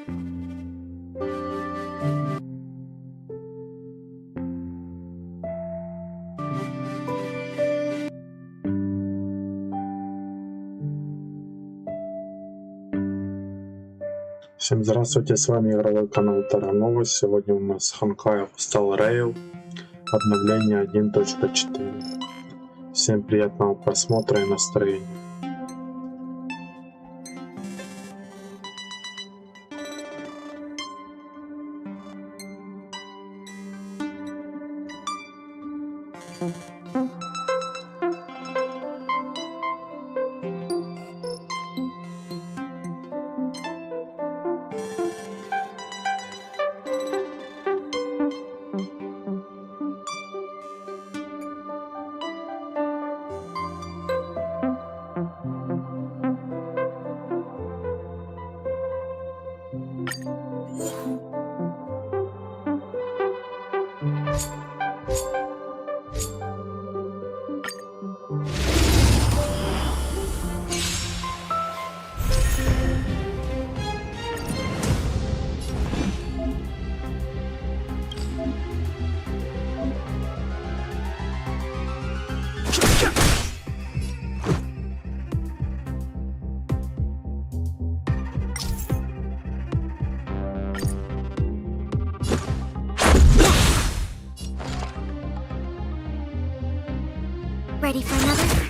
Всем здравствуйте, с вами игровой канал Тера Нова. Сегодня у нас Honkai Star Rail, обновление 1.4. Всем приятного просмотра и настроения. Ready for another?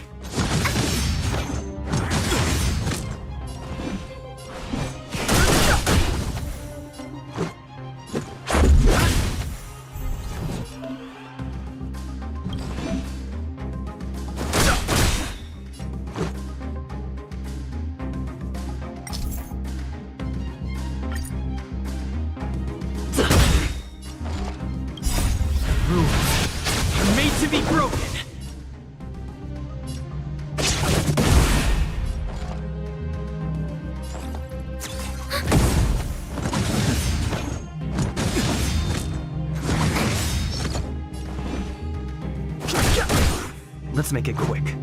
Rules are made to be broken. Let's make it quick.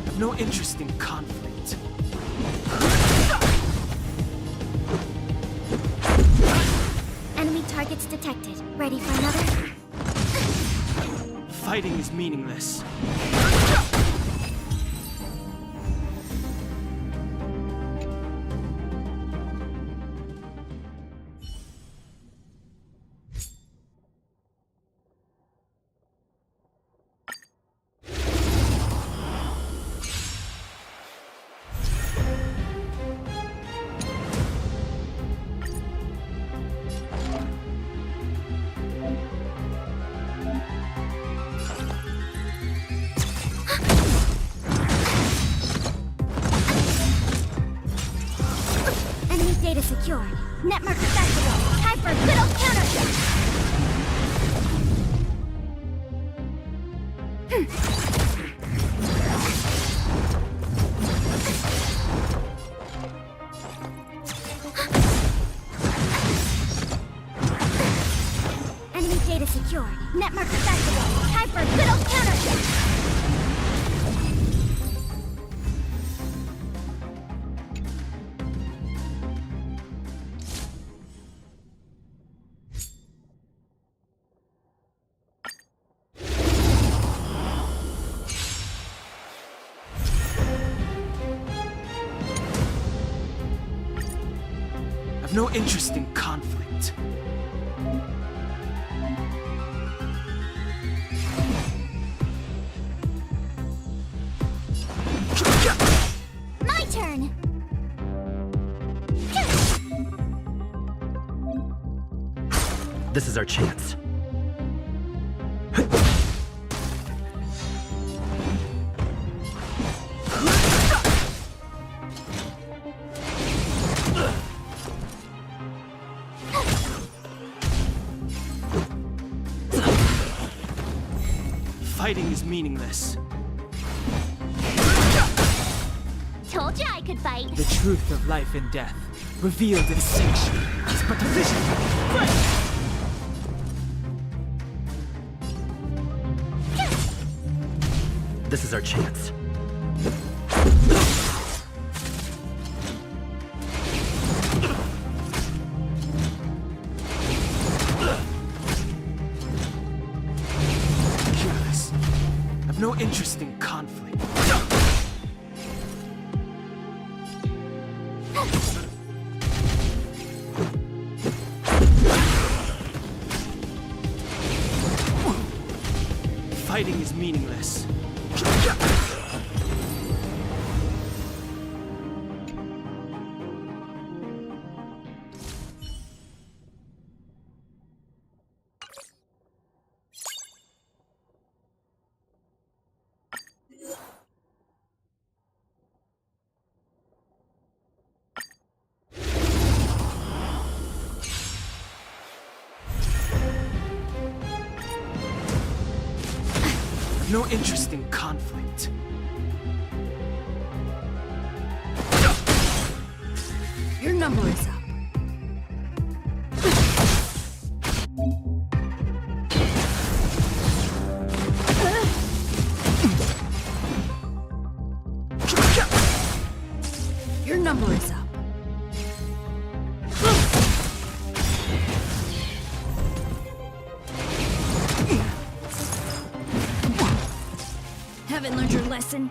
I've no interest in conflict. Enemy targets detected. Ready for another? Fighting is meaningless. Data secured. Network accessible. Time for a good old counter. Enemy data secured. Network accessible. Time for a good old counter. I've no interest in conflict. My turn. This is our chance. Fighting is meaningless. Told you I could fight. The truth of life and death, revealed in sanction, is but a vision. This is our chance. Careless. I've no interest in conflict. Fighting is meaningless. No interest in conflict. Your number is up. Your number is up. Haven't learned your lesson.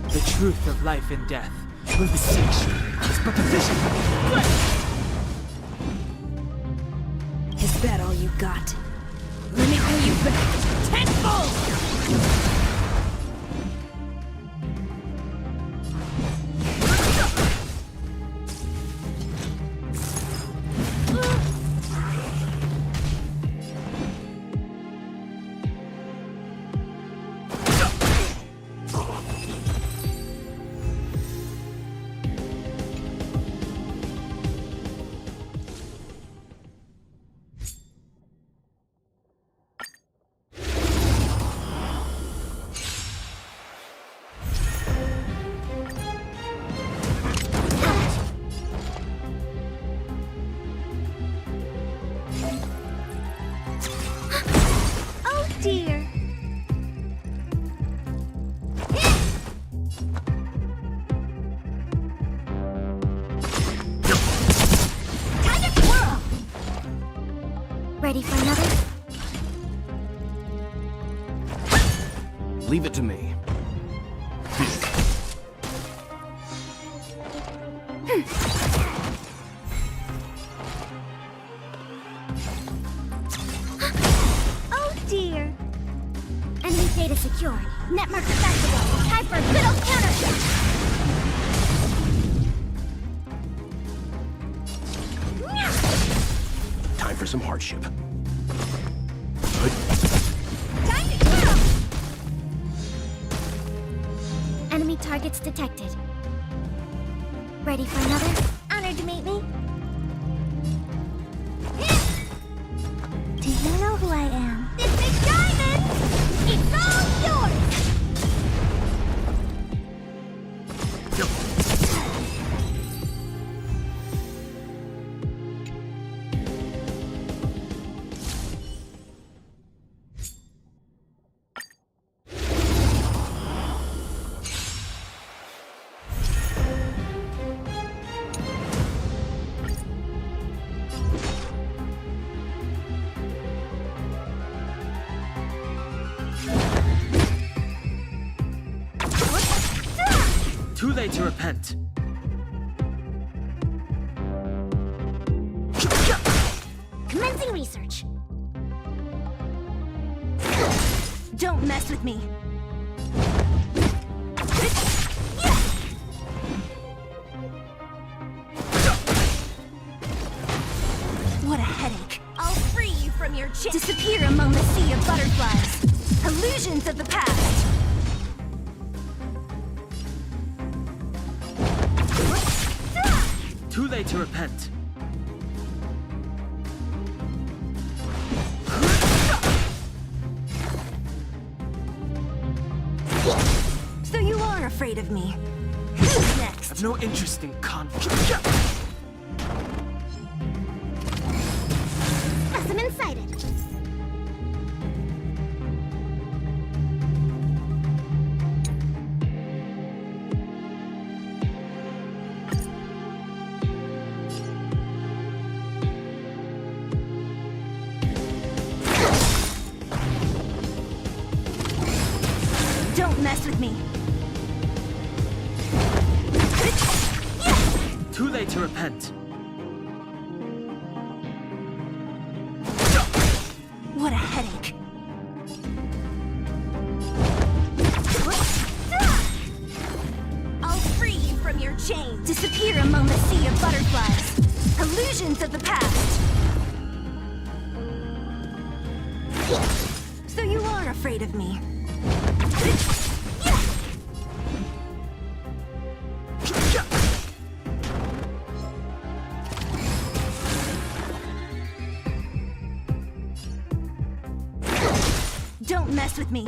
The truth of life and death will beseech you. It's but a vision. Is that all you got? Let me pay you back tenfold! Dear. Time to twirl. Ready for another? Leave it to me. Oh dear. Enemy data secured. Network accessible. Time for a good old counter. Time for some hardship. Time to twirl. Enemy targets detected. Ready for another? Honored to meet me. Do you know who I am? This big diamond! It's all yours! Too late to repent. Commencing research. Don't mess with me. What a headache. I'll free you from your chain. Disappear among the sea of butterflies. Illusions of the past. Too late to repent. So you are afraid of me. Who's next? I've no interest in conflict. Specimen sighted. Don't mess with me. Too late to repent. What a headache. I'll free you from your chains. Disappear among the sea of butterflies. Illusions of the past. So you are afraid of me. Don't mess with me.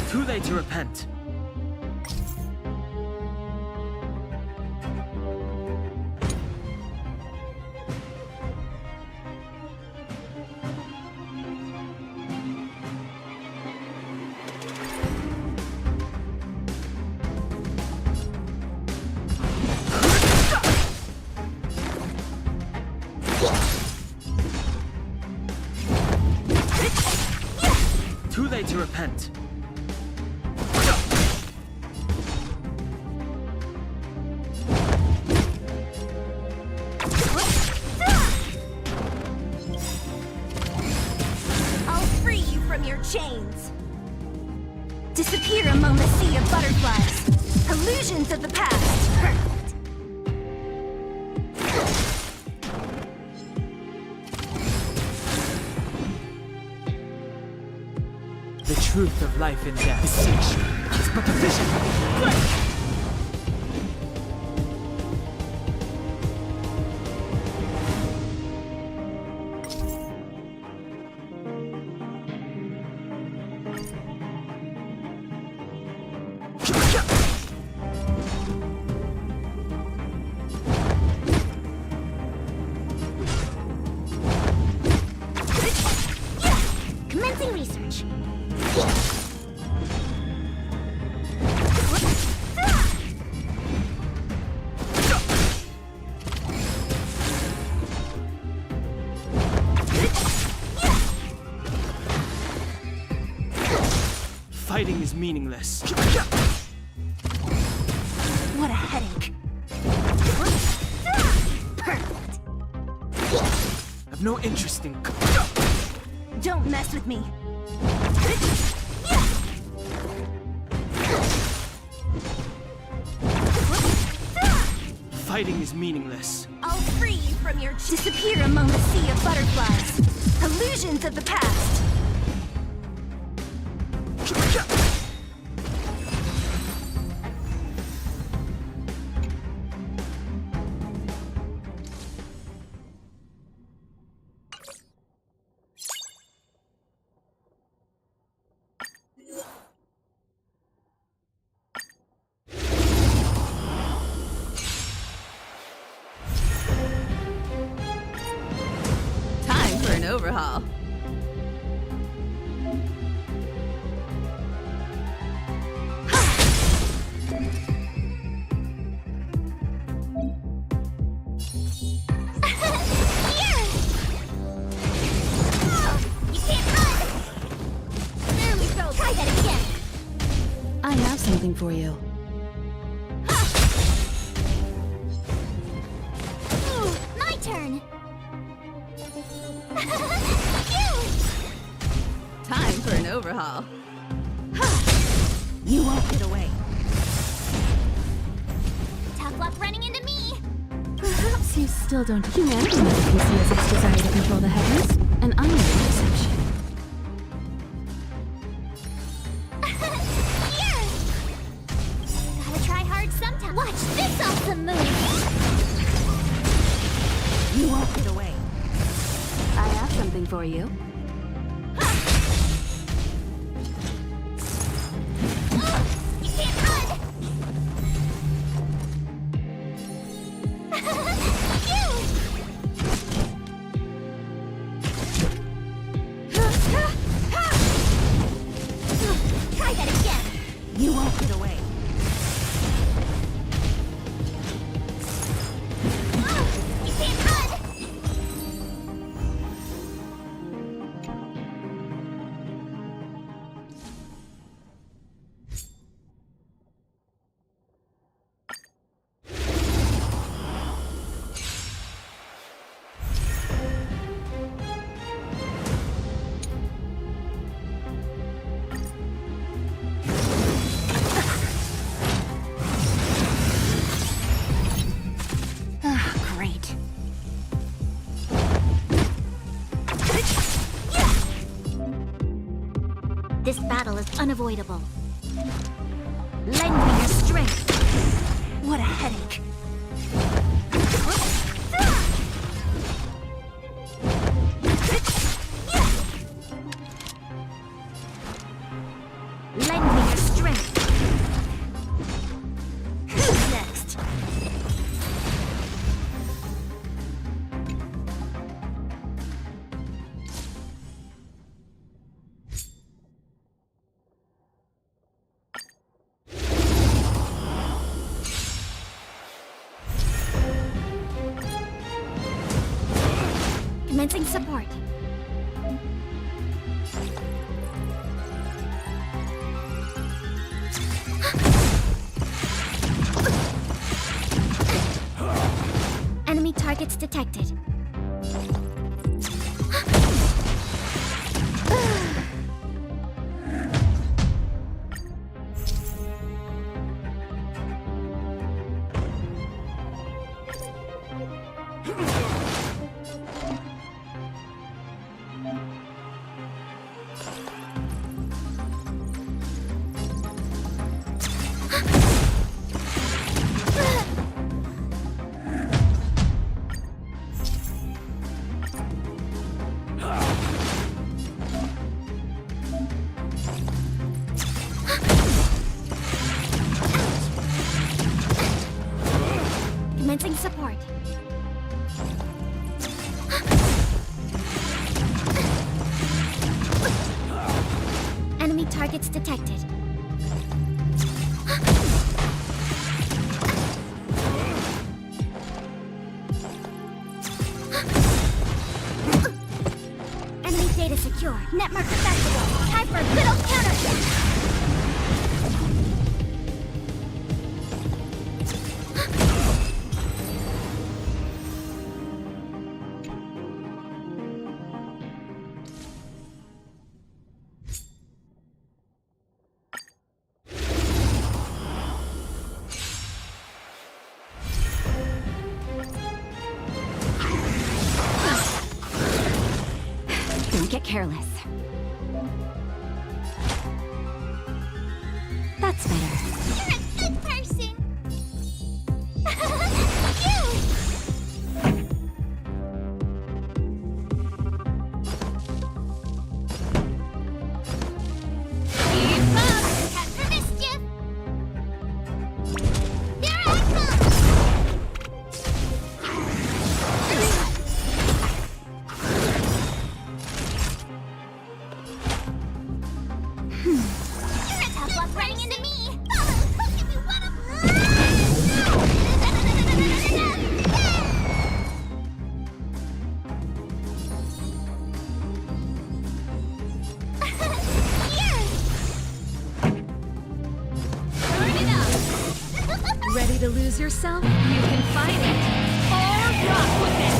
Too late to repent. Too late to repent. I'll free you from your chains. Disappear among the sea of butterflies. Illusions of the past. Perfect. The truth of life and death beseech you. It's but a vision. Commencing research. Fighting is meaningless. What a headache. Perfect. I've no interest in. Don't mess with me. Fighting is meaningless. I'll free you from your disappear among the sea of butterflies. Illusions of the past. Time for an overhaul. You can't run! There we go! Try that again! I have something for you. Ooh, my turn! Time for an overhaul. You won't get away. Tough luck running into me! Perhaps you still don't. Humanity never conceals its desire to control the heavens, and I know the exception. Here! Gotta try hard sometime. Watch this awesome move! You won't get away. I have something for you. This battle is unavoidable. Lend me your strength. What a headache. Lend me your strength. Who's next? Commencing support. Enemy targets detected. Commencing support. Enemy targets detected. Enemy data secure. Network effective. Time for a good old counter. Don't get careless. That's better. You're a good person. Keep up! Cut for mischief! Here I come! Tough luck running into me! Who can be one of Turn it up! Ready to lose yourself? You can find it. Or rock with it.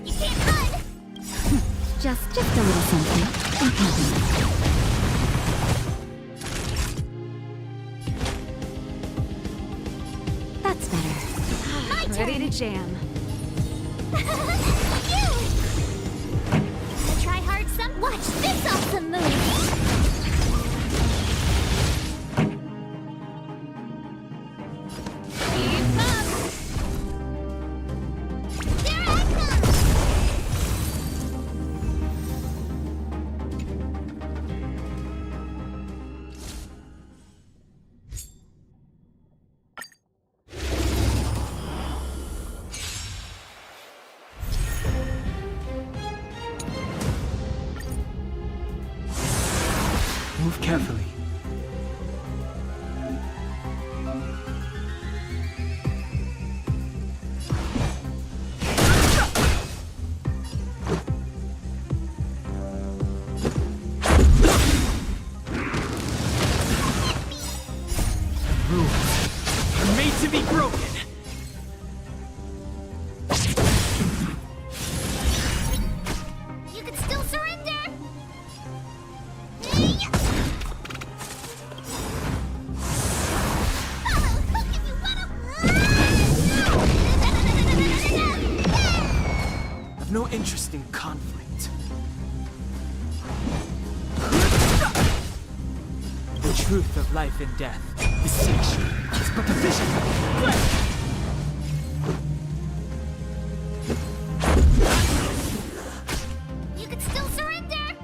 You can't run! Just a little something. I'm happy. That's better. My turn! Ready to jam. Wanna try hard some? Watch this awesome move! Keep up! Here I come! Move carefully. Rules are made to be broken. You can still surrender! truth of life and death. Beseech you, is but a vision of the flesh. You could still surrender!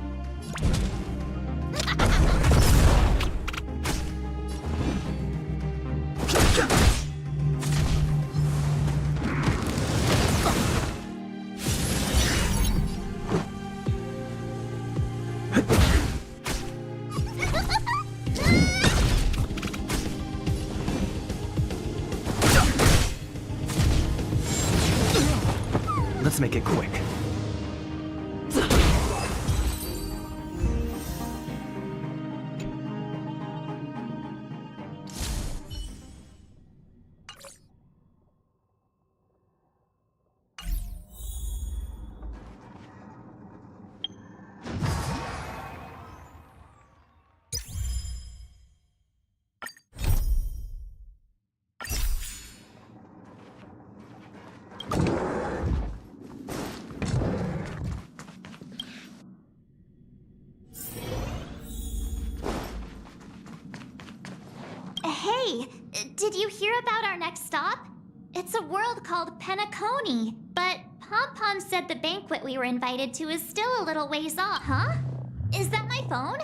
Let's make it quick. Hey, did you hear about our next stop? It's a world called Penacony, but Pom-Pom said the banquet we were invited to is still a little ways off, huh? Is that my phone?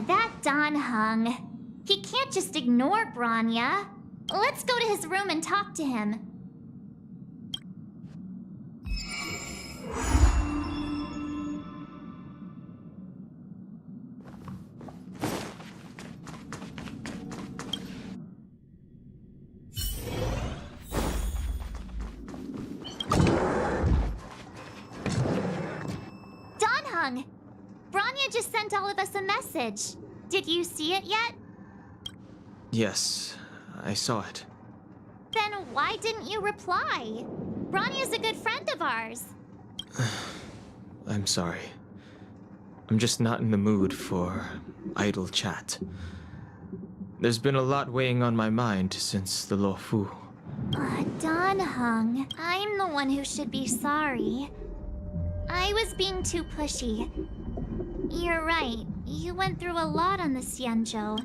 That Don Hung. He can't just ignore Branya. Let's go to his room and talk to him. Don Hung! Branya just sent all of us a message. Did you see it yet? Yes, I saw it. Then why didn't you reply? Branya's a good friend of ours. I'm sorry. I'm just not in the mood for idle chat. There's been a lot weighing on my mind since the Lo Fu. Don Hung, I'm the one who should be sorry. I was being too pushy. You're right. You went through a lot on the Xianzhou.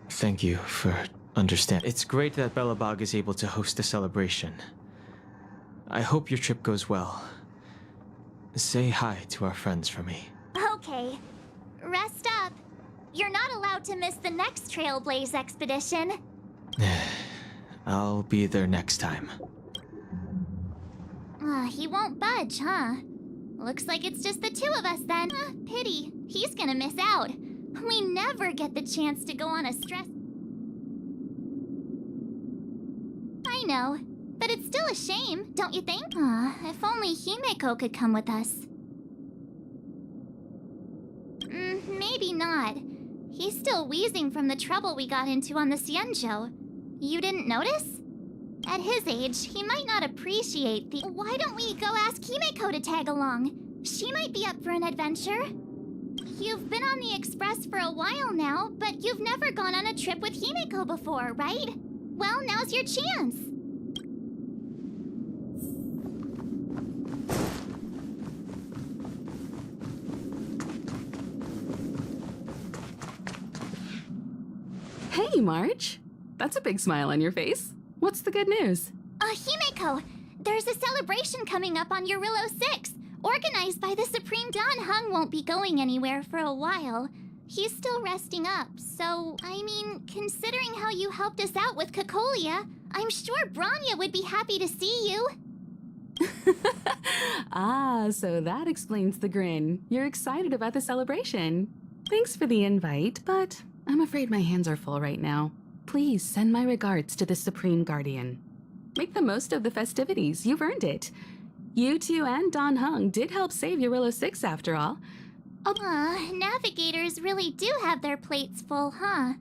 Thank you for understanding. It's great that Belobog is able to host a celebration. I hope your trip goes well. Say hi to our friends for me. Okay. Rest up. You're not allowed to miss the next Trailblaze expedition. I'll be there next time. He won't budge, huh? Looks like it's just the two of us then. Pity. He's gonna miss out. We never get the chance to go on a stress... I know, but it's still a shame, don't you think? If only Himeko could come with us. Maybe not. He's still wheezing from the trouble we got into on the Xianzhou. You didn't notice? At his age, he might not appreciate the... Why don't we go ask Himeko to tag along? She might be up for an adventure. You've been on the Express for a while now, but you've never gone on a trip with Himeko before, right? Well, now's your chance. Hey, March. That's a big smile on your face. What's the good news? Himeko, there's a celebration coming up on Eurillo 6. organized by the Supreme Don Hung won't be going anywhere for a while. He's still resting up, so, I mean, considering how you helped us out with Cocolia, I'm sure Branya would be happy to see you. Ah, so that explains the grin. You're excited about the celebration. Thanks for the invite, but I'm afraid my hands are full right now. Please send my regards to the Supreme Guardian. Make the most of the festivities. You've earned it. You two and Don Hung did help save Eurilo 6 after all. Navigators really do have their plates full, huh?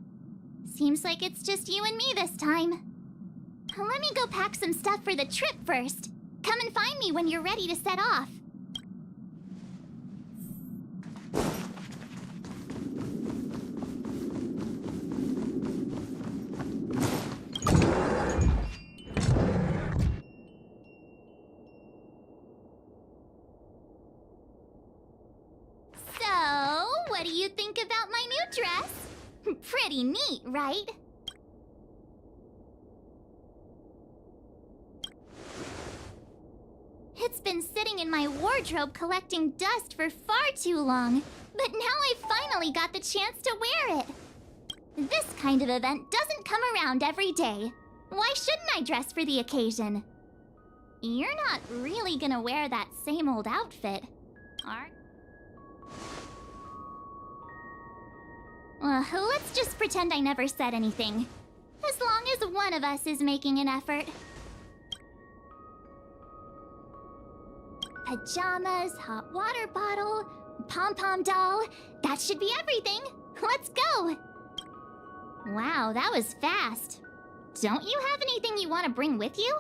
Seems like it's just you and me this time. Let me go pack some stuff for the trip first. Come and find me when you're ready to set off. What do you think about my new dress? Pretty neat, right? It's been sitting in my wardrobe collecting dust for far too long, but now I finally got the chance to wear it. This kind of event doesn't come around every day. Why shouldn't I dress for the occasion? You're not really gonna wear that same old outfit, are you? Let's just pretend I never said anything. As long as one of us is making an effort. Pajamas, hot water bottle, pom-pom doll. That should be everything. Let's go. Wow, that was fast. Don't you have anything you want to bring with you?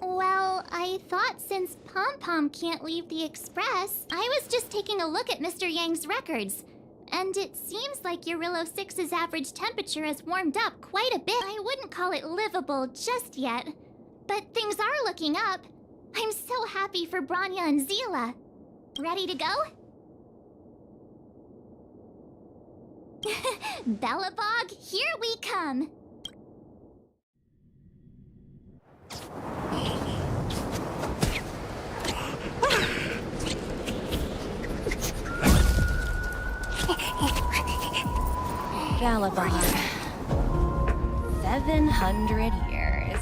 Well, I thought since Pom-Pom can't leave the Express, I was just taking a look at Mr. Yang's records. And it seems like Eurilo 6's average temperature has warmed up quite a bit. I wouldn't call it livable just yet, but things are looking up. I'm so happy for Branya and Zila. Ready to go? Bellabog, here we come! Bellabog. 700 years.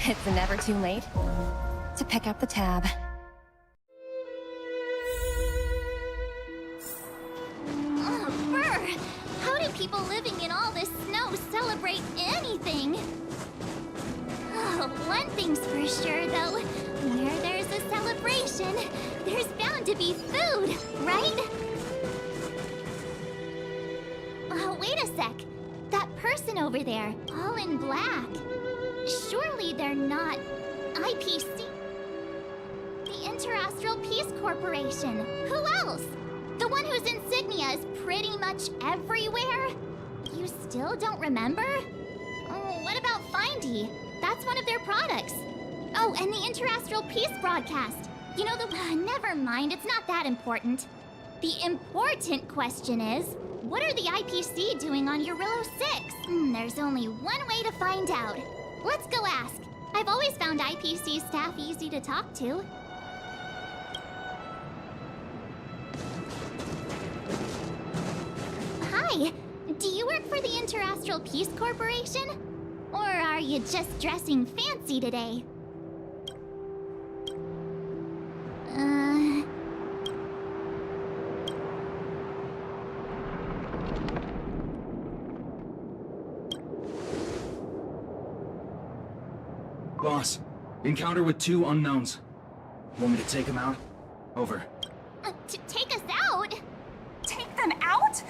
It's never too late to pick up the tab. Brr! How do people living in all this snow celebrate anything? One thing's for sure, though. Where there's a celebration, there's bound to be food, right? Wait a sec. That person over there, all in black. Surely they're not IPC. The Interastral Peace Corporation. Who else? The one whose insignia is pretty much everywhere? You still don't remember? Oh, what about Findy? That's one of their products. Oh, and the Interastral Peace broadcast. You know the... never mind, it's not that important. The important question is, what are the IPC doing on Eurilo 6? There's only one way to find out. Let's go ask. I've always found IPC staff easy to talk to. Hi, do you work for the Interastral Peace Corporation? Or are you just dressing fancy today? Boss, encounter with 2 unknowns. Want me to take them out? Over. Take us out? Take them out?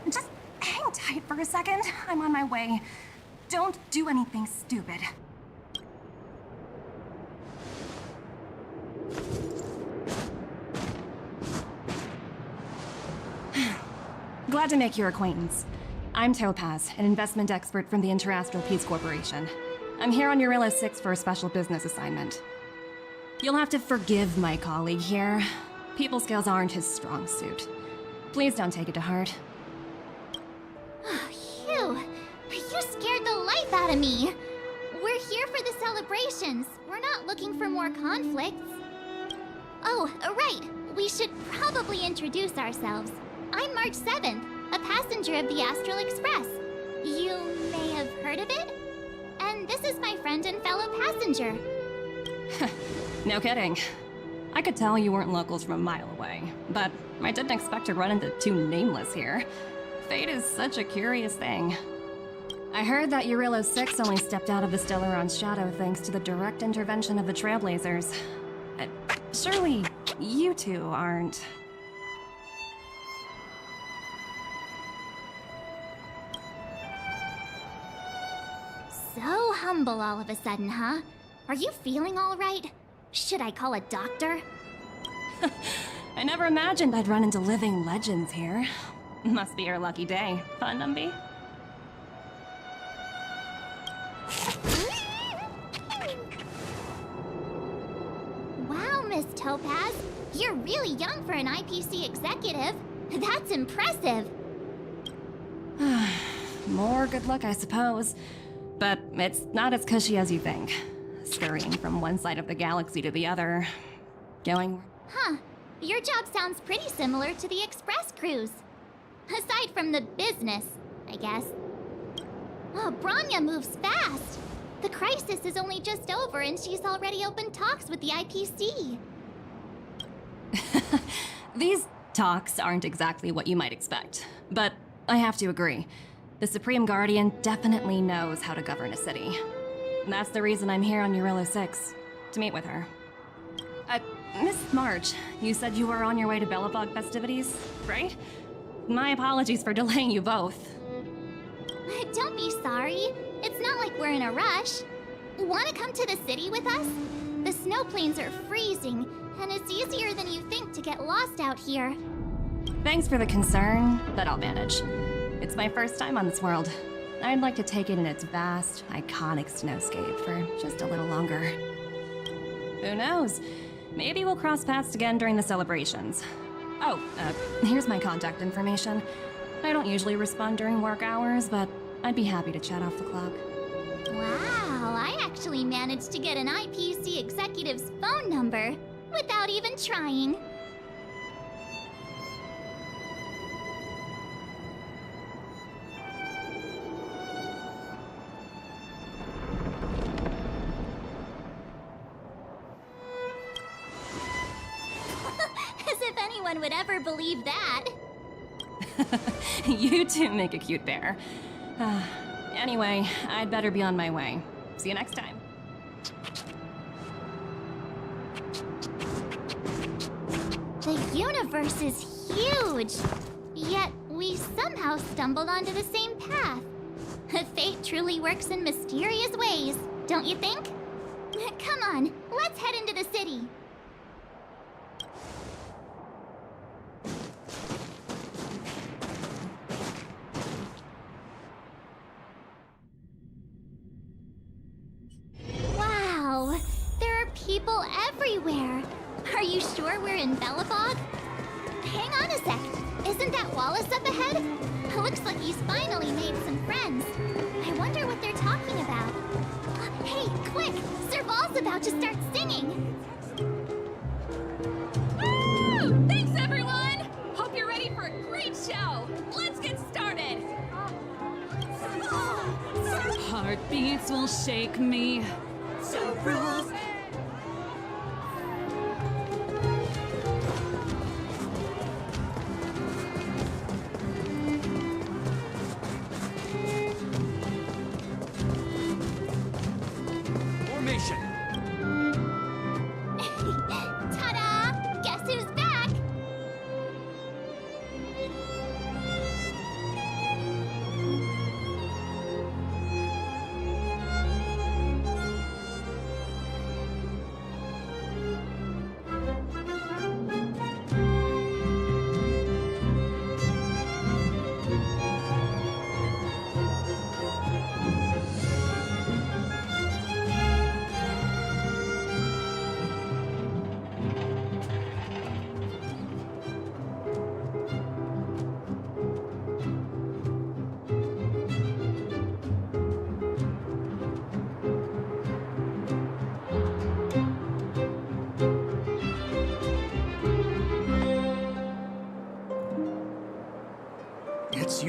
Just hang tight for a second. I'm on my way. Don't do anything stupid. Glad to make your acquaintance. I'm Topaz, an investment expert from the Interastral Peace Corporation. I'm here on Eurilo 6 for a special business assignment. You'll have to forgive my colleague here. People skills aren't his strong suit. Please don't take it to heart. Phew. You scared the life out of me. We're here for the celebrations. We're not looking for more conflicts. Oh, right. We should probably introduce ourselves. I'm March 7th, a passenger of the Astral Express. You may have heard of it? And this is my friend and fellow passenger. No kidding. I could tell you weren't locals from a mile away, but I didn't expect to run into two nameless here. Fate is such a curious thing. I heard that Eurylos 6 only stepped out of the Stellaron's shadow thanks to the direct intervention of the Trailblazers. Surely, you two aren't... So humble all of a sudden, huh? Are you feeling all right? Should I call a doctor? I never imagined I'd run into living legends here. Must be your lucky day, fun Numby? Wow, Miss Topaz. You're really young for an IPC executive. That's impressive. More good luck, I suppose. But it's not as cushy as you think. Scurrying from one side of the galaxy to the other. Going... Huh. Your job sounds pretty similar to the Express cruise. Aside from the business, I guess. Oh, Branya moves fast. The crisis is only just over and she's already opened talks with the IPC. These talks aren't exactly what you might expect. But I have to agree. The Supreme Guardian definitely knows how to govern a city. That's the reason I'm here on Eurylos 6, to meet with her. Miss March, you said you were on your way to Belobog festivities, right? My apologies for delaying you both. Don't be sorry. It's not like we're in a rush. Want to come to the city with us? The snow plains are freezing, and it's easier than you think to get lost out here. Thanks for the concern, but I'll manage. It's my first time on this world. I'd like to take it in its vast, iconic snowscape for just a little longer. Who knows? Maybe we'll cross paths again during the celebrations. Oh, here's my contact information. I don't usually respond during work hours, but I'd be happy to chat off the clock. Wow, I actually managed to get an IPC executive's phone number without even trying. As if anyone would ever believe that. You two make a cute pair. Anyway, I'd better be on my way. See you next time. The universe is huge, yet we somehow stumbled onto the same path. Fate truly works in mysterious ways, don't you think? Come on, let's head into the city. Wow, there are people everywhere. Are you sure we're in Belobog? Hang on a sec. Isn't that Wallace up ahead? Looks like he's finally made some friends. I wonder what they're talking about. Hey, quick! Serval's about to start singing. Woo! Thanks, everyone! Hope you're ready for a great show. Let's get started. Heartbeats will shake me. So rules. Formation. Ta-da! Guess who's back?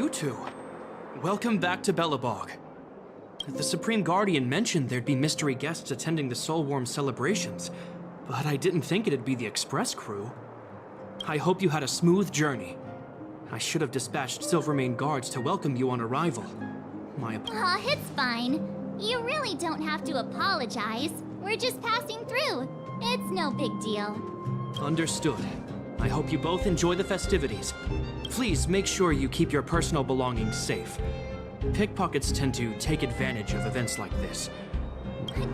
you two. Welcome back to Belobog. The Supreme Guardian mentioned there'd be mystery guests attending the Soulworm celebrations, but I didn't think it'd be the Express crew. I hope you had a smooth journey. I should have dispatched Silvermane guards to welcome you on arrival. Aw, it's fine. You really don't have to apologize. We're just passing through. It's no big deal. Understood. I hope you both enjoy the festivities. Please make sure you keep your personal belongings safe. Pickpockets tend to take advantage of events like this.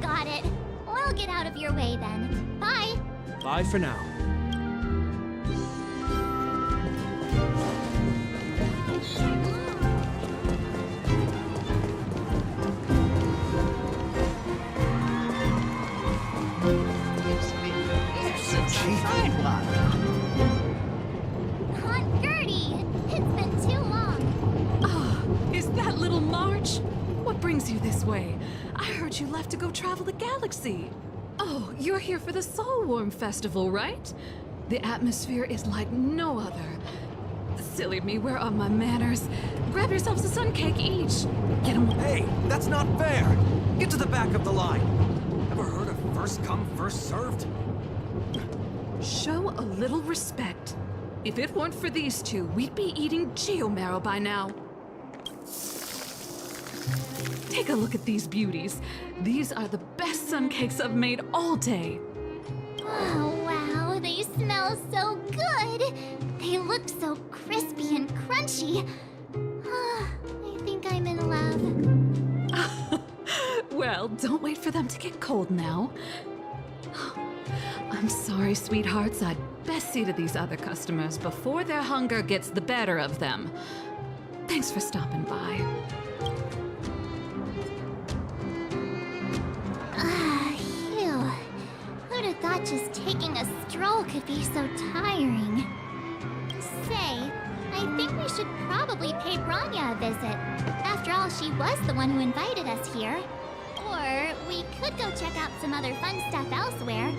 Got it. We'll get out of your way then. Bye. Bye for now. Aunt Gertie! It's been too long. Ah, is that little March? What brings you this way? I heard you left to go travel the galaxy. Oh, you're here for the Soulworm Festival, right? The atmosphere is like no other. Silly me, where are my manners? Grab yourselves a sun cake each. Get 'em. Hey, that's not fair! Get to the back of the line! Ever heard of first come, first served? Show a little respect. If it weren't for these two, we'd be eating geomarrow by now. Take a look at these beauties. These are the best sun cakes I've made all day. Oh, wow, they smell so good. They look so crispy and crunchy. I think I'm in love. Well, don't wait for them to get cold now. I'm sorry, sweethearts. I'd best see to these other customers before their hunger gets the better of them. Thanks for stopping by. Phew. Who'd have thought just taking a stroll could be so tiring? Say, I think we should probably pay Branya a visit. After all, she was the one who invited us here. Or we could go check out some other fun stuff elsewhere.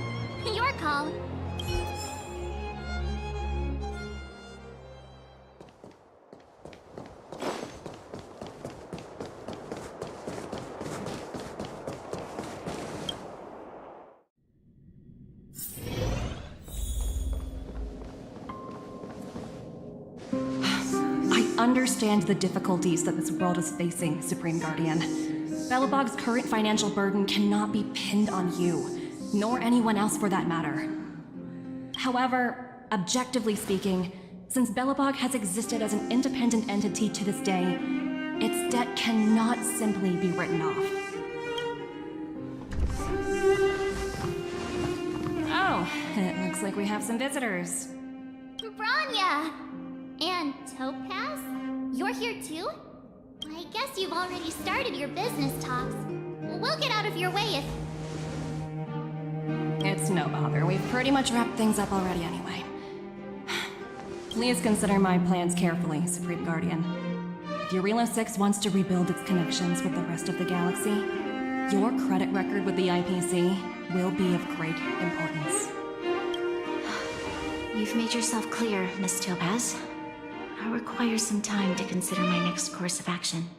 Your call. I understand the difficulties that this world is facing, Supreme Guardian. Belobog's current financial burden cannot be pinned on you, nor anyone else for that matter. However, objectively speaking, since Belobog has existed as an independent entity to this day, its debt cannot simply be written off. Oh, it looks like we have some visitors. Branya! And Topaz? You're here too? I guess you've already started your business talks. We'll get out of your way if... It's no bother. We've pretty much wrapped things up already anyway. Please consider my plans carefully, Supreme Guardian. If Eurilo 6 wants to rebuild its connections with the rest of the galaxy, your credit record with the IPC will be of great importance. You've made yourself clear, Miss Topaz. I'll require some time to consider my next course of action.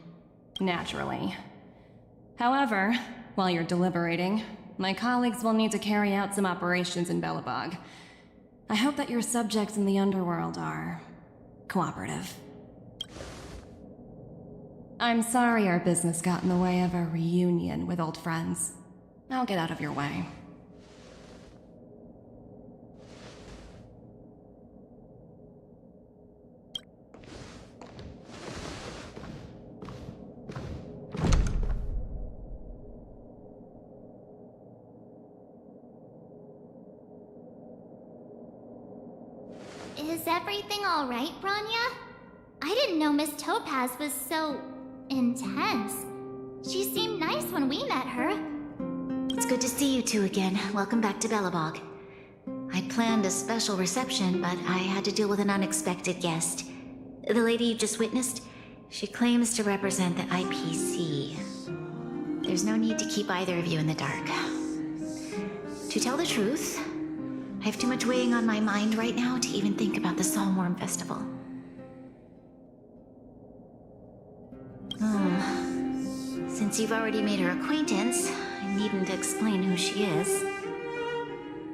Naturally. However, while you're deliberating, my colleagues will need to carry out some operations in Belobog. I hope that your subjects in the underworld are cooperative. I'm sorry our business got in the way of a reunion with old friends. I'll get out of your way. Is everything all right, Branya? I didn't know Miss Topaz was so... intense. She seemed nice when we met her. It's good to see you two again. Welcome back to Belobog. I'd planned a special reception, but I had to deal with an unexpected guest. The lady you just witnessed, she claims to represent the IPC. There's no need to keep either of you in the dark. To tell the truth, I have too much weighing on my mind right now to even think about the Soulworm Festival. Since you've already made her acquaintance, I needn't explain who she is.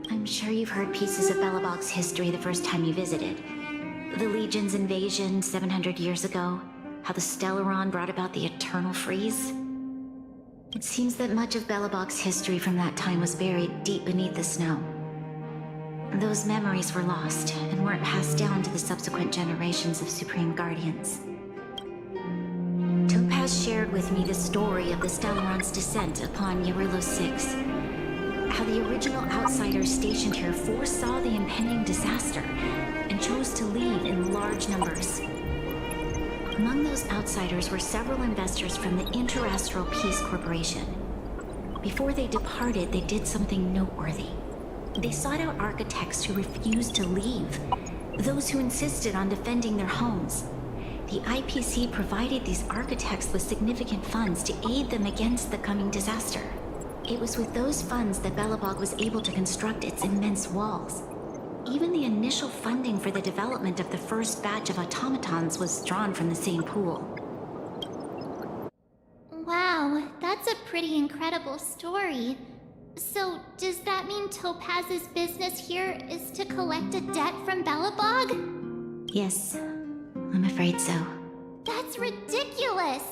I'm sure you've heard pieces of Belobog's history the first time you visited. The Legion's invasion 700 years ago, how the Stellaron brought about the eternal freeze. It seems that much of Belobog's history from that time was buried deep beneath the snow. Those memories were lost and weren't passed down to the subsequent generations of Supreme Guardians. Topaz shared with me the story of the Stellaron's descent upon Yarilo 6. How the original outsiders stationed here foresaw the impending disaster and chose to leave in large numbers. Among those outsiders were several investors from the Interastral Peace Corporation. Before they departed, they did something noteworthy. They sought out architects who refused to leave, those who insisted on defending their homes. The IPC provided these architects with significant funds to aid them against the coming disaster. It was with those funds that Belobog was able to construct its immense walls. Even the initial funding for the development of the first batch of automatons was drawn from the same pool. Wow, that's a pretty incredible story. So, does that mean Topaz's business here is to collect a debt from Belobog? Yes, I'm afraid so. That's ridiculous!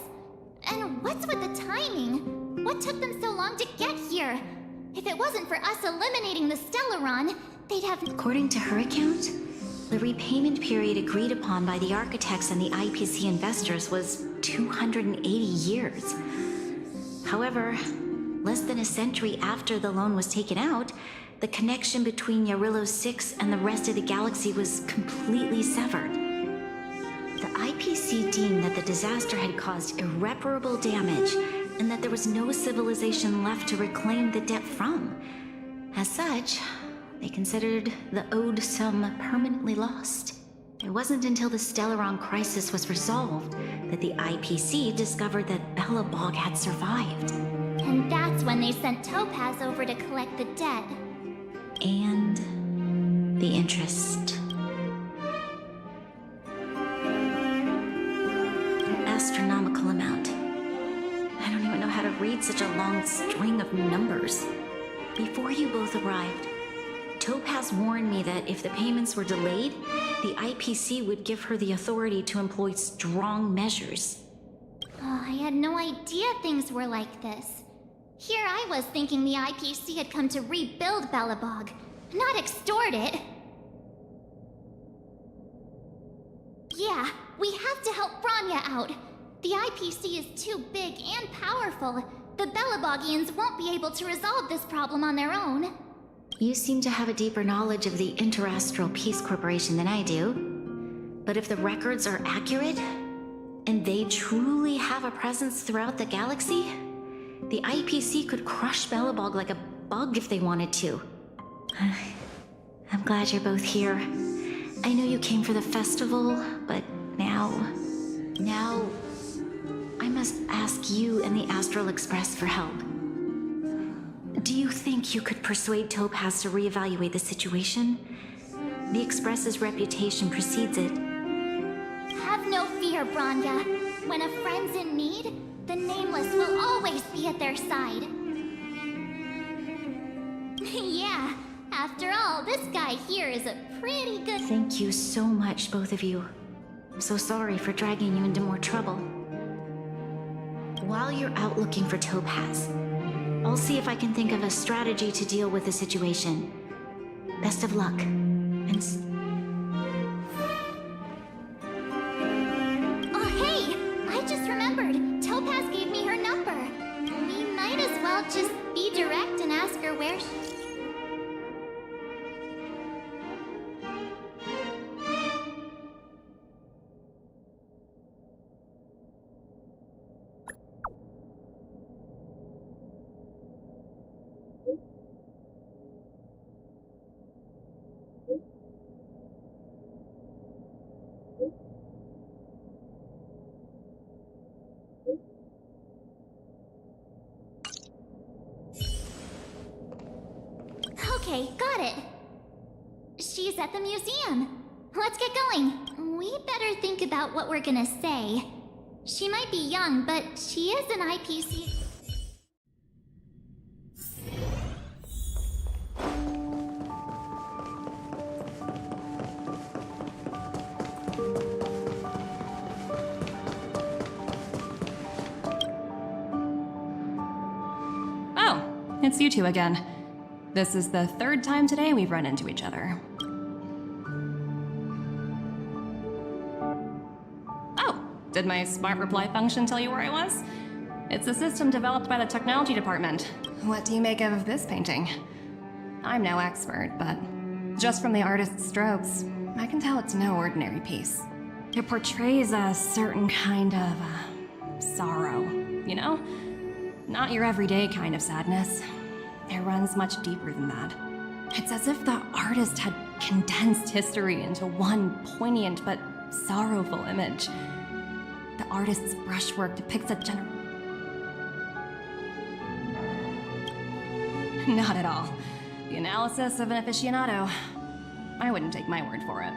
And what's with the timing? What took them so long to get here? If it wasn't for us eliminating the Stellaron, they'd have... According to her account, the repayment period agreed upon by the architects and the IPC investors was 280 years. However, less than a century after the loan was taken out, the connection between Yarilo 6 and the rest of the galaxy was completely severed. The IPC deemed that the disaster had caused irreparable damage and that there was no civilization left to reclaim the debt from. As such, they considered the owed sum permanently lost. It wasn't until the Stellaron crisis was resolved that the IPC discovered that Belobog had survived. And that's when they sent Topaz over to collect the debt. And the interest. An astronomical amount. I don't even know how to read such a long string of numbers. Before you both arrived, Topaz warned me that if the payments were delayed, the IPC would give her the authority to employ strong measures. Oh, I had no idea things were like this. Here I was thinking the IPC had come to rebuild Belobog, not extort it. Yeah, we have to help Bronya out. The IPC is too big and powerful. The Belobogians won't be able to resolve this problem on their own. You seem to have a deeper knowledge of the Interastral Peace Corporation than I do. But if the records are accurate, and they truly have a presence throughout the galaxy, the IPC could crush Belobog like a bug if they wanted to. I'm glad you're both here. I know you came for the festival, but now I must ask you and the Astral Express for help. Do you think you could persuade Topaz to reevaluate the situation? The Express's reputation precedes it. Have no fear, Bronya. When a friend's in need, the Nameless will always be at their side. Yeah, after all, this guy here is a pretty good... Thank you so much, both of you. I'm so sorry for dragging you into more trouble. While you're out looking for Topaz, I'll see if I can think of a strategy to deal with the situation. Best of luck, and Oh, hey! I just remembered. Topaz gave me her number. We might as well just be direct and ask her where she... Okay, got it. She's at the museum. Let's get going. We better think about what we're gonna say. She might be young, but she is an IPC. Oh, it's you two again. This is the third time today we've run into each other. Oh, did my smart reply function tell you where I was? It's a system developed by the technology department. What do you make of this painting? I'm no expert, but just from the artist's strokes, I can tell it's no ordinary piece. It portrays a certain kind of sorrow, you know? Not your everyday kind of sadness. It runs much deeper than that. It's as if the artist had condensed history into one poignant but sorrowful image. The artist's brushwork depicts a Not at all. The analysis of an aficionado. I wouldn't take my word for it.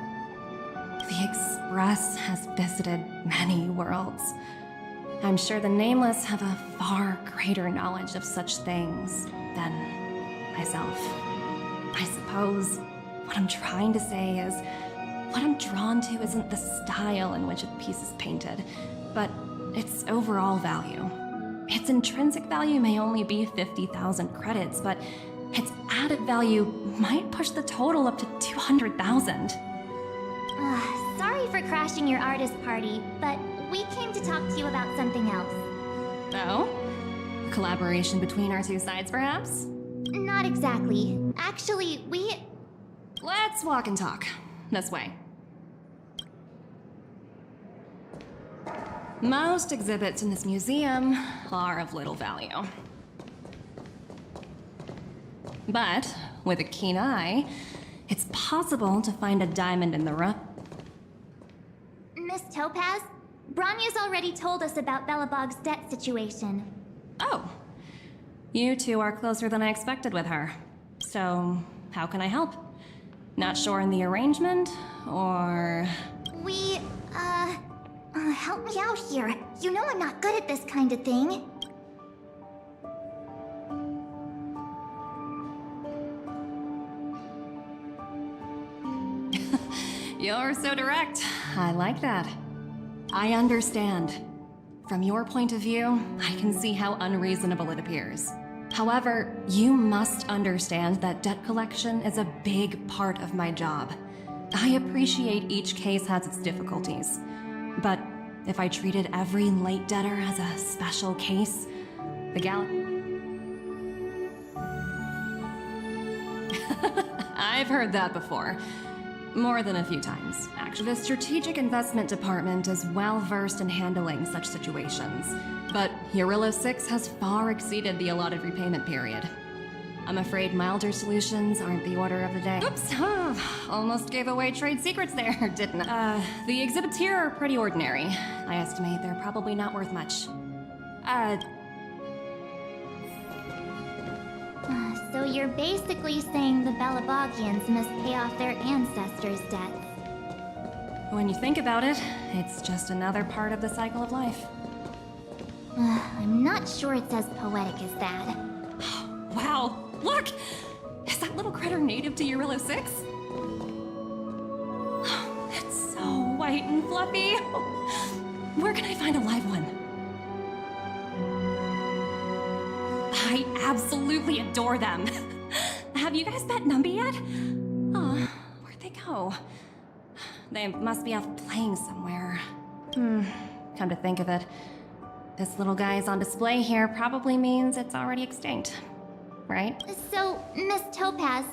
The Express has visited many worlds. I'm sure the Nameless have a far greater knowledge of such things than myself. I suppose what I'm trying to say is, what I'm drawn to isn't the style in which a piece is painted, but its overall value. Its intrinsic value may only be 50,000 credits, but its added value might push the total up to 200,000. Sorry for crashing your artist party, but we came to talk to you about something else. Oh? A collaboration between our two sides, perhaps? Not exactly. Actually, Let's walk and talk. This way. Most exhibits in this museum are of little value. But with a keen eye, it's possible to find a diamond in the rough. Miss Topaz, Bronya's already told us about Belobog's debt situation. Oh. You two are closer than I expected with her. So, how can I help? Not sure in the arrangement, or... Help me out here. You know I'm not good at this kind of thing. You're so direct. I like that. I understand. From your point of view, I can see how unreasonable it appears. However, you must understand that debt collection is a big part of my job. I appreciate each case has its difficulties. But if I treated every late debtor as a special case, the I've heard that before. More than a few times, actually. The Strategic Investment Department is well versed in handling such situations, but Eurilo 6 has far exceeded the allotted repayment period. I'm afraid milder solutions aren't the order of the day. Oops! Almost gave away trade secrets there, didn't I? The exhibits here are pretty ordinary. I estimate they're probably not worth much. So you're basically saying the Belabogians must pay off their ancestors' debts. When you think about it, it's just another part of the cycle of life. I'm not sure it's as poetic as that. Wow! Look! Is that little critter native to Eurilo 6? It's so white and fluffy. Where can I find a live one? I absolutely adore them. Have you guys met Numby yet? Oh, where'd they go? They must be off playing somewhere. Come to think of it, this little guy's on display here probably means it's already extinct, right? So, Miss Topaz,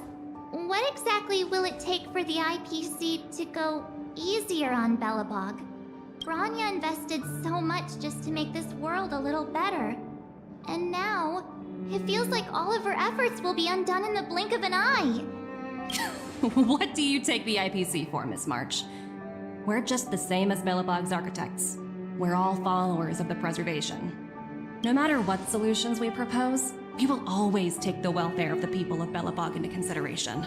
what exactly will it take for the IPC to go easier on Belobog? Bronya invested so much just to make this world a little better. And now, it feels like all of her efforts will be undone in the blink of an eye. What do you take the IPC for, Miss March? We're just the same as Belobog's architects. We're all followers of the preservation. No matter what solutions we propose, we will always take the welfare of the people of Belobog into consideration.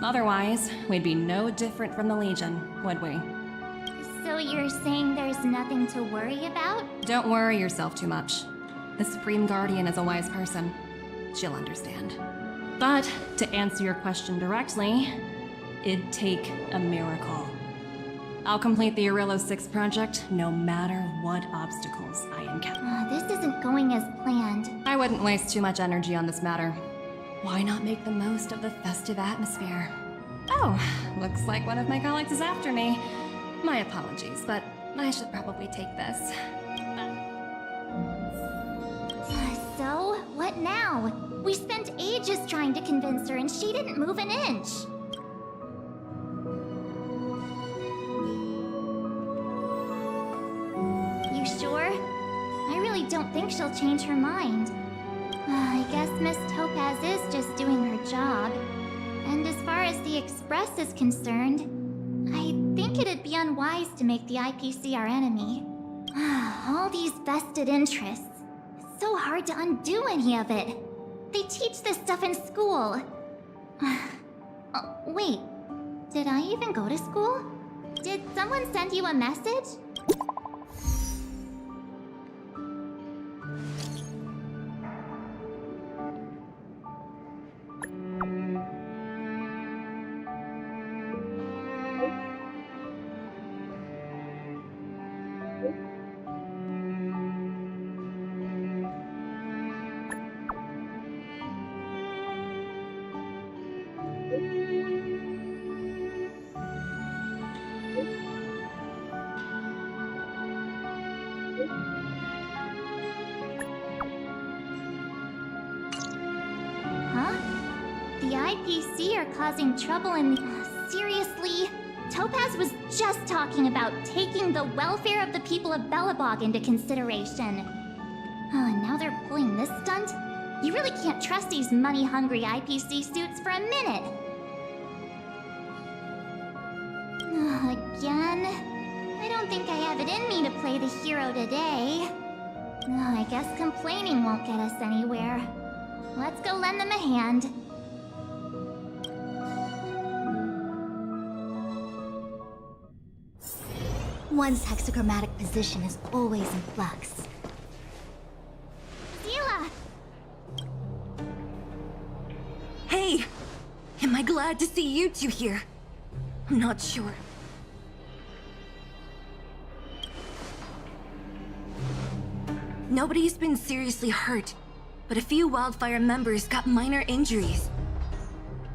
Otherwise, we'd be no different from the Legion, would we? So you're saying there's nothing to worry about? Don't worry yourself too much. The Supreme Guardian is a wise person. She'll understand. But to answer your question directly, it'd take a miracle. I'll complete the Arillo 6 project no matter what obstacles I encounter. This isn't going as planned. I wouldn't waste too much energy on this matter. Why not make the most of the festive atmosphere? Oh, looks like one of my colleagues is after me. My apologies, but I should probably take this. So, what now? We spent ages trying to convince her and she didn't move an inch. You sure? I really don't think she'll change her mind. I guess Miss Topaz is just doing her job. And as far as the Express is concerned, I think it'd be unwise to make the IPC our enemy. All these vested interests. It's so hard to undo any of it. They teach this stuff in school. Wait, did I even go to school? Did someone send you a message? The IPC are causing trouble in the... Seriously? Topaz was just talking about taking the welfare of the people of Belobog into consideration. And now they're pulling this stunt? You really can't trust these money-hungry IPC suits for a minute. Again? I don't think I have it in me to play the hero today. I guess complaining won't get us anywhere. Let's go lend them a hand. One's hexagrammatic position is always in flux. Sela! Hey! Am I glad to see you two here? I'm not sure. Nobody's been seriously hurt, but a few Wildfire members got minor injuries.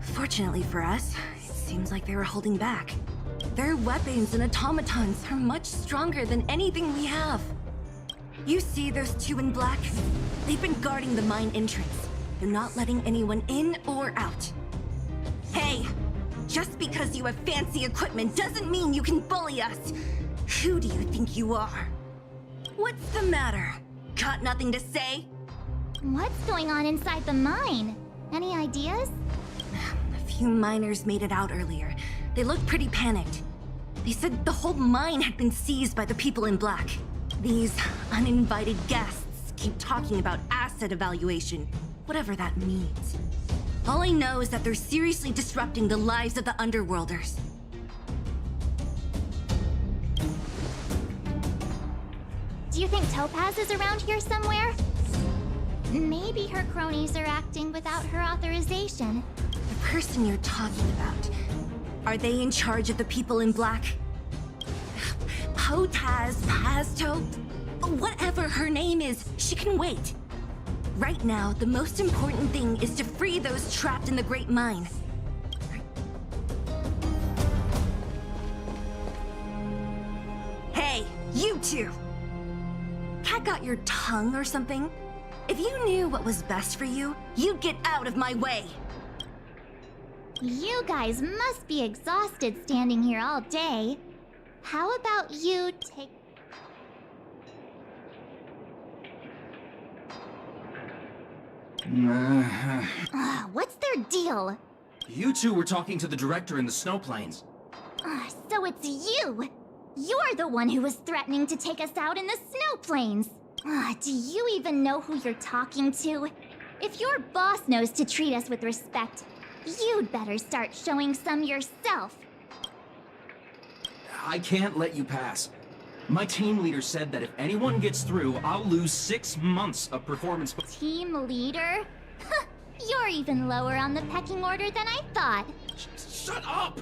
Fortunately for us, it seems like they were holding back. Their weapons and automatons are much stronger than anything we have. You see those two in black? They've been guarding the mine entrance. They're not letting anyone in or out. Hey! Just because you have fancy equipment doesn't mean you can bully us! Who do you think you are? What's the matter? Got nothing to say? What's going on inside the mine? Any ideas? A few miners made it out earlier. They looked pretty panicked. They said the whole mine had been seized by the people in black. These uninvited guests keep talking about asset evaluation, whatever that means. All I know is that they're seriously disrupting the lives of the Underworlders. Do you think Topaz is around here somewhere? Maybe her cronies are acting without her authorization. The person you're talking about, are they in charge of the people in black? Potaz, Pasto, whatever her name is, she can wait. Right now, the most important thing is to free those trapped in the Great Mine. Hey, you two! Cat got your tongue or something? If you knew what was best for you, you'd get out of my way! You guys must be exhausted standing here all day. How about you take... What's their deal? You two were talking to the director in the snowplanes. So it's you! You're the one who was threatening to take us out in the snowplanes! Do you even know who you're talking to? If your boss knows to treat us with respect, you'd better start showing some yourself. I can't let you pass. My team leader said that if anyone gets through, I'll lose 6 months of performance. Team leader? You're even lower on the pecking order than I thought. Shut up!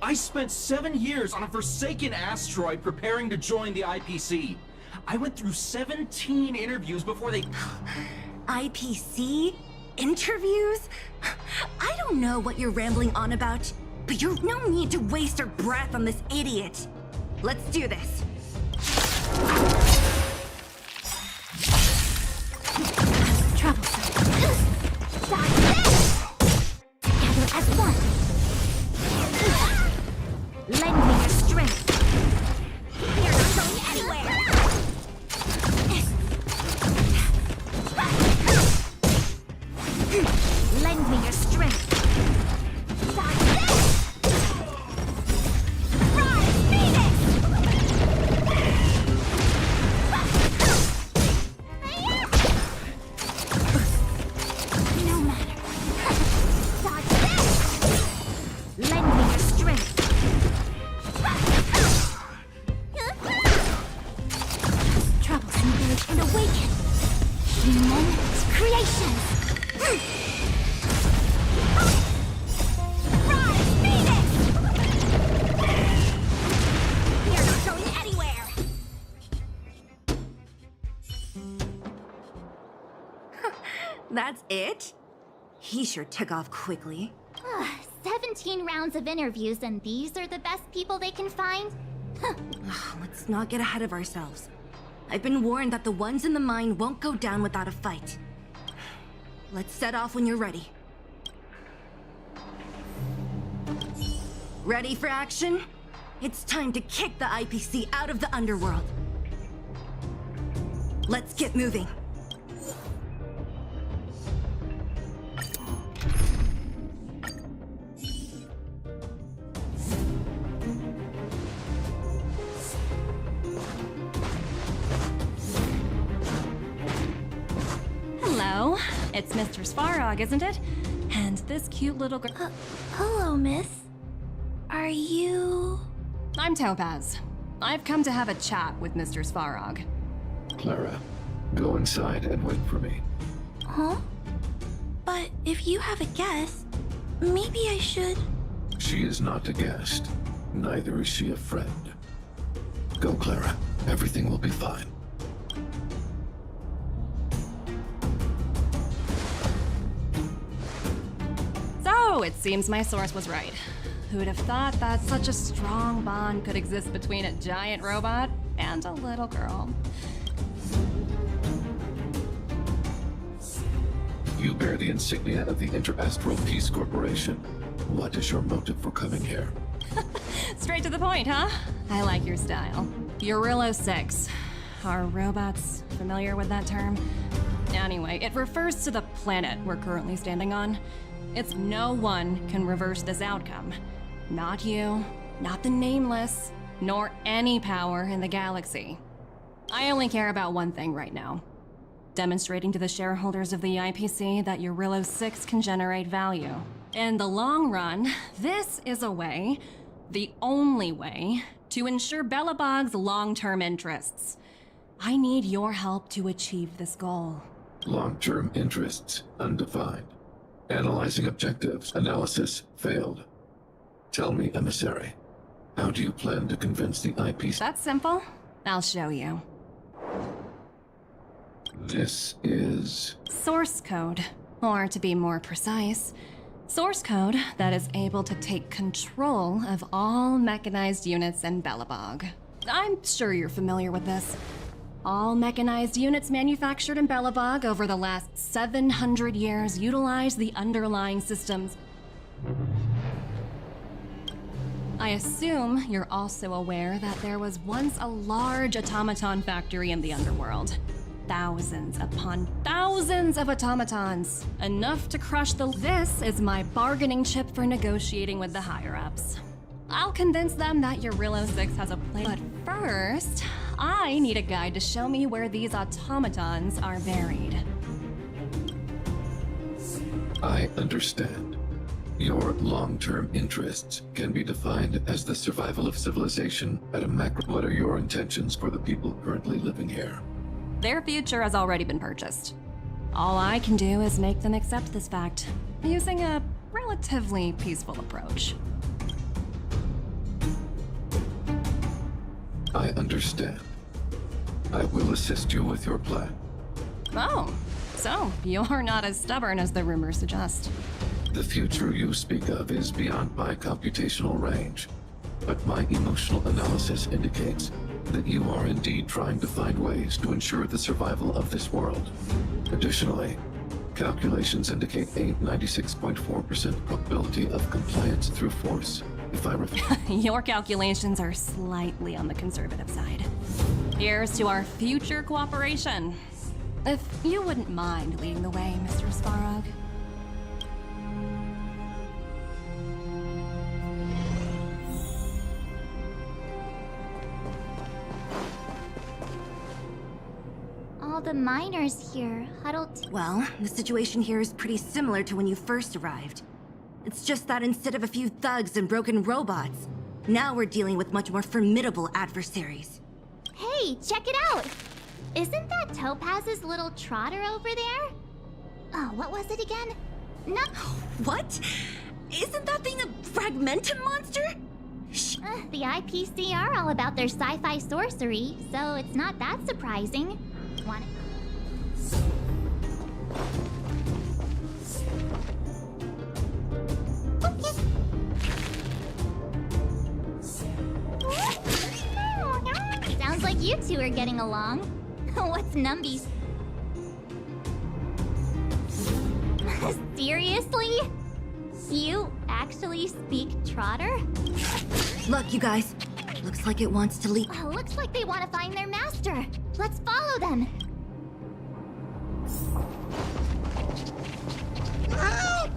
I spent 7 years on a forsaken asteroid preparing to join the IPC. I went through 17 interviews before they... IPC? Interviews? I don't know what you're rambling on about, but you've no need to waste our breath on this idiot. Let's do this. Troublesome. Stop this! Together as one. Lend me your strength. You're not going anywhere. Lend me your strength. Stop this! Rise, Phoenix! No matter. Stop this! Lend me your strength. Troublesome village and awaken. Human creations. Rise, Phoenix! You're not going anywhere. That's it? He sure took off quickly. 17 rounds of interviews, and these are the best people they can find? Let's not get ahead of ourselves. I've been warned that the ones in the mine won't go down without a fight. Let's set off when you're ready. Ready for action? It's time to kick the IPC out of the underworld. Let's get moving. Hello, it's Mr. Svarog, isn't it? And this cute little girl. Hello, miss. Are you... I'm Topaz. I've come to have a chat with Mr. Svarog. Clara, go inside and wait for me. Huh? But if you have a guest, maybe I should... She is not a guest. Neither is she a friend. Go, Clara. Everything will be fine. So, it seems my source was right. Who'd have thought that such a strong bond could exist between a giant robot and a little girl? You bear the insignia of the Interastral Peace Corporation. What is your motive for coming here? Straight to the point, huh? I like your style. Eurillo 6. Are robots familiar with that term? Anyway, it refers to the planet we're currently standing on. It's no one can reverse this outcome. Not you, not the Nameless, nor any power in the galaxy. I only care about one thing right now. Demonstrating to the shareholders of the IPC that Eurillo 6 can generate value. In the long run, this is a way, the only way, to ensure Belobog's long-term interests. I need your help to achieve this goal. Long-term interests undefined. Analyzing objectives. Analysis failed. Tell me, emissary, how do you plan to convince the IPC? That's simple. I'll show you. This is... source code. Or to be more precise, source code that is able to take control of all mechanized units in Belobog. I'm sure you're familiar with this. All mechanized units manufactured in Belobog over the last 700 years utilize the underlying systems. I assume you're also aware that there was once a large automaton factory in the underworld. Thousands upon thousands of automatons. Enough to crush the... This is my bargaining chip for negotiating with the higher-ups. I'll convince them that Eurillo 6 has a plan. But first, I need a guide to show me where these automatons are buried. I understand. Your long-term interests can be defined as the survival of civilization at a macro. What are your intentions for the people currently living here? Their future has already been purchased. All I can do is make them accept this fact, using a relatively peaceful approach. I understand. I will assist you with your plan. Oh, so you're not as stubborn as the rumors suggest. The future you speak of is beyond my computational range, but my emotional analysis indicates that you are indeed trying to find ways to ensure the survival of this world. Additionally, calculations indicate a 96.4% probability of compliance through force. If I Your calculations are slightly on the conservative side. Here's to our future cooperation. If you wouldn't mind leading the way, Mr. Svarog. All the miners here huddled. Well, the situation here is pretty similar to when you first arrived. It's just that instead of a few thugs and broken robots, now we're dealing with much more formidable adversaries. Hey, check it out! Isn't that Topaz's little trotter over there? Oh, what was it again? No. What? Isn't that thing a fragmentum monster? The IPC are all about their sci-fi sorcery, so it's not that surprising. Sounds like you two are getting along. What's Numby's? Seriously? You actually speak Trotter? Look, you guys. Looks like it wants to leave. Looks like they want to find their master. Let's follow them. Help!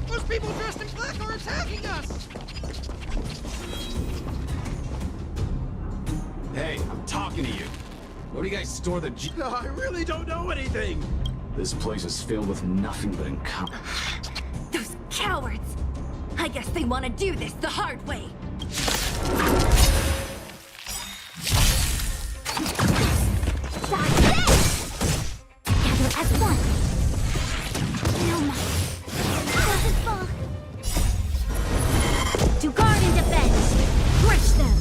Those people dressed in black are attacking us! Hey, I'm talking to you. Where do you guys store the I really don't know anything! This place is filled with nothing but incompetent. Those cowards! I guess they want to do this the hard way. Gather as one. To guard and defend. Crush them.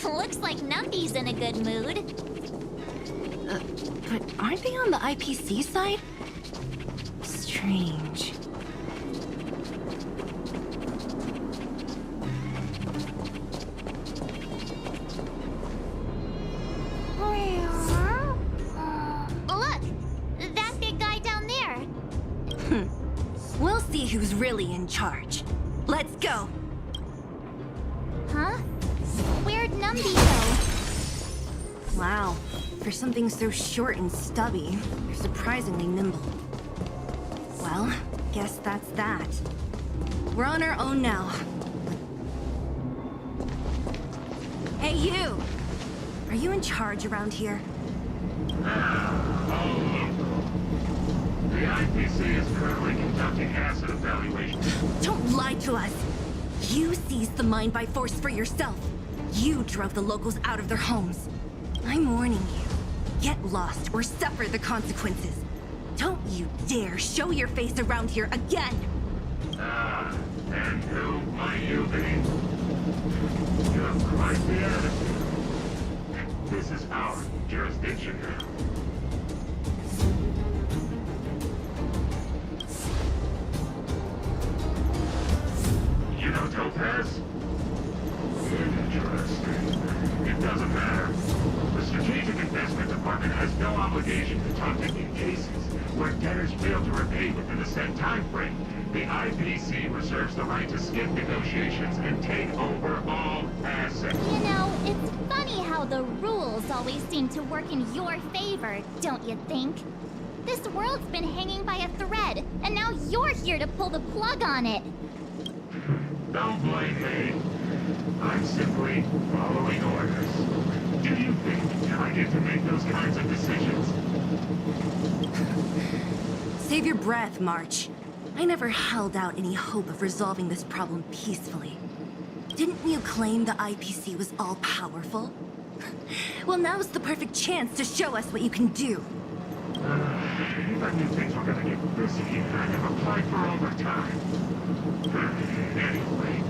Looks like Numby's in a good mood. But aren't they on the IPC side? Strange. Look! That big guy down there! We'll see who's really in charge. Let's go! Huh? Where'd Numby go? Wow. For something so short and stubby, they're surprisingly nimble. Well, guess that's that. We're on our own now. Hey, you! Are you in charge around here? The IPC is currently conducting asset evaluation. Don't lie to us! You seized the mine by force for yourself. You drove the locals out of their homes. I'm warning you. Get lost or suffer the consequences. Don't you dare show your face around here again! Ah, and who might you be? You have quite the attitude. This is our jurisdiction now. You know Topaz? Interesting. It doesn't matter. The Strategic Investment Department has no obligation to talk to in cases where debtors fail to repay within a set time frame. The IPC reserves the right to skip negotiations and take over all assets. You know, it's funny how the rules always seem to work in your favor, don't you think? This world's been hanging by a thread, and now you're here to pull the plug on it. Don't blame me. I'm simply following orders. Do you think I get to make those kinds of decisions? Save your breath, March. I never held out any hope of resolving this problem peacefully. Didn't you claim the IPC was all-powerful? Well, now's the perfect chance to show us what you can do. I knew things were gonna get busy and I have applied for overtime. Anyway,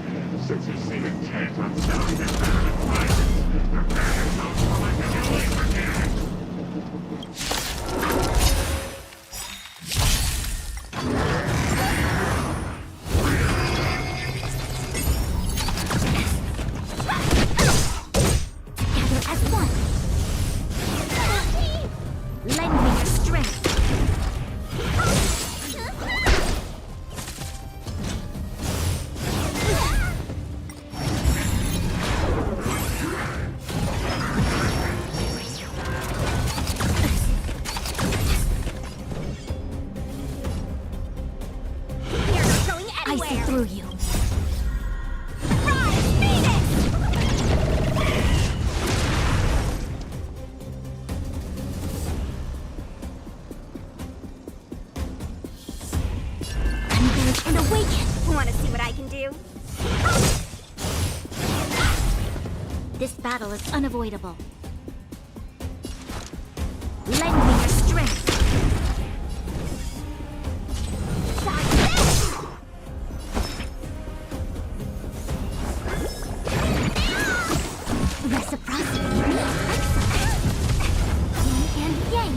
since you seem intent on selling this better than license, prepare yourselves for my delay again. Together as one. Lend me your strength. I see through you. Unveil and awaken. Want to see what I can do? This battle is unavoidable. Lend me your strength. Reciprocity means excellence. Yin and yang.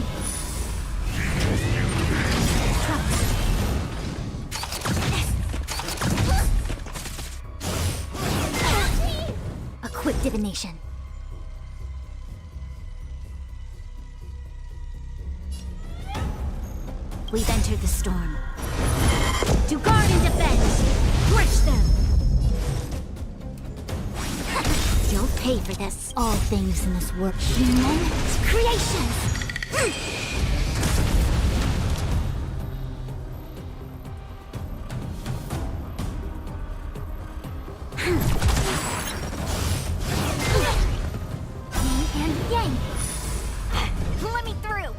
A quick divination. We've entered the storm. To guard and defend! Crush them! You'll pay for this. All things in this world. Human creations! Yin and yang. Let me through.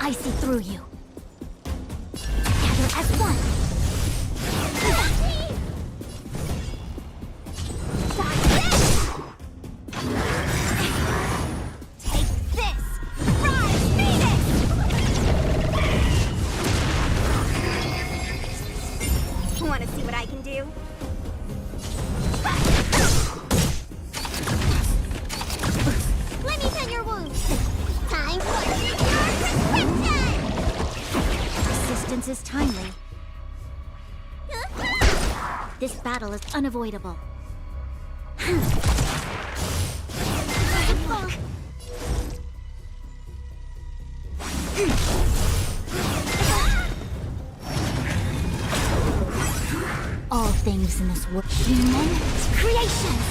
I see through you. Together as one. Take this! Rise, Phoenix! Want to see what I can do? Let me tend your wounds. Time for your prescription! Resistance is timely. This battle is unavoidable. All things in this world. Human creations!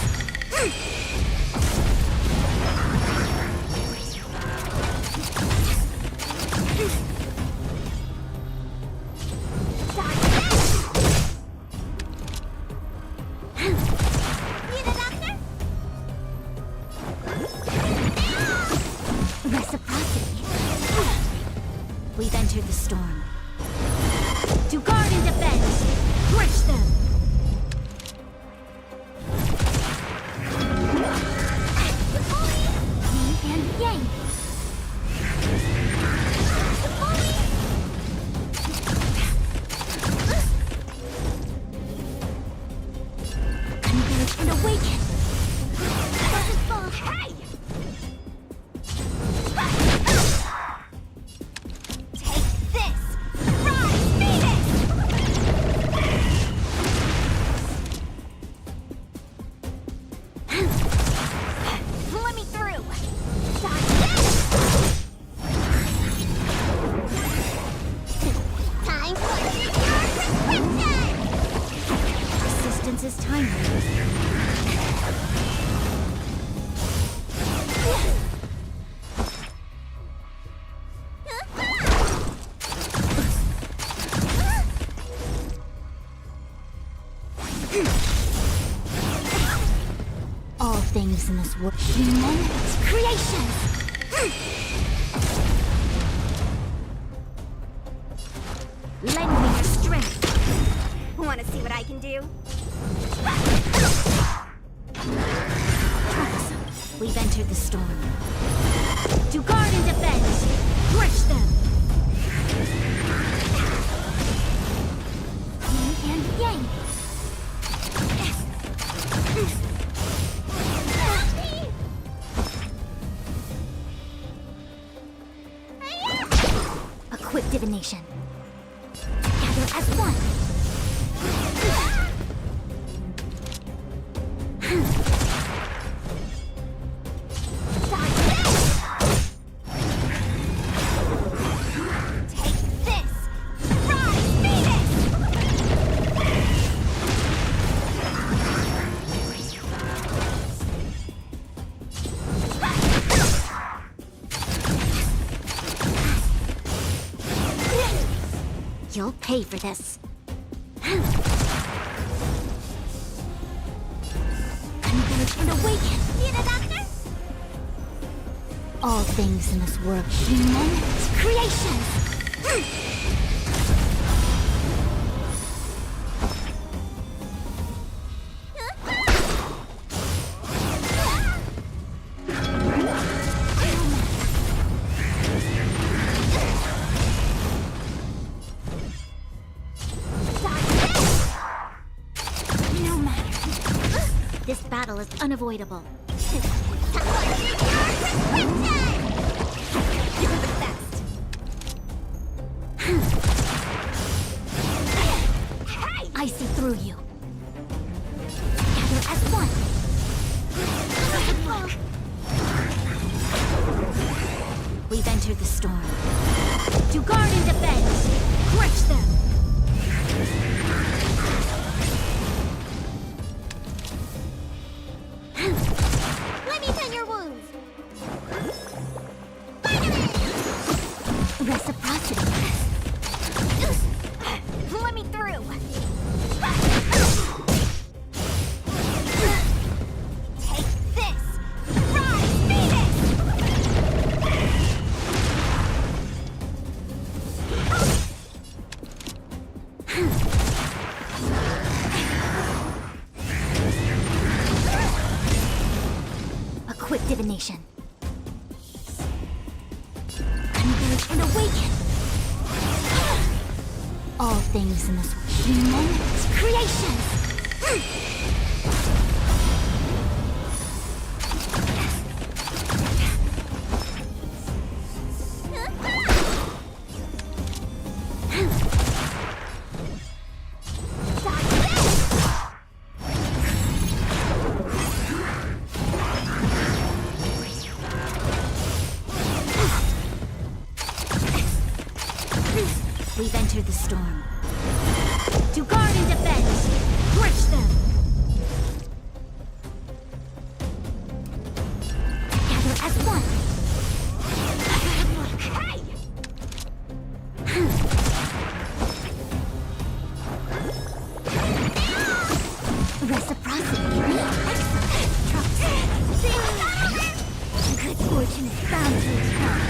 entered the storm. To guard and defend, crush them! Yin and yang! Converge and awaken! Doesn't fall! Hey! Take this! Rise, Phoenix! Let me through! Dodge this! Time for prescription! Persistence is timely. All things in this world, human creations. Lend me your strength. Want to see what I can do? Troublesome. We've entered the storm. To guard and defend, crush them. Yin and yang. A quick divination. Together as one. Take this! Rise, Phoenix! You'll pay for this. Converge and awaken. Need a doctor? All things in this world, human creations. No matter. This battle is unavoidable. You're the best. I see through you. Together as one. We've entered the storm. To guard and defend, crush them. Let me tend your wounds. Reciprocity. Let me through. Take this! Rise, Phoenix! A quick divination. Converge and awaken. All things in this human creations. We've entered the storm. To guard and defend, crush them. Together as one. Reciprocity. Excellent. Good fortune is bound to return.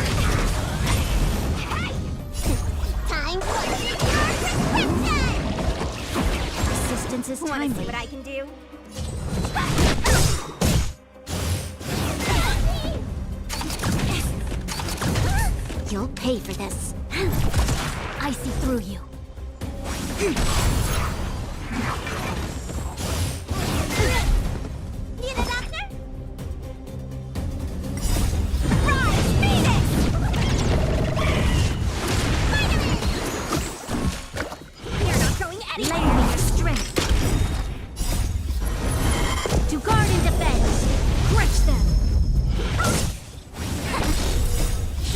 I'm going to your prescription! Assistance is timely. Want to see what I can do? You'll pay for this. I see through you. Need a doctor? Rise, Phoenix! Finally! You're not going anywhere! Lend me your strength. To guard and defend. Crush them.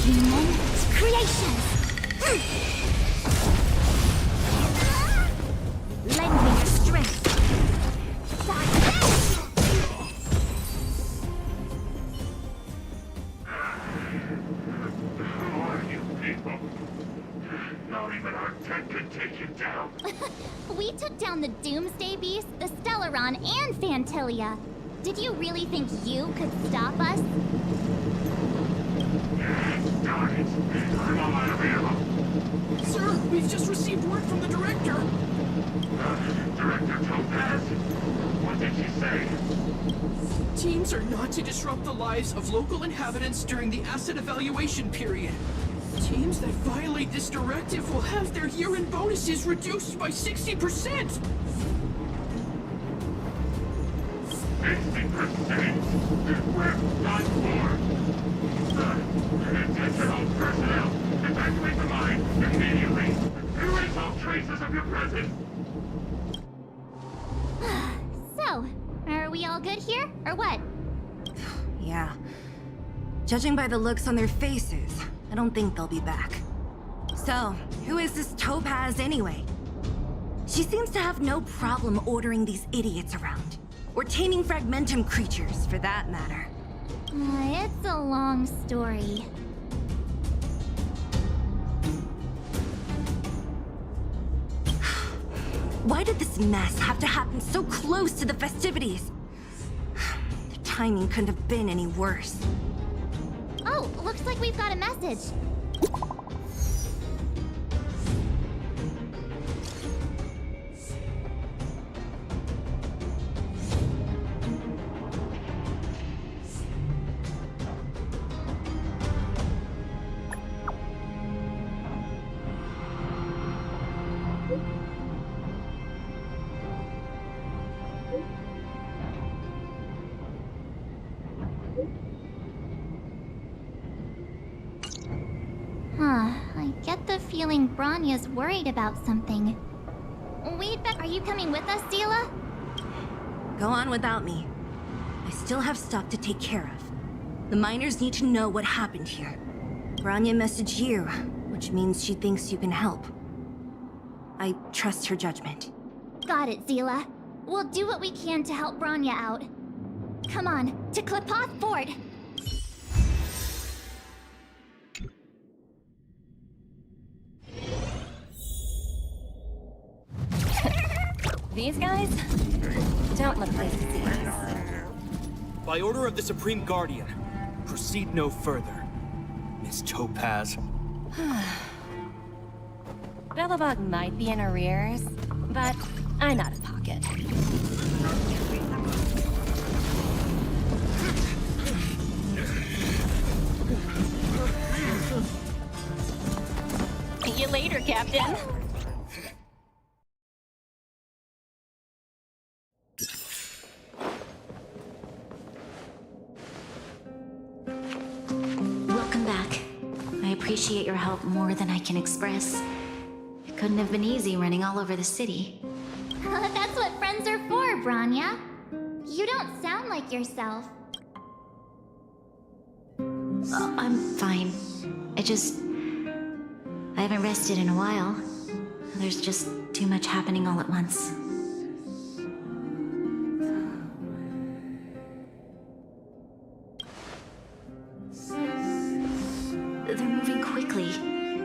Human creations. Lend me your strength. Who are you people? Not even our tech could take you down. We took down the Doomsday Beast, the Stellaron, and Fantilia. Did you really think you could stop us? Darn it. I'm all out of ammo. Sir, we've just received word from the director. Director Topaz? What did she say? Teams are not to disrupt the lives of local inhabitants during the asset evaluation period. Teams that violate this directive will have their year-end bonuses reduced by 60%. 60%? We're done for. Attention all personnel. Evacuate the mine immediately. Erase all traces of your presence. So, are we all good here, or what? Yeah. Judging by the looks on their faces, I don't think they'll be back. So, who is this Topaz anyway? She seems to have no problem ordering these idiots around. Or taming fragmentum creatures, for that matter. It's a long story. Why did this mess have to happen so close to the festivities? The timing couldn't have been any worse. Oh, looks like we've got a message. I get the feeling Bronya's worried about something. Are you coming with us, Zila? Go on without me. I still have stuff to take care of. The miners need to know what happened here. Bronya messaged you, which means she thinks you can help. I trust her judgment. Got it, Zila. We'll do what we can to help Bronya out. Come on, to Klipoth Fort! These guys don't look like disease. By order of the Supreme Guardian, proceed no further, Miss Topaz. Belobog might be in arrears, but I'm out of pocket. See you later, Captain. Welcome back. I appreciate your help more than I can express. It couldn't have been easy running all over the city. That's what friends are for, Bronya. You don't sound like yourself. I'm fine. I haven't rested in a while. There's just too much happening all at once. They're moving quickly.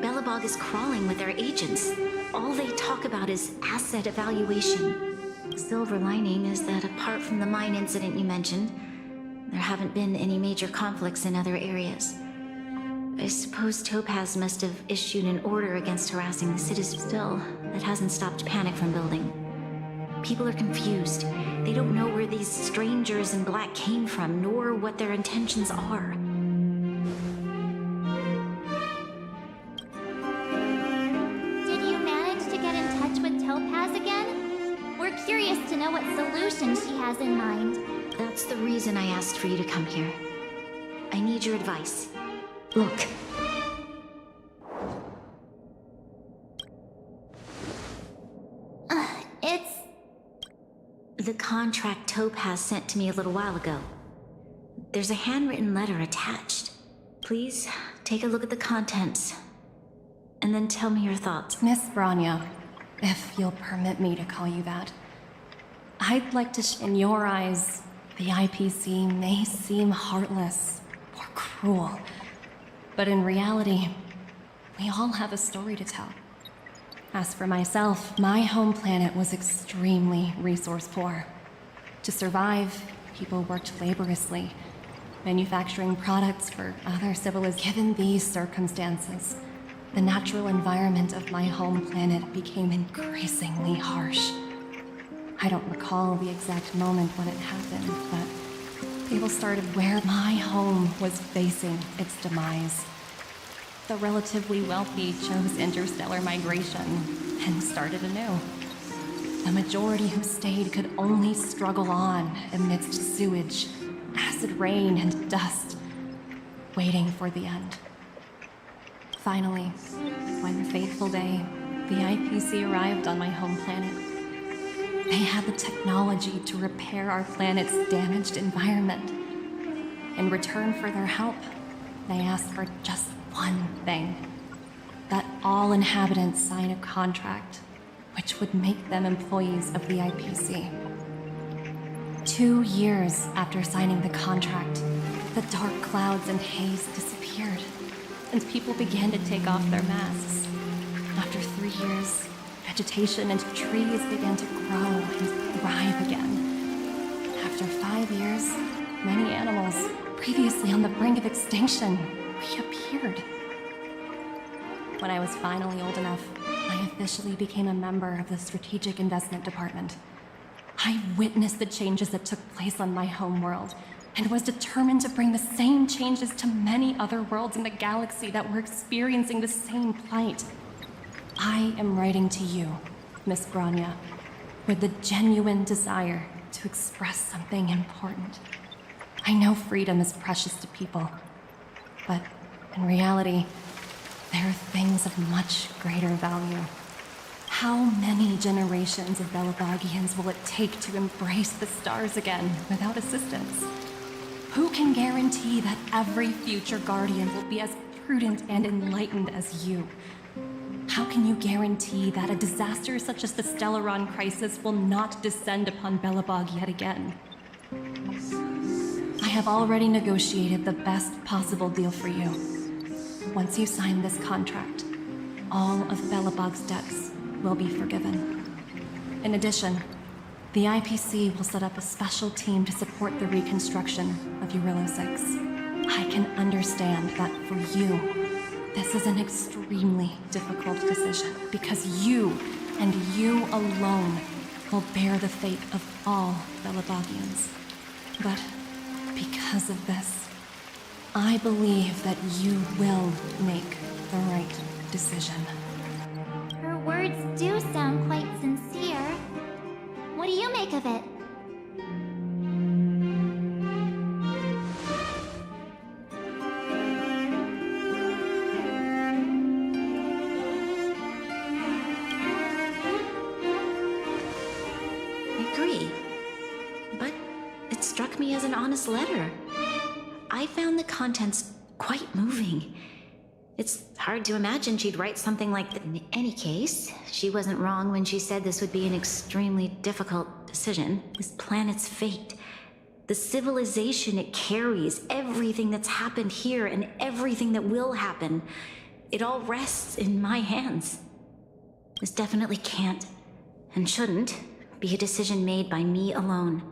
Belobog is crawling with their agents. All they talk about is asset evaluation. Silver lining is that apart from the mine incident you mentioned, there haven't been any major conflicts in other areas. I suppose Topaz must have issued an order against harassing the citizens. Still, that hasn't stopped panic from building. People are confused. They don't know where these strangers in black came from, nor what their intentions are. Did you manage to get in touch with Topaz again? We're curious to know what solution she has in mind. That's the reason I asked for you to come here. I need your advice. Look. It's... The contract Topaz sent to me a little while ago. There's a handwritten letter attached. Please, take a look at the contents. And then tell me your thoughts. Miss Branya, if you'll permit me to call you that, I'd like to in your eyes, the IPC may seem heartless or cruel. But in reality, we all have a story to tell. As for myself, my home planet was extremely resource poor. To survive, people worked laboriously, manufacturing products for other civilizations. Given these circumstances, the natural environment of my home planet became increasingly harsh. I don't recall the exact moment when it happened, but people started where my home was facing its demise. The relatively wealthy chose interstellar migration and started anew. The majority who stayed could only struggle on amidst sewage, acid rain, and dust, waiting for the end. Finally, one fateful day, the IPC arrived on my home planet. They had the technology to repair our planet's damaged environment. In return for their help, they asked for just one thing: that all inhabitants sign a contract which would make them employees of the IPC. 2 years after signing the contract, the dark clouds and haze disappeared, and people began to take off their masks. After 3 years, vegetation and trees began to grow and thrive again. After 5 years, many animals, previously on the brink of extinction, reappeared. When I was finally old enough, I officially became a member of the Strategic Investment Department. I witnessed the changes that took place on my home world, and was determined to bring the same changes to many other worlds in the galaxy that were experiencing the same plight. I am writing to you, Miss Branya, with the genuine desire to express something important. I know freedom is precious to people, but in reality, there are things of much greater value. How many generations of Belabogians will it take to embrace the stars again without assistance? Who can guarantee that every future Guardian will be as prudent and enlightened as you? How can you guarantee that a disaster such as the Stellaron crisis will not descend upon Belobog yet again? I have already negotiated the best possible deal for you. Once you sign this contract, all of Belobog's debts will be forgiven. In addition, the IPC will set up a special team to support the reconstruction of Urilo 6. I can understand that for you, this is an extremely difficult decision, because you, and you alone, will bear the fate of all Belabogians. But because of this, I believe that you will make the right decision. Her words do sound quite sincere. What do you make of it? I agree. But it struck me as an honest letter. I found the contents quite moving. It's hard to imagine she'd write something like that. In any case, she wasn't wrong when she said this would be an extremely difficult decision. This planet's fate, the civilization it carries, everything that's happened here and everything that will happen, it all rests in my hands. This definitely can't, and shouldn't, be a decision made by me alone.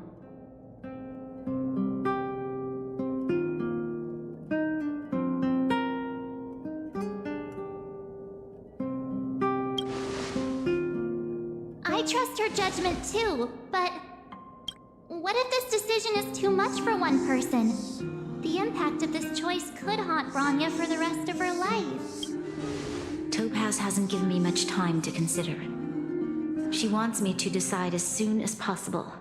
I trust her judgment too, but what if this decision is too much for one person? The impact of this choice could haunt Bronya for the rest of her life. Topaz hasn't given me much time to consider. She wants me to decide as soon as possible.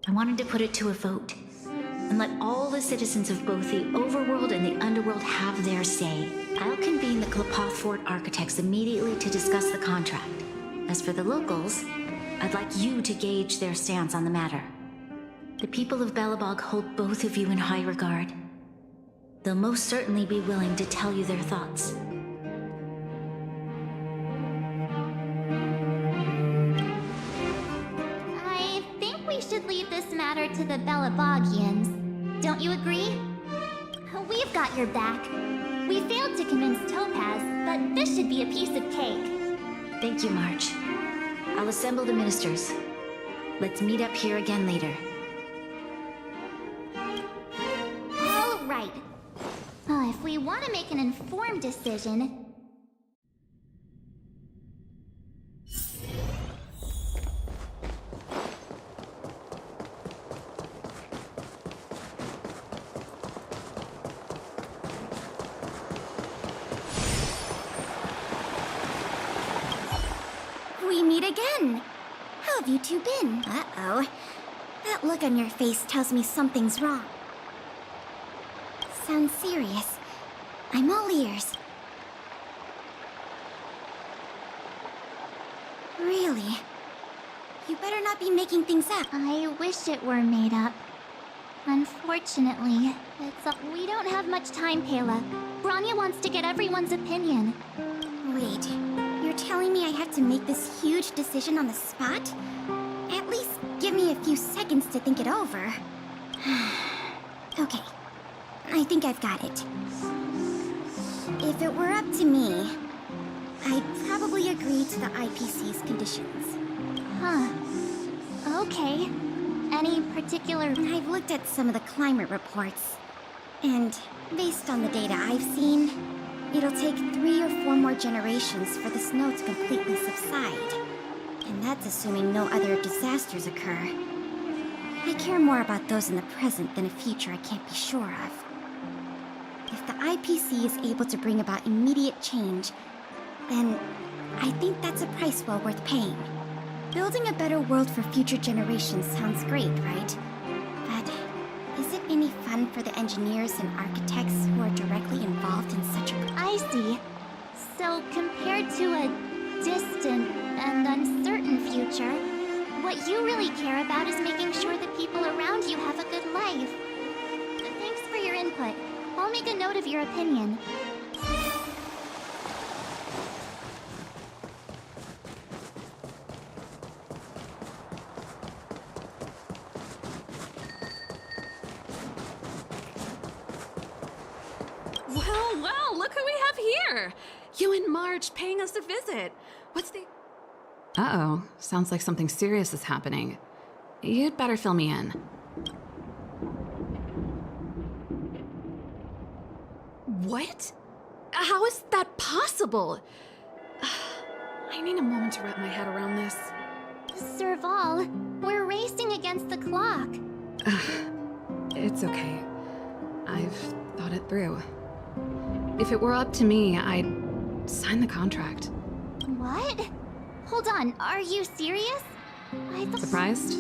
I wanted to put it to a vote and let all the citizens of both the overworld and the underworld have their say. I'll convene the Klapoth Fort architects immediately to discuss the contract. As for the locals, I'd like you to gauge their stance on the matter. The people of Belobog hold both of you in high regard. They'll most certainly be willing to tell you their thoughts. I think we should leave this matter to the Belobogians. Don't you agree? We've got your back. We failed to convince Topaz, but this should be a piece of cake. Thank you, March. I'll assemble the ministers. Let's meet up here again later. All right. If we want to make an informed decision... We meet again. How have you two been? Uh-oh. That look on your face tells me something's wrong. Sounds serious. I'm all ears. Really? You better not be making things up. I wish it were made up. Unfortunately, we don't have much time, Kayla. Bronya wants to get everyone's opinion. Wait, you're telling me I have to make this huge decision on the spot? At least give me a few seconds to think it over. Okay, I think I've got it. If it were up to me, I'd probably agree to the IPC's conditions. Huh. Okay. Any particular... I've looked at some of the climate reports, and based on the data I've seen, it'll take 3 or 4 more generations for the snow to completely subside. And that's assuming no other disasters occur. I care more about those in the present than a future I can't be sure of. If the IPC is able to bring about immediate change, then I think that's a price well worth paying. Building a better world for future generations sounds great, right? But is it any fun for the engineers and architects who are directly involved in such a... I see. So compared to a distant and uncertain future, what you really care about is making sure the people around you have a good life. Thanks for your input. I'll make a note of your opinion. Well, look who we have here! You and March paying us a visit. What's the... Uh-oh, sounds like something serious is happening. You'd better fill me in. What? How is that possible? I need a moment to wrap my head around this. Serval, we're racing against the clock. It's okay. I've thought it through. If it were up to me, I'd sign the contract. What? Hold on, are you serious? Surprised?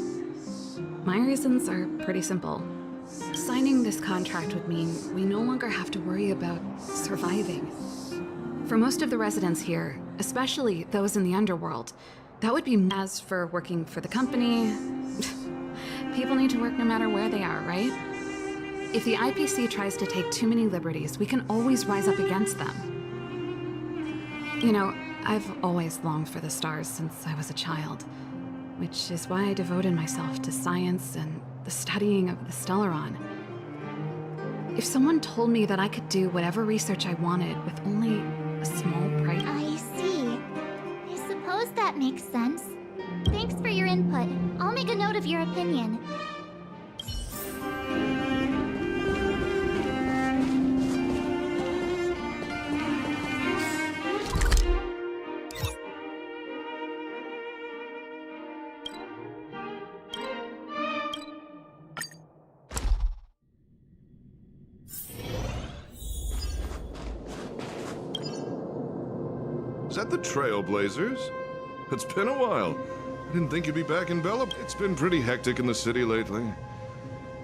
My reasons are pretty simple. Signing this contract would mean we no longer have to worry about surviving. For most of the residents here, especially those in the underworld, that would be as for working for the company. People need to work no matter where they are, right? If the IPC tries to take too many liberties, we can always rise up against them. You know, I've always longed for the stars since I was a child, which is why I devoted myself to science and the studying of the Stellaron. If someone told me that I could do whatever research I wanted with only a small price... I see. I suppose that makes sense. Thanks for your input. I'll make a note of your opinion. Is that the Trailblazers? It's been a while. I didn't think you'd be back in Bella. It's been pretty hectic in the city lately.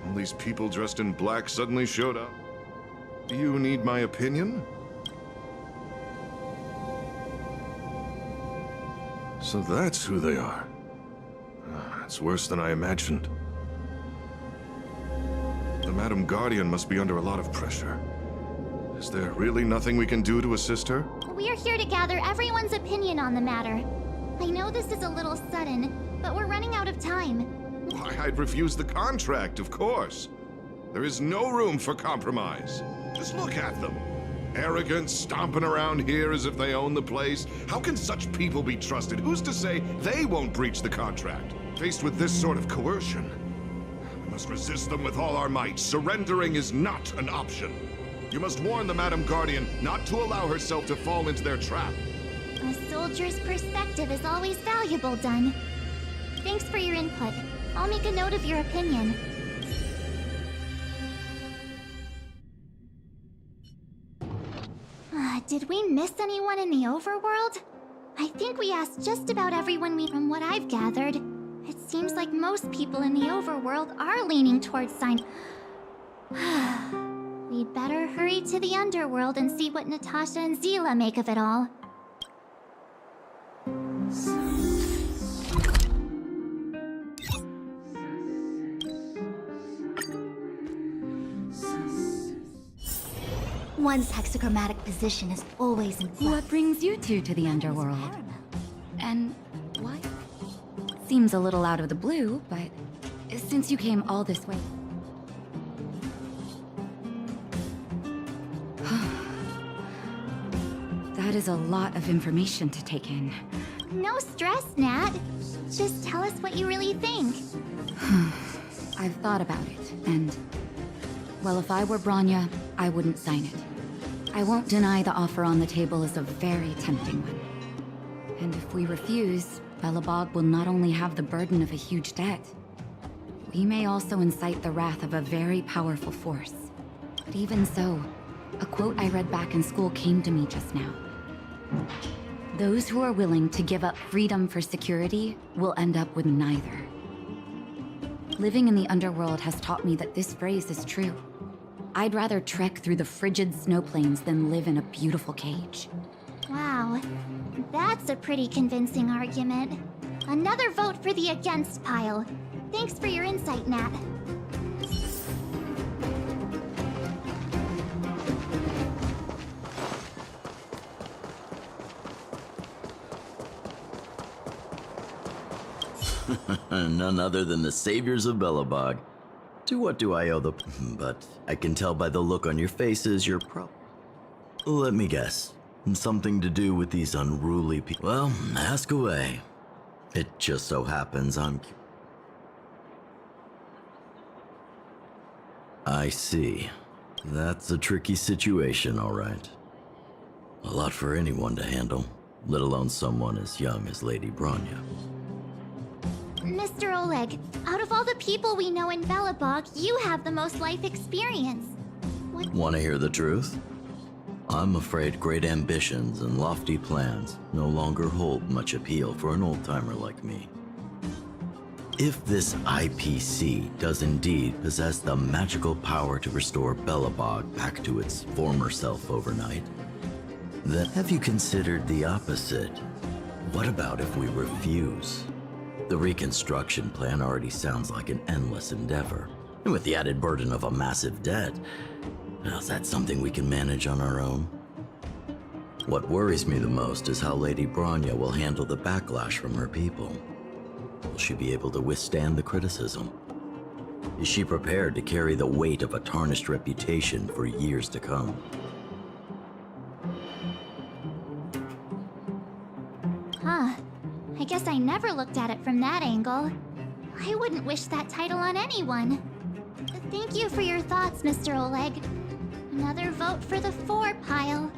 All these people dressed in black suddenly showed up. Do you need my opinion? So that's who they are. It's worse than I imagined. The Madam Guardian must be under a lot of pressure. Is there really nothing we can do to assist her? We're here to gather everyone's opinion on the matter. I know this is a little sudden, but we're running out of time. Why, I'd refuse the contract, of course. There is no room for compromise. Just look at them. Arrogant, stomping around here as if they own the place. How can such people be trusted? Who's to say they won't breach the contract? Faced with this sort of coercion, we must resist them with all our might. Surrendering is not an option. You must warn the Madam Guardian not to allow herself to fall into their trap. A soldier's perspective is always valuable, Dun. Thanks for your input. I'll make a note of your opinion. Did we miss anyone in the overworld? I think we asked just about everyone from what I've gathered. It seems like most people in the overworld are leaning towards sign. We'd better hurry to the underworld and see what Natasha and Zila make of it all. One's hexagrammatic position is always in flux. What brings you two to the underworld? And why? Seems a little out of the blue, but since you came all this way... That is a lot of information to take in. No stress, Nat. Just tell us what you really think. I've thought about it, and... Well, if I were Bronya, I wouldn't sign it. I won't deny the offer on the table is a very tempting one. And if we refuse, Belobog will not only have the burden of a huge debt, we may also incite the wrath of a very powerful force. But even so, a quote I read back in school came to me just now. Those who are willing to give up freedom for security will end up with neither. Living in the underworld has taught me that this phrase is true. I'd rather trek through the frigid snow plains than live in a beautiful cage. Wow, that's a pretty convincing argument. Another vote for the against pile. Thanks for your insight, Nat. None other than the saviors of Belobog. To what do I owe the... But I can tell by the look on your faces you're Let me guess. Something to do with these unruly people. Well, ask away. It just so happens I see. That's a tricky situation, all right. A lot for anyone to handle, let alone someone as young as Lady Bronya. Mr. Oleg, out of all the people we know in Belobog, you have the most life experience. Want to hear the truth? I'm afraid great ambitions and lofty plans no longer hold much appeal for an old-timer like me. If this IPC does indeed possess the magical power to restore Belobog back to its former self overnight, then have you considered the opposite? What about if we refuse? The reconstruction plan already sounds like an endless endeavor. And with the added burden of a massive debt, well, is that something we can manage on our own? What worries me the most is how Lady Bronya will handle the backlash from her people. Will she be able to withstand the criticism? Is she prepared to carry the weight of a tarnished reputation for years to come? Huh. I guess I never looked at it from that angle. I wouldn't wish that title on anyone. Thank you for your thoughts, Mr. Oleg. Another vote for the 4 pile.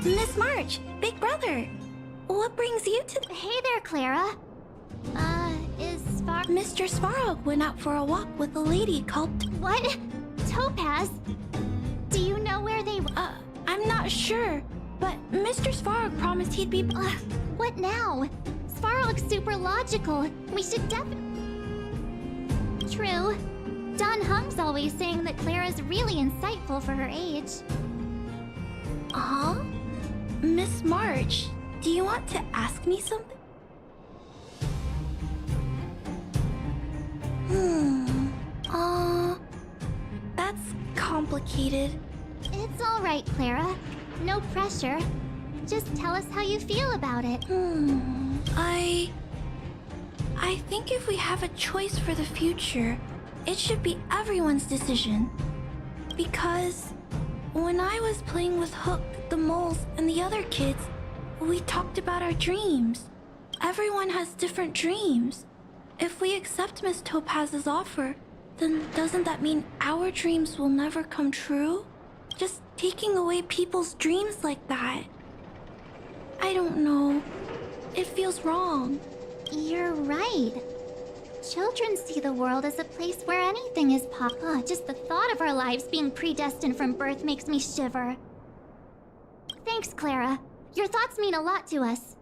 Miss March, big brother. What brings you to... Hey there, Clara. Is Mr. Svarog went out for a walk with a lady called... What? Topaz? Do you know where they... I'm not sure, but Mr. Svarog promised he'd be... What now? Svarog's super logical. We should True. Don Hung's always saying that Clara's really insightful for her age. Huh? Miss March, do you want to ask me something? That's complicated. It's all right, Clara. No pressure. Just tell us how you feel about it. I think if we have a choice for the future, it should be everyone's decision. Because when I was playing with Hook, the moles, and the other kids, we talked about our dreams. Everyone has different dreams. If we accept Miss Topaz's offer, then doesn't that mean our dreams will never come true? Just taking away people's dreams like that. I don't know. It feels wrong. You're right. Children see the world as a place where anything is possible. Just the thought of our lives being predestined from birth makes me shiver. Thanks, Clara. Your thoughts mean a lot to us.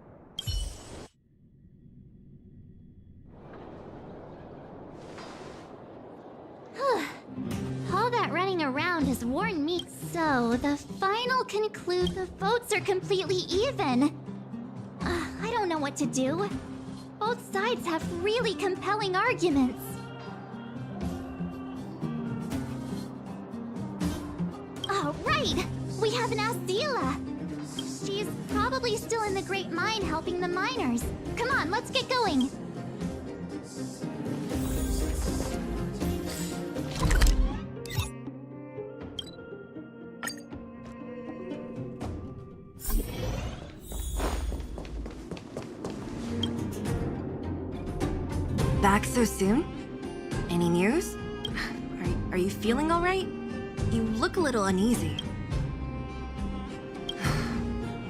All that running around has worn me. So, the final conclude the votes are completely even. I don't know what to do. Both sides have really compelling arguments. Oh, right! We haven't asked Zila. She's probably still in the Great Mine helping the miners. Come on, let's get going. Back so soon? Any news? Are you feeling all right? You look a little uneasy.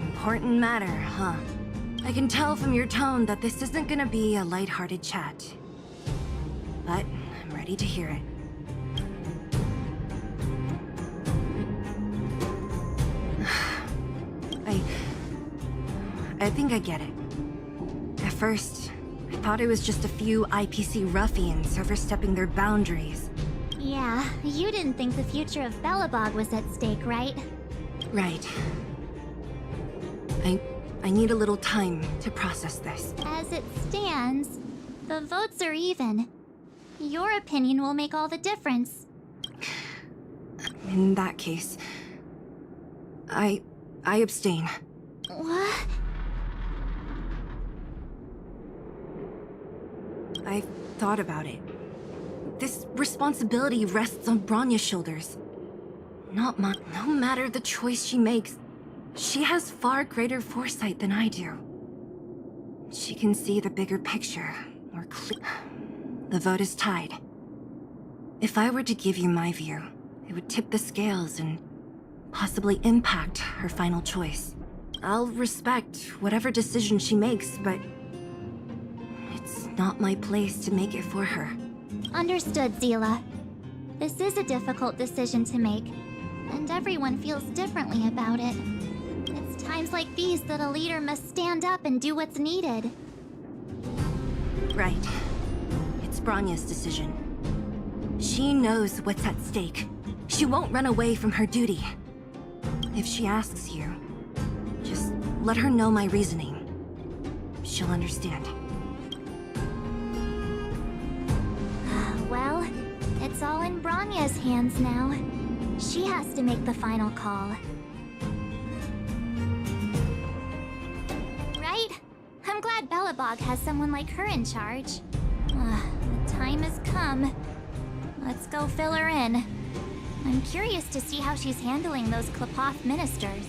Important matter, huh? I can tell from your tone that this isn't gonna be a lighthearted chat. But I'm ready to hear it. I think I get it. At first, I thought it was just a few IPC ruffians overstepping their boundaries. Yeah, you didn't think the future of Belobog was at stake, right? Right. I need a little time to process this. As it stands, the votes are even. Your opinion will make all the difference. In that case, I abstain. What? I've thought about it. This responsibility rests on Bronya's shoulders. Not mine. No matter the choice she makes, she has far greater foresight than I do. She can see the bigger picture more clearly. The vote is tied. If I were to give you my view, it would tip the scales and possibly impact her final choice. I'll respect whatever decision she makes, but it's not my place to make it for her. Understood, Zila. This is a difficult decision to make, and everyone feels differently about it. It's times like these that a leader must stand up and do what's needed. Right. It's Bronya's decision. She knows what's at stake. She won't run away from her duty. If she asks you, just let her know my reasoning. She'll understand. Well, it's all in Bronya's hands now. She has to make the final call. Right? I'm glad Belobog has someone like her in charge. The time has come. Let's go fill her in. I'm curious to see how she's handling those Klapoth ministers.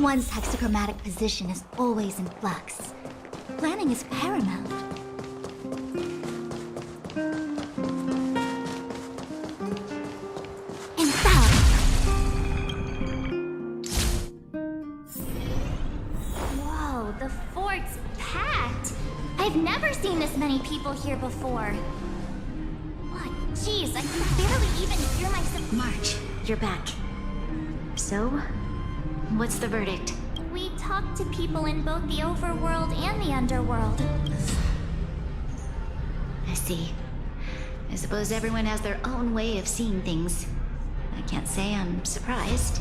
One's hexagrammatic position is always in flux. Planning is paramount. And that... Whoa, the fort's packed. I've never seen this many people here before. What? Jeez, I can barely even hear myself. March, you're back. So, what's the verdict? We talked to people in both the overworld and the underworld. I see. I suppose everyone has their own way of seeing things. I can't say I'm surprised.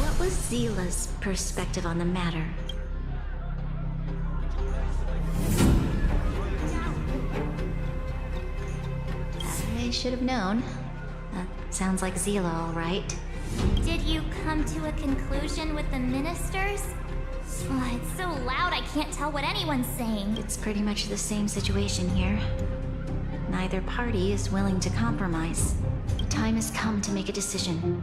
What was Zila's perspective on the matter? I should have known. That sounds like Zila, all right. Did you come to a conclusion with the ministers? Oh, it's so loud I can't tell what anyone's saying. It's pretty much the same situation here. Neither party is willing to compromise. The time has come to make a decision.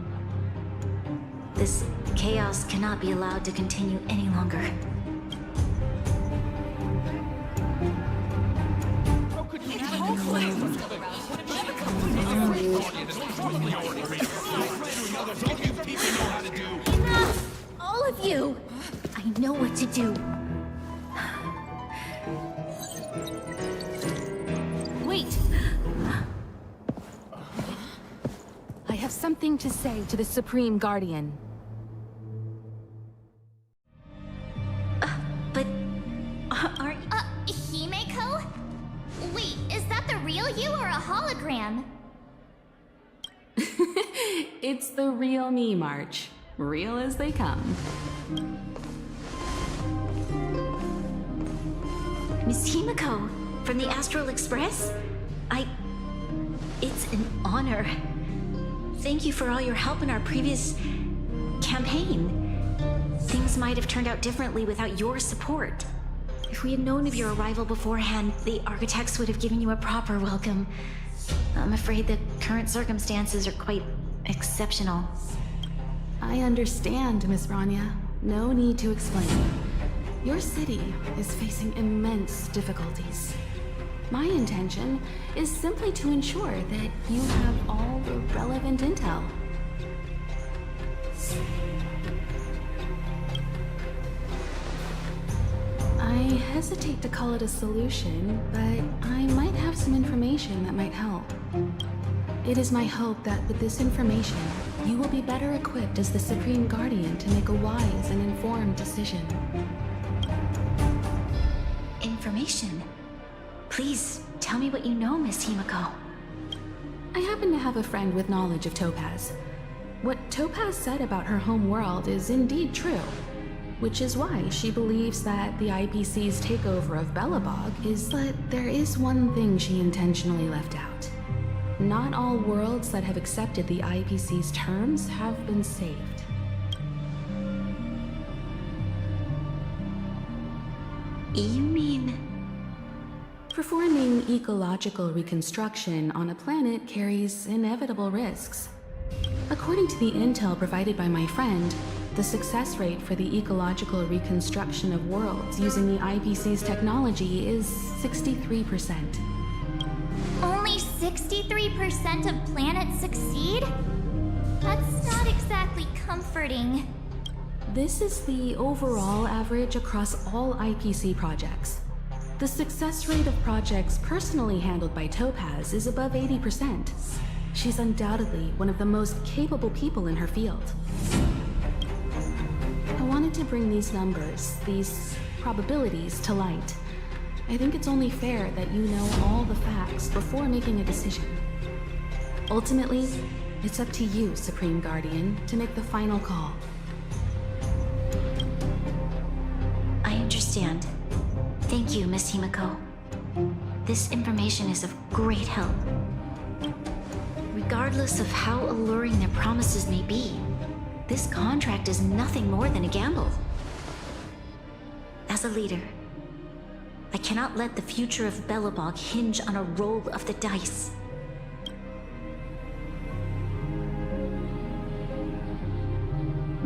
This chaos cannot be allowed to continue any longer. Enough! All of you! I know what to do. Wait! I have something to say to the Supreme Guardian. But... aren't... Himeko? Wait, is that the real you or a hologram? It's the real me, March. Real as they come. Miss Himeko, from the Astral Express? It's an honor. Thank you for all your help in our previous campaign. Things might have turned out differently without your support. If we had known of your arrival beforehand, the architects would have given you a proper welcome. I'm afraid the current circumstances are quite exceptional. I understand, Miss Rania. No need to explain. Your city is facing immense difficulties. My intention is simply to ensure that you have all the relevant intel. I hesitate to call it a solution, but I might have some information that might help. It is my hope that with this information, you will be better equipped as the Supreme Guardian to make a wise and informed decision. Information? Please, tell me what you know, Miss Himeko. I happen to have a friend with knowledge of Topaz. What Topaz said about her home world is indeed true, which is why she believes that the IPC's takeover of Belobog is that there is one thing she intentionally left out. Not all worlds that have accepted the IPC's terms have been saved. You mean... Performing ecological reconstruction on a planet carries inevitable risks. According to the intel provided by my friend, the success rate for the ecological reconstruction of worlds using the IPC's technology is 63%. Only 63% of planets succeed? That's not exactly comforting. This is the overall average across all IPC projects. The success rate of projects personally handled by Topaz is above 80%. She's undoubtedly one of the most capable people in her field. I wanted to bring these numbers, these probabilities, to light. I think it's only fair that you know all the facts before making a decision. Ultimately, it's up to you, Supreme Guardian, to make the final call. I understand. Thank you, Miss Himeko. This information is of great help. Regardless of how alluring their promises may be, this contract is nothing more than a gamble. As a leader, I cannot let the future of Belobog hinge on a roll of the dice.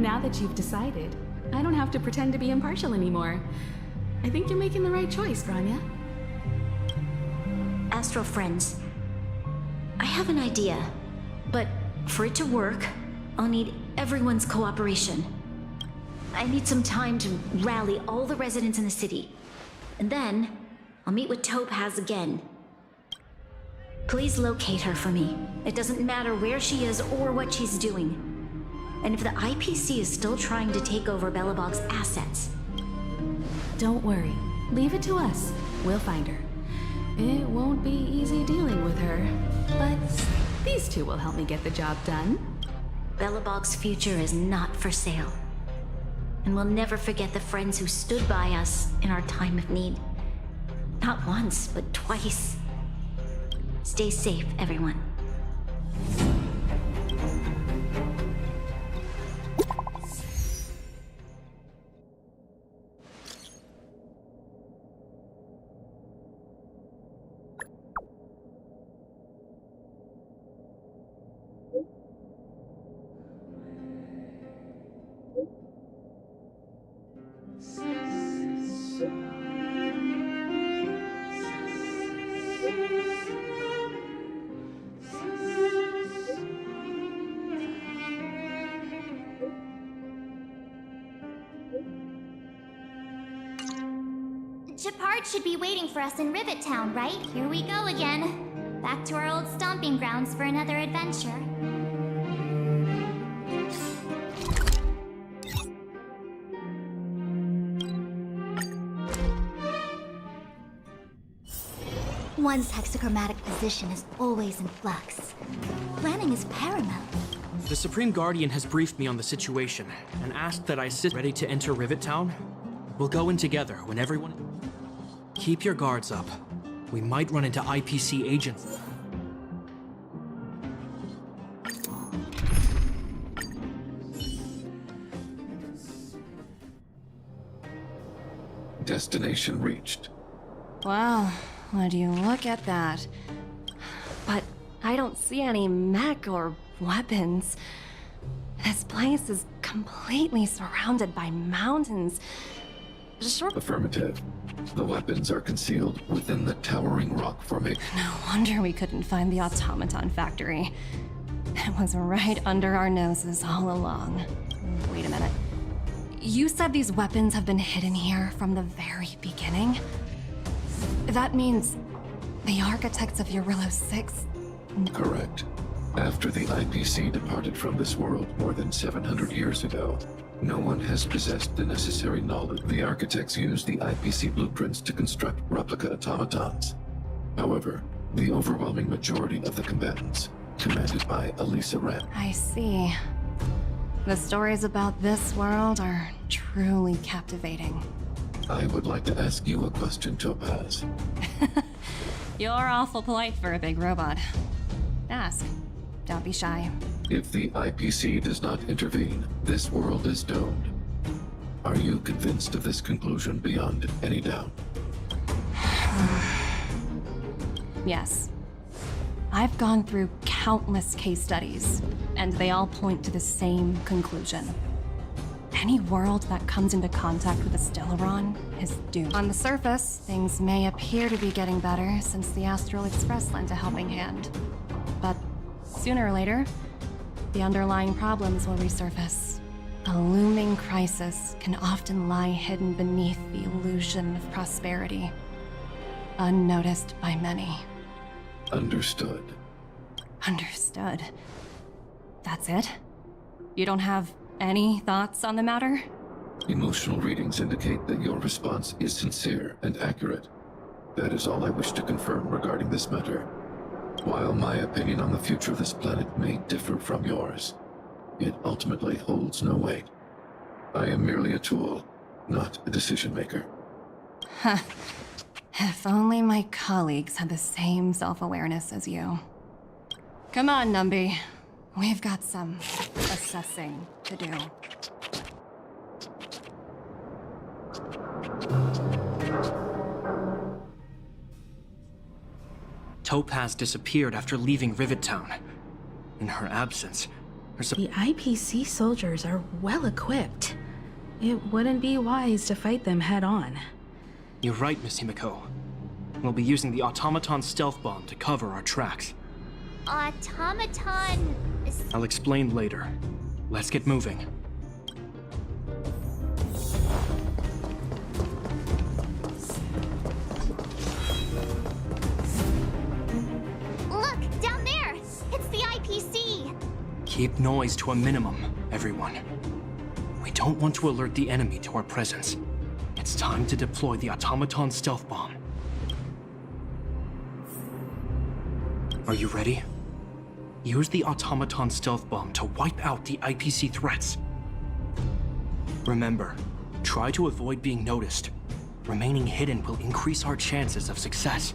Now that you've decided, I don't have to pretend to be impartial anymore. I think you're making the right choice, Branya. Astral friends, I have an idea, but for it to work, I'll need everyone's cooperation. I need some time to rally all the residents in the city, and then I'll meet with Topaz again. Please locate her for me. It doesn't matter where she is or what she's doing. And if the IPC is still trying to take over Belobog's assets... Don't worry. Leave it to us. We'll find her. It won't be easy dealing with her, but these two will help me get the job done. Belobog's future is not for sale. And we'll never forget the friends who stood by us in our time of need. Not once, but twice. Stay safe, everyone. Shepard should be waiting for us in Rivet Town, right? Here we go again. Back to our old stomping grounds for another adventure. One's hexachromatic position is always in flux. Planning is paramount. The Supreme Guardian has briefed me on the situation and asked that I sit ready to enter Rivet Town. We'll go in together when everyone... Keep your guards up. We might run into IPC agents. Destination reached. Wow, would you look at that? But I don't see any mech or weapons. This place is completely surrounded by mountains. Affirmative. The weapons are concealed within the towering rock formation. No wonder we couldn't find the automaton factory. It was right under our noses all along. Wait a minute. You said these weapons have been hidden here from the very beginning? That means the architects of Eurillo 6... Correct. After the IPC departed from this world more than 700 years ago, no one has possessed the necessary knowledge. The architects used the IPC blueprints to construct replica automatons. However, the overwhelming majority of the combatants, commanded by Elisa Wren. I see. The stories about this world are truly captivating. I would like to ask you a question, Topaz. You're awful polite for a big robot. Ask. Don't be shy. If the IPC does not intervene, this world is doomed. Are you convinced of this conclusion beyond any doubt? Yes. I've gone through countless case studies, and they all point to the same conclusion. Any world that comes into contact with a Stellaron is doomed. On the surface, things may appear to be getting better since the Astral Express lent a helping hand. But sooner or later, the underlying problems will resurface. A looming crisis can often lie hidden beneath the illusion of prosperity, unnoticed by many. Understood. Understood. That's it? You don't have any thoughts on the matter? Emotional readings indicate that your response is sincere and accurate. That is all I wish to confirm regarding this matter. While my opinion on the future of this planet may differ from yours, it ultimately holds no weight. I am merely a tool, not a decision maker. Huh. If only my colleagues had the same self-awareness as you. Come on, Numby. We've got some assessing to do. Topaz disappeared after leaving Rivet Town. In her absence, The IPC soldiers are well equipped. It wouldn't be wise to fight them head on. You're right, Miss Himiko. We'll be using the automaton stealth bomb to cover our tracks. Automaton... I'll explain later. Let's get moving. Look, down there! It's the IPC! Keep noise to a minimum, everyone. We don't want to alert the enemy to our presence. It's time to deploy the automaton stealth bomb. Are you ready? Use the automaton stealth bomb to wipe out the IPC threats. Remember, try to avoid being noticed. Remaining hidden will increase our chances of success.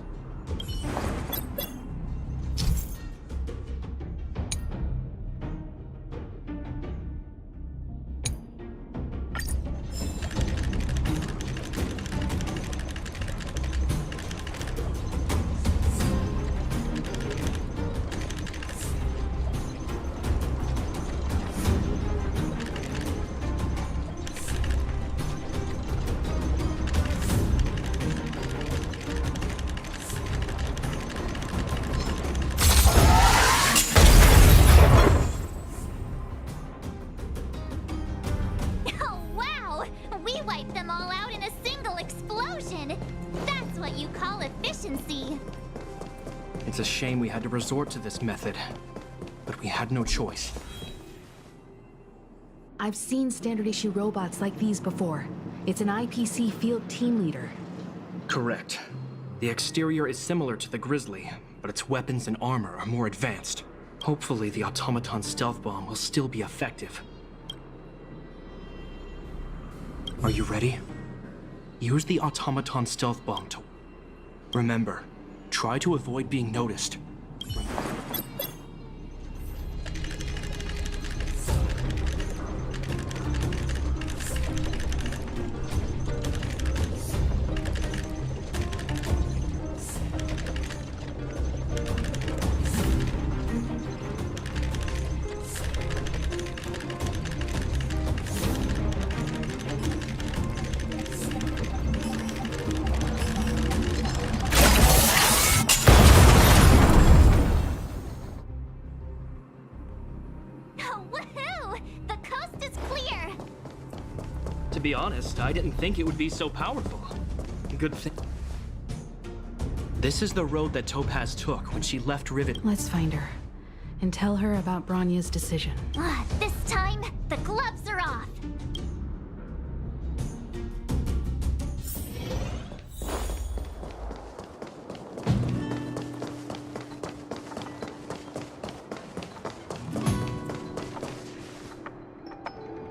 It's a shame we had to resort to this method, but we had no choice. I've seen standard issue robots like these before. It's an IPC field team leader. Correct. The exterior is similar to the Grizzly, but its weapons and armor are more advanced. Hopefully the automaton stealth bomb will still be effective. Are you ready? Use the automaton stealth bomb to... Remember, try to avoid being noticed. To be honest, I didn't think it would be so powerful. Good thing. This is the road that Topaz took when she left Rivet. Let's find her and tell her about Bronya's decision. This time, the gloves are off.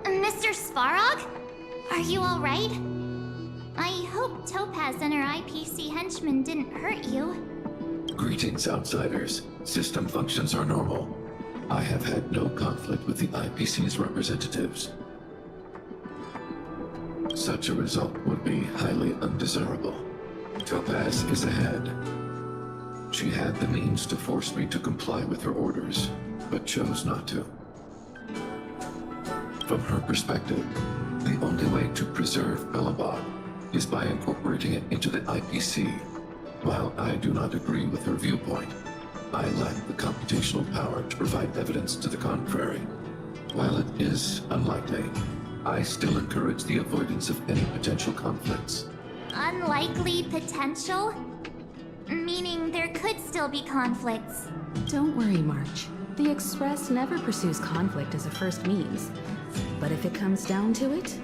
Mr. Svarog? Are you all right? I hope Topaz and her IPC henchmen didn't hurt you. Greetings, outsiders. System functions are normal. I have had no conflict with the IPC's representatives. Such a result would be highly undesirable. Topaz is ahead. She had the means to force me to comply with her orders, but chose not to. From her perspective, the only way to preserve Belobog is by incorporating it into the IPC. While I do not agree with her viewpoint, I lack the computational power to provide evidence to the contrary. While it is unlikely, I still encourage the avoidance of any potential conflicts. Unlikely potential? Meaning there could still be conflicts. Don't worry, March. The Express never pursues conflict as a first means. But if it comes down to it,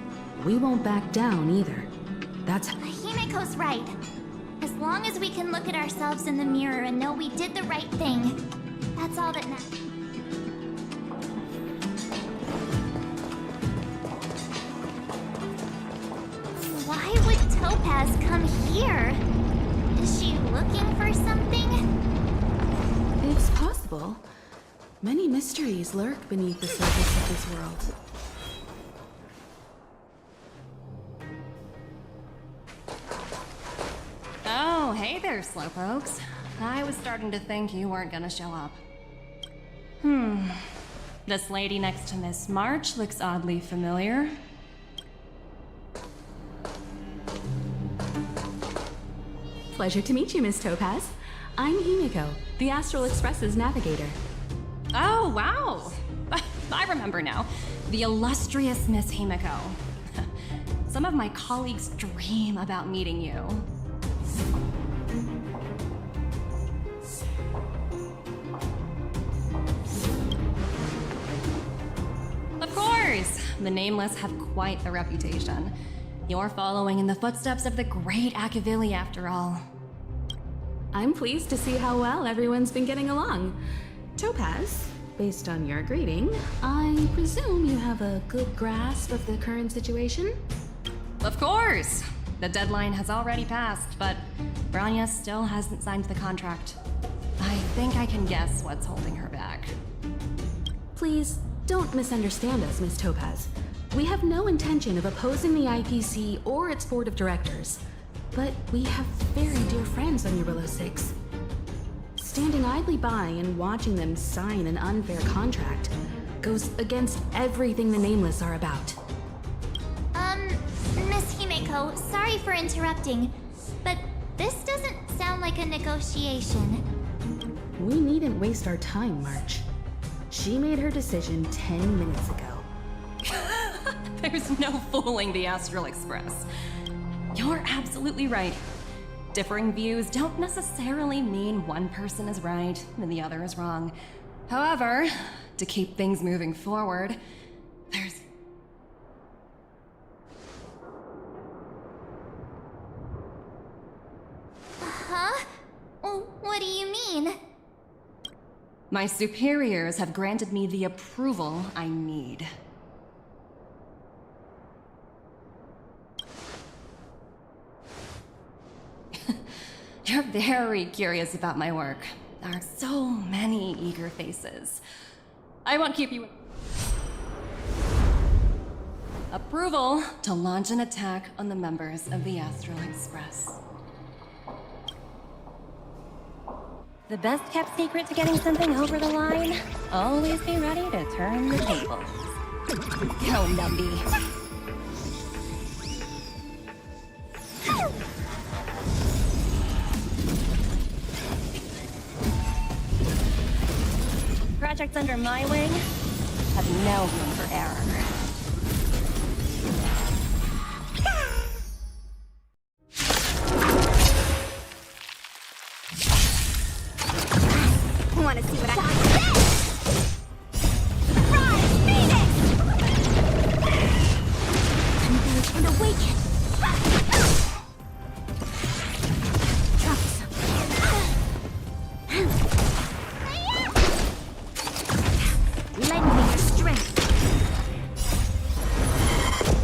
we won't back down either. That's... Himiko's right. As long as we can look at ourselves in the mirror and know we did the right thing, that's all that matters. Why would Topaz come here? Is she looking for something? It's possible. Many mysteries lurk beneath the surface of this world. Oh, hey there, slowpokes. I was starting to think you weren't gonna show up. This lady next to Miss March looks oddly familiar. Pleasure to meet you, Miss Topaz. I'm Himiko, the Astral Express's navigator. Oh, wow! I remember now. The illustrious Miss Himiko. Some of my colleagues dream about meeting you. Of course! The Nameless have quite the reputation. You're following in the footsteps of the great Akavili, after all. I'm pleased to see how well everyone's been getting along. Topaz, based on your greeting, I presume you have a good grasp of the current situation? Of course! The deadline has already passed, but Branya still hasn't signed the contract. I think I can guess what's holding her back. Please, don't misunderstand us, Miss Topaz. We have no intention of opposing the IPC or its board of directors, but we have very dear friends on Willow 6. Standing idly by and watching them sign an unfair contract goes against everything the Nameless are about. Miss Himeko, sorry for interrupting, but this doesn't sound like a negotiation. We needn't waste our time, March. She made her decision 10 minutes ago. There's no fooling the Astral Express. You're absolutely right. Differing views don't necessarily mean one person is right and the other is wrong. However, to keep things moving forward, there's... Huh? What do you mean? My superiors have granted me the approval I need. You're very curious about my work. There are so many eager faces. I won't keep you... Approval to launch an attack on the members of the Astral Express. The best kept secret to getting something over the line? Always be ready to turn the tables. Go, Numby. Projects under my wing have no room for error. Want to see what I got? Rise, Phoenix! Engage and awaken! Troublesome. Lend me your strength.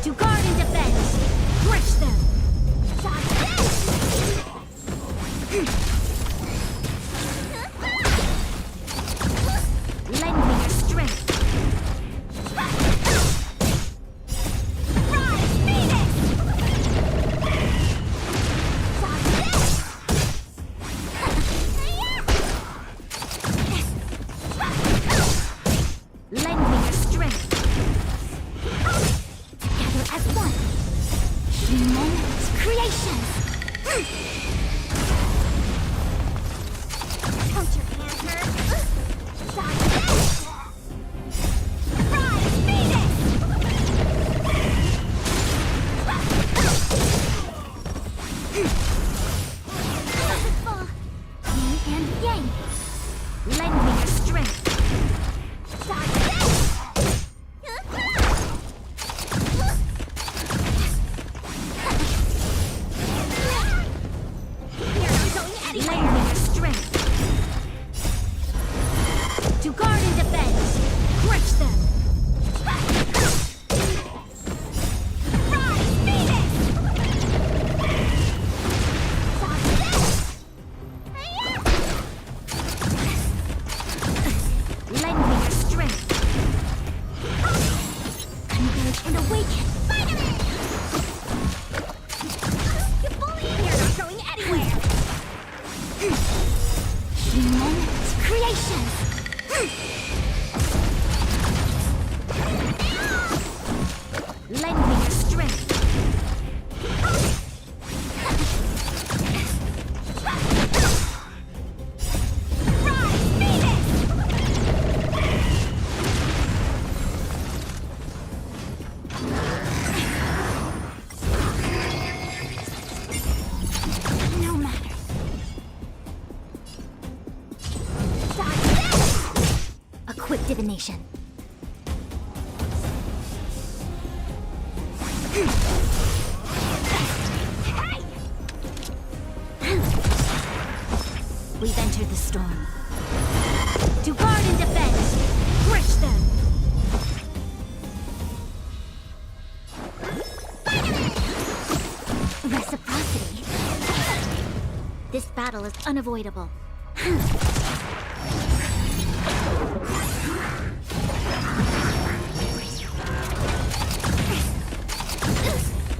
To guard and defend. Crush them. Lend me your strength. Rise, Phoenix! Lend me your strength. Together as one. Moment creation. Don't your hands hurt? Rise, Phoenix! Yin and yang. Lend me your strength. divination. We've entered the storm. To guard and defend! Crush them! Reciprocity. This battle is unavoidable.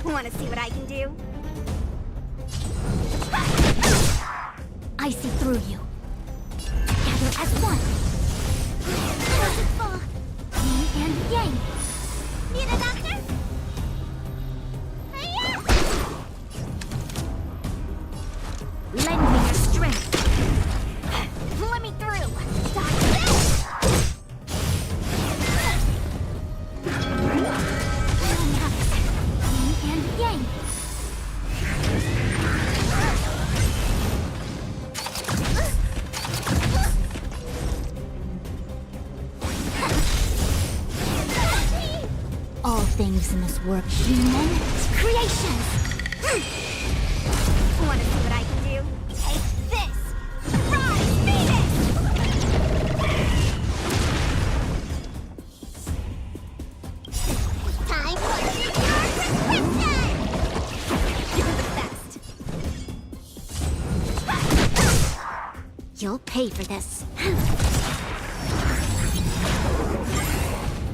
Want to see what I can do? I see through you. Gather as one. Yin and yang. Need a doctor? Lend me your strength. Let me through. Yin and yang. All things in this work, human creations. Want to see what I can do? Take this! Rise, Venus! Time for your prescription! You're the best. You'll pay for this.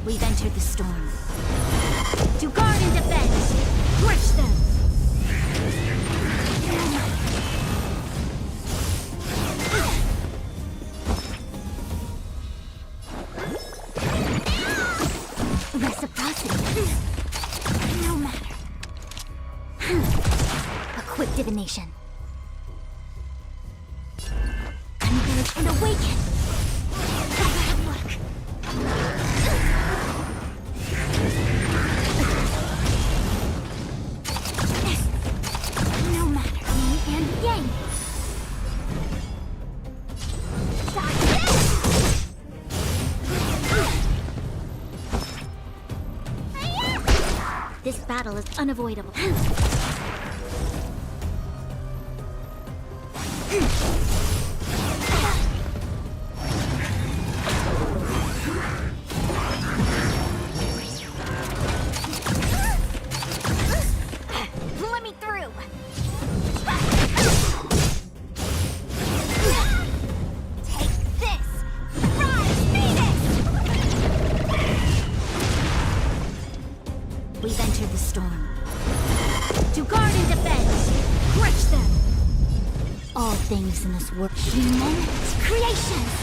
We've entered the storm. To guard and defend! Crush them! Reciprocity. No matter. A quick divination. Converge and awaken! Bad luck. No matter. Yin and yang. This battle is unavoidable. Let me through. Take this! Rise, Venus! We've entered the storm. To guard and defend! Crush them! All things in this work, human creations!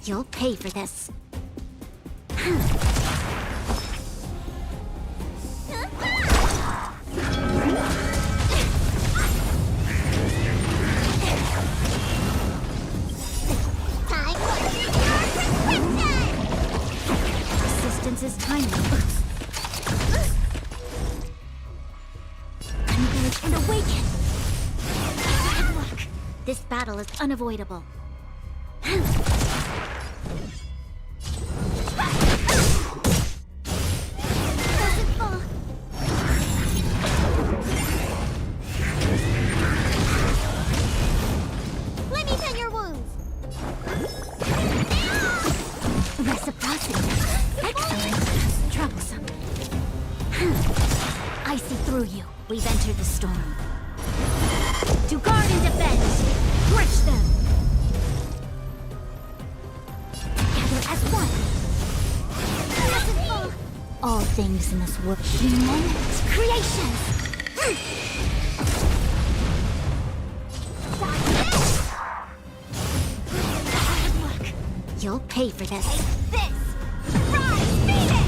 You'll pay for this. Time for your prescription! Resistance is tiny. Converge and awaken! Bad luck. This battle is unavoidable. Let me tend your wounds. Reciprocity. Excellent. Troublesome. I see through you. We've entered the storm. To guard and defend! Crush them! Gather as one! All things in this work, human creations! Bad luck. You'll pay for this. Take this! Rise, Venus!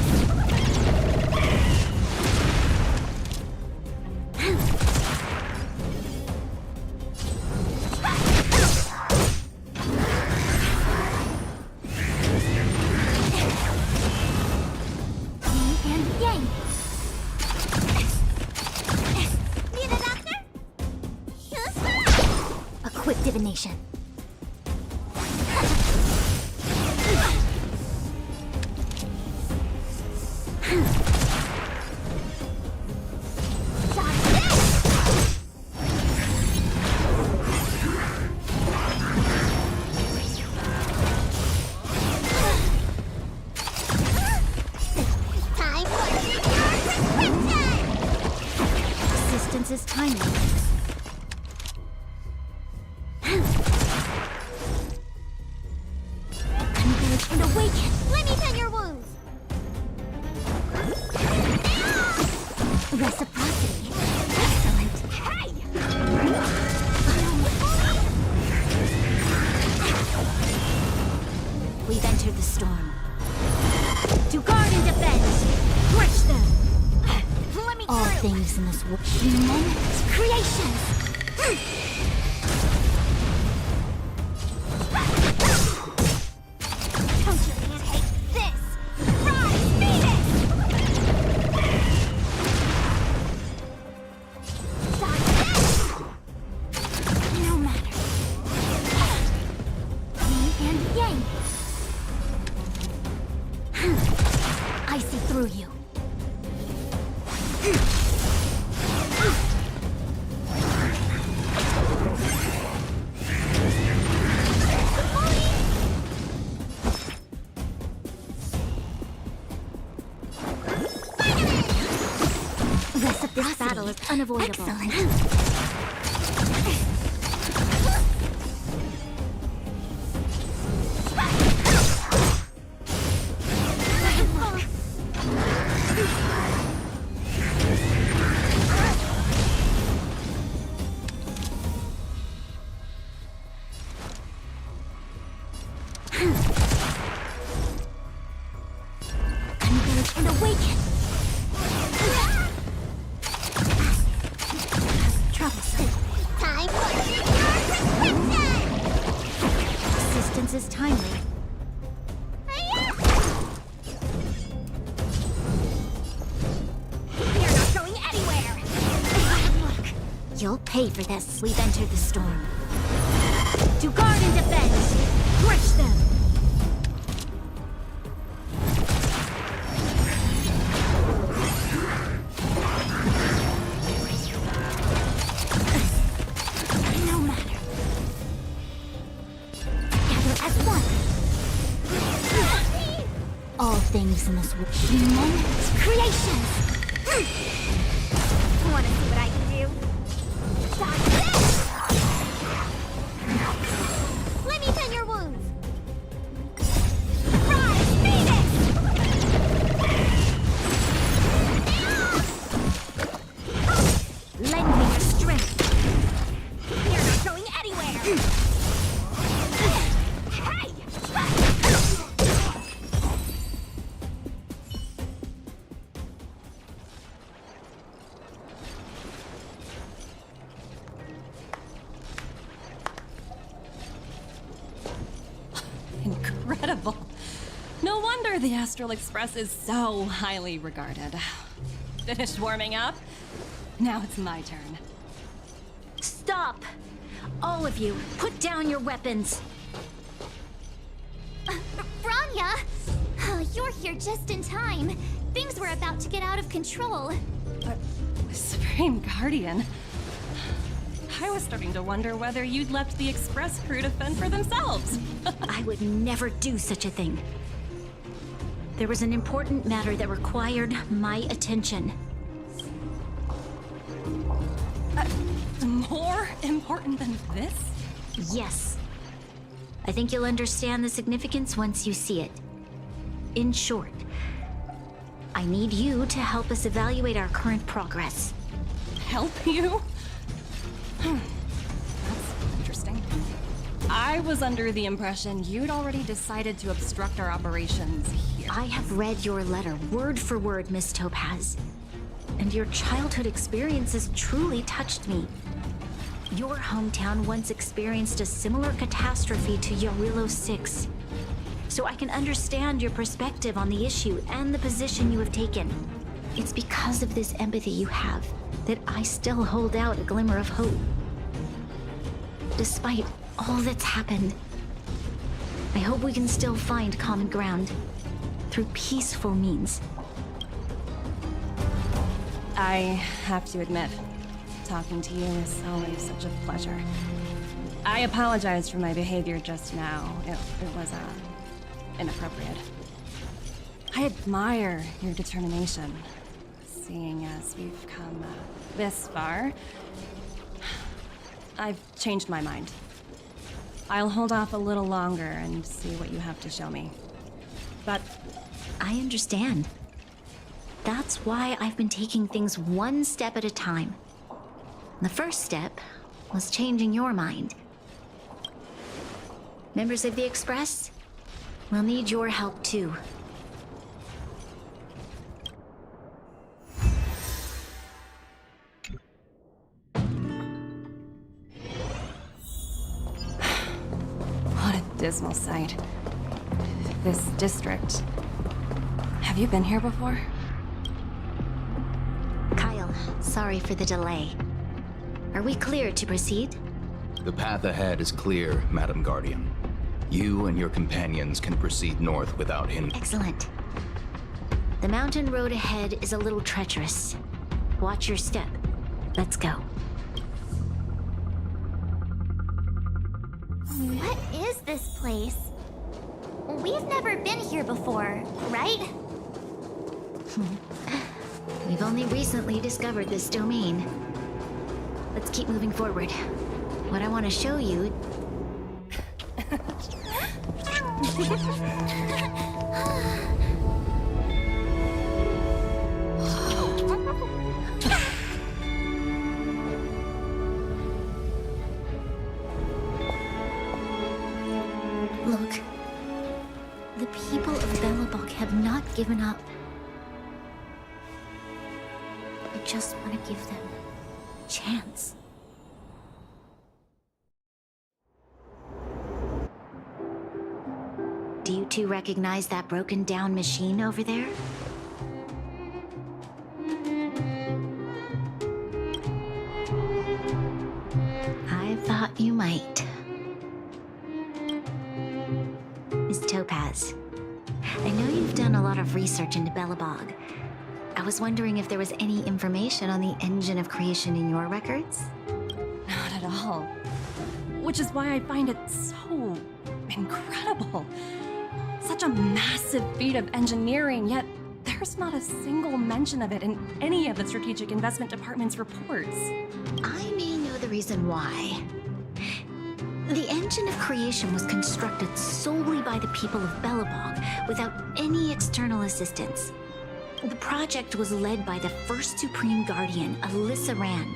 Yin and yang. Need a doctor? quick divination. Assistance is timely. Engage and awaken. Let me tend your wounds. Reciprocity. Excellent. Hey! We've entered the storm. To guard and defend. Crush them. Let me all things in this world. Human creations. Don't you hate this? Rise, Phoenix! No matter. Yin and yang. I see through you. This battle is unavoidable. Excellent. Engage and awaken. Troublesome. Time for your prescription! Assistance is timely. You're not going anywhere! Look, you'll pay for this. We've entered the storm. To guard and defend! Crush them! No matter. Together as one. All things in this world. Human creations. Wanna see what I can do? Dodge this! Let me tend your wounds. Rise, Phoenix! Lend me your strength. You're not going anywhere. Hey! Incredible. No wonder the Astral Express is so highly regarded. Finished warming up? Now it's my turn. Stop! All of you, put down your weapons. Branya! You're here just in time. Things were about to get out of control. Supreme Guardian. I was starting to wonder whether you'd left the Express crew to fend for themselves. I would never do such a thing. There was an important matter that required my attention. More important than this? Yes. I think you'll understand the significance once you see it. In short, I need you to help us evaluate our current progress. Help you? That's interesting. I was under the impression you'd already decided to obstruct our operations here. I have read your letter word for word, Miss Topaz. And your childhood experiences truly touched me. Your hometown once experienced a similar catastrophe to Yarilo 6. So I can understand your perspective on the issue and the position you have taken. It's because of this empathy you have that I still hold out a glimmer of hope. Despite all that's happened, I hope we can still find common ground through peaceful means. I have to admit, talking to you is always such a pleasure. I apologize for my behavior just now. It was, inappropriate. I admire your determination. Seeing as we've come this far, I've changed my mind. I'll hold off a little longer and see what you have to show me. But I understand. That's why I've been taking things one step at a time. The first step was changing your mind. Members of the Express, we'll need your help too. what a dismal sight. This district. Have you been here before? Kyle, sorry for the delay. Are we clear to proceed? The path ahead is clear, Madam Guardian. You and your companions can proceed north without hindrance. Excellent. The mountain road ahead is a little treacherous. Watch your step. Let's go. What is this place? We've never been here before, right? We've only recently discovered this domain. Let's keep moving forward. What I want to show you... Look. The people of Belobog have not given up. I just want to give them a chance. Do you two recognize that broken down machine over there? I thought you might. Miss Topaz, I know you've done a lot of research into Belobog. I was wondering if there was any information on the engine of creation in your records? Not at all. Which is why I find it so incredible. Such a massive feat of engineering, yet there's not a single mention of it in any of the Strategic Investment Department's reports. I may know the reason why. The engine of creation was constructed solely by the people of Belobog without any external assistance. The project was led by the first Supreme Guardian, Alyssa Rand.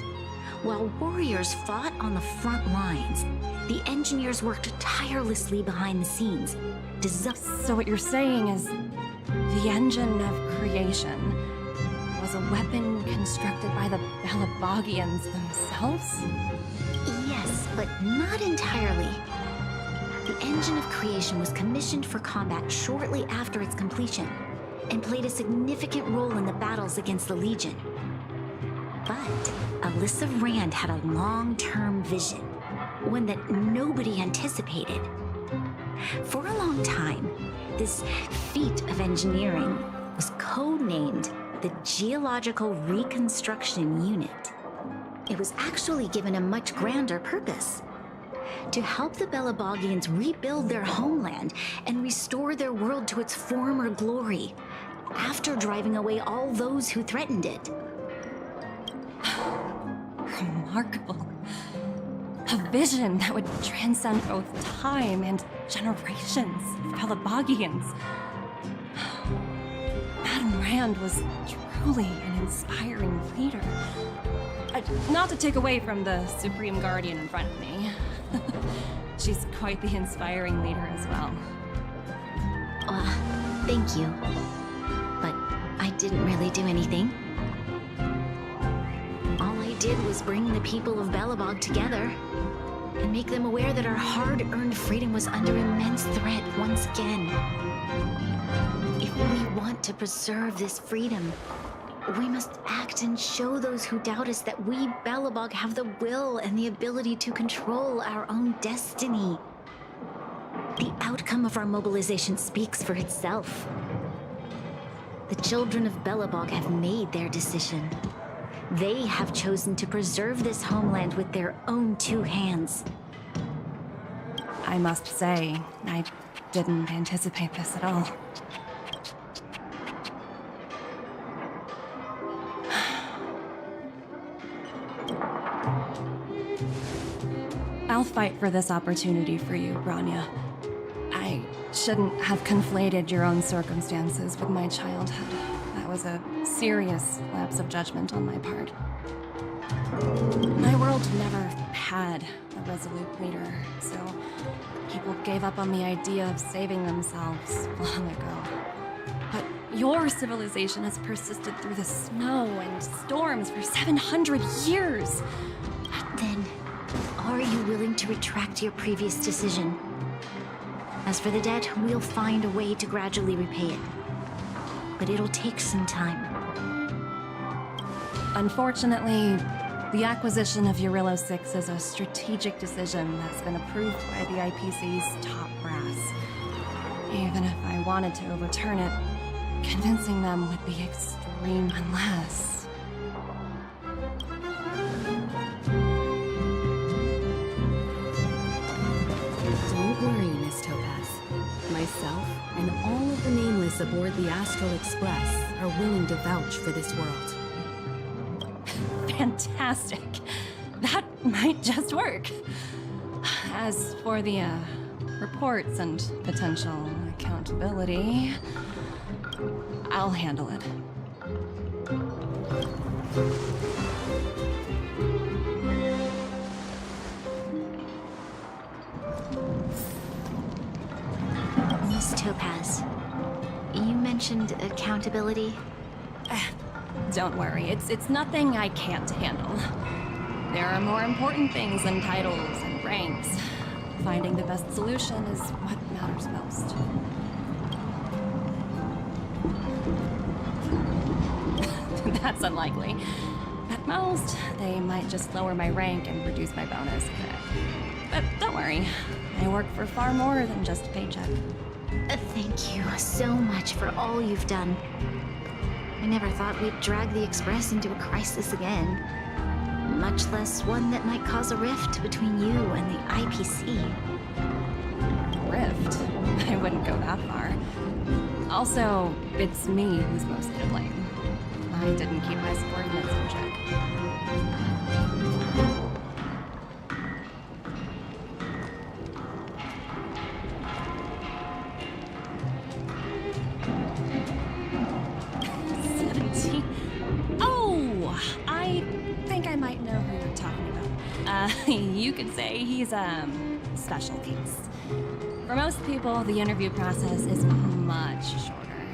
While warriors fought on the front lines, the engineers worked tirelessly behind the scenes. So what you're saying is the engine of creation was a weapon constructed by the Belabogians themselves? Yes, but not entirely. The engine of creation was commissioned for combat shortly after its completion and played a significant role in the battles against the Legion. But Alyssa Rand had a long-term vision, one that nobody anticipated. For a long time, this feat of engineering was codenamed the Geological Reconstruction Unit. It was actually given a much grander purpose: to help the Belabogians rebuild their homeland and restore their world to its former glory, after driving away all those who threatened it. Remarkable. A vision that would transcend both time and generations of Belabogians. Madame Rand was truly an inspiring leader. Not to take away from the Supreme Guardian in front of me. She's quite the inspiring leader as well. Thank you. But I didn't really do anything. All I did was bring the people of Belobog together and make them aware that our hard-earned freedom was under immense threat once again. If we want to preserve this freedom, We must act and show those who doubt us that we, Belobog, have the will and the ability to control our own destiny. The outcome of our mobilization speaks for itself. The children of Belobog have made their decision. They have chosen to preserve this homeland with their own two hands. I must say, I didn't anticipate this at all. I'll fight for this opportunity for you, Branya. I shouldn't have conflated your own circumstances with my childhood. That was a serious lapse of judgment on my part. My world never had a resolute leader, so people gave up on the idea of saving themselves long ago. But your civilization has persisted through the snow and storms for 700 years. Then, are you willing to retract your previous decision? As for the debt, we'll find a way to gradually repay it. But it'll take some time. Unfortunately, the acquisition of Eurillo 6 is a strategic decision that's been approved by the IPC's top brass. Even if I wanted to overturn it, convincing them would be extreme unless... Don't worry, Miss Topaz. Myself and all of the nameless aboard the Astral Express are willing to vouch for this world. Fantastic. That might just work. As for the reports and potential accountability, I'll handle it. Miss Topaz, you mentioned accountability. Don't worry, it's nothing I can't handle. There are more important things than titles and ranks. Finding the best solution is what matters most. That's unlikely. At most, they might just lower my rank and reduce my bonus. But don't worry, I work for far more than just a paycheck. Thank you so much for all you've done. I never thought we'd drag the Express into a crisis again. Much less one that might cause a rift between you and the IPC. Rift? I wouldn't go that far. Also, it's me who's mostly to blame. I didn't keep my subordinates in check. You could say he's a special case. For most people, the interview process is much shorter.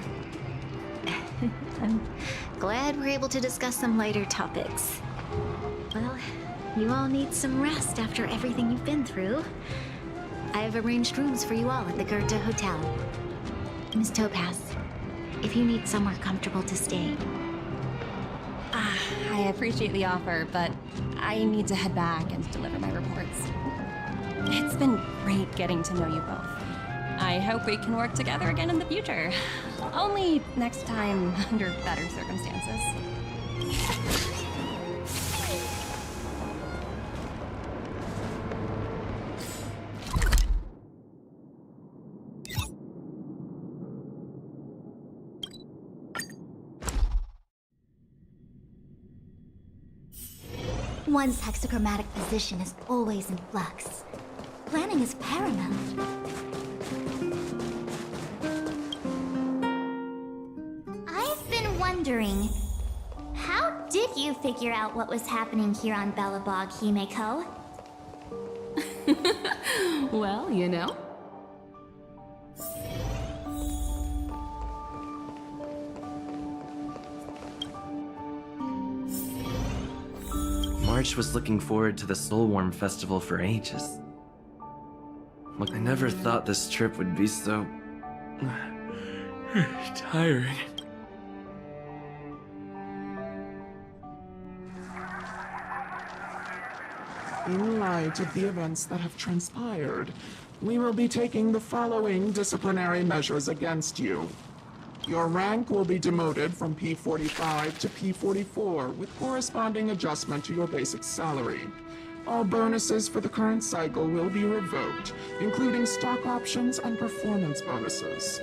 I'm glad we're able to discuss some lighter topics. Well, you all need some rest after everything you've been through. I've arranged rooms for you all at the Goethe Hotel. Miss Topaz, if you need somewhere comfortable to stay. I appreciate the offer, but I need to head back and deliver my reports. It's been great getting to know you both. I hope we can work together again in the future. Only next time under better circumstances. One's hexagrammatic position is always in flux. Planning is paramount. I've been wondering, how did you figure out what was happening here on Belobog, Himeko? Well, you know. March was looking forward to the Soulworm Festival for ages. Look, I never thought this trip would be so... tiring. In light of the events that have transpired, we will be taking the following disciplinary measures against you. Your rank will be demoted from P45 to P44 with corresponding adjustment to your basic salary. All bonuses for the current cycle will be revoked, including stock options and performance bonuses.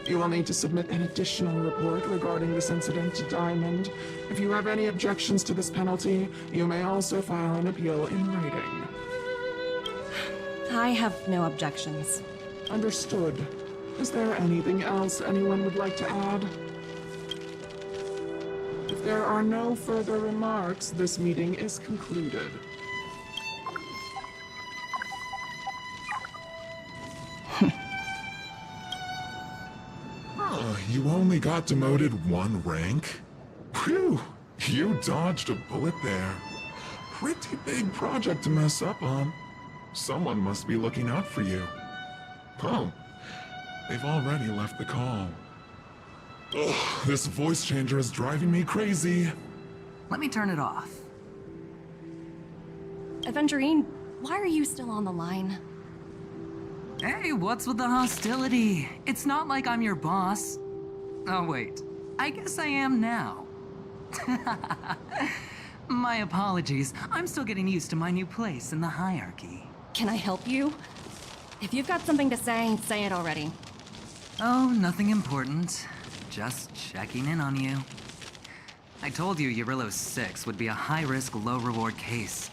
You will need to submit an additional report regarding this incident to Diamond. If you have any objections to this penalty, you may also file an appeal in writing. I have no objections. Understood. Is there anything else anyone would like to add? If there are no further remarks, this meeting is concluded. You only got demoted 1 rank? Phew, you dodged a bullet there. Pretty big project to mess up on. Someone must be looking out for you. Oh, they've already left the call. Ugh, this voice changer is driving me crazy. Let me turn it off. Aventurine, why are you still on the line? Hey, what's with the hostility? It's not like I'm your boss. Oh wait, I guess I am now. My apologies, I'm still getting used to my new place in the hierarchy. Can I help you? If you've got something to say it already. Oh, nothing important. Just checking in on you. I told you Eurillo 6 would be a high-risk, low-reward case.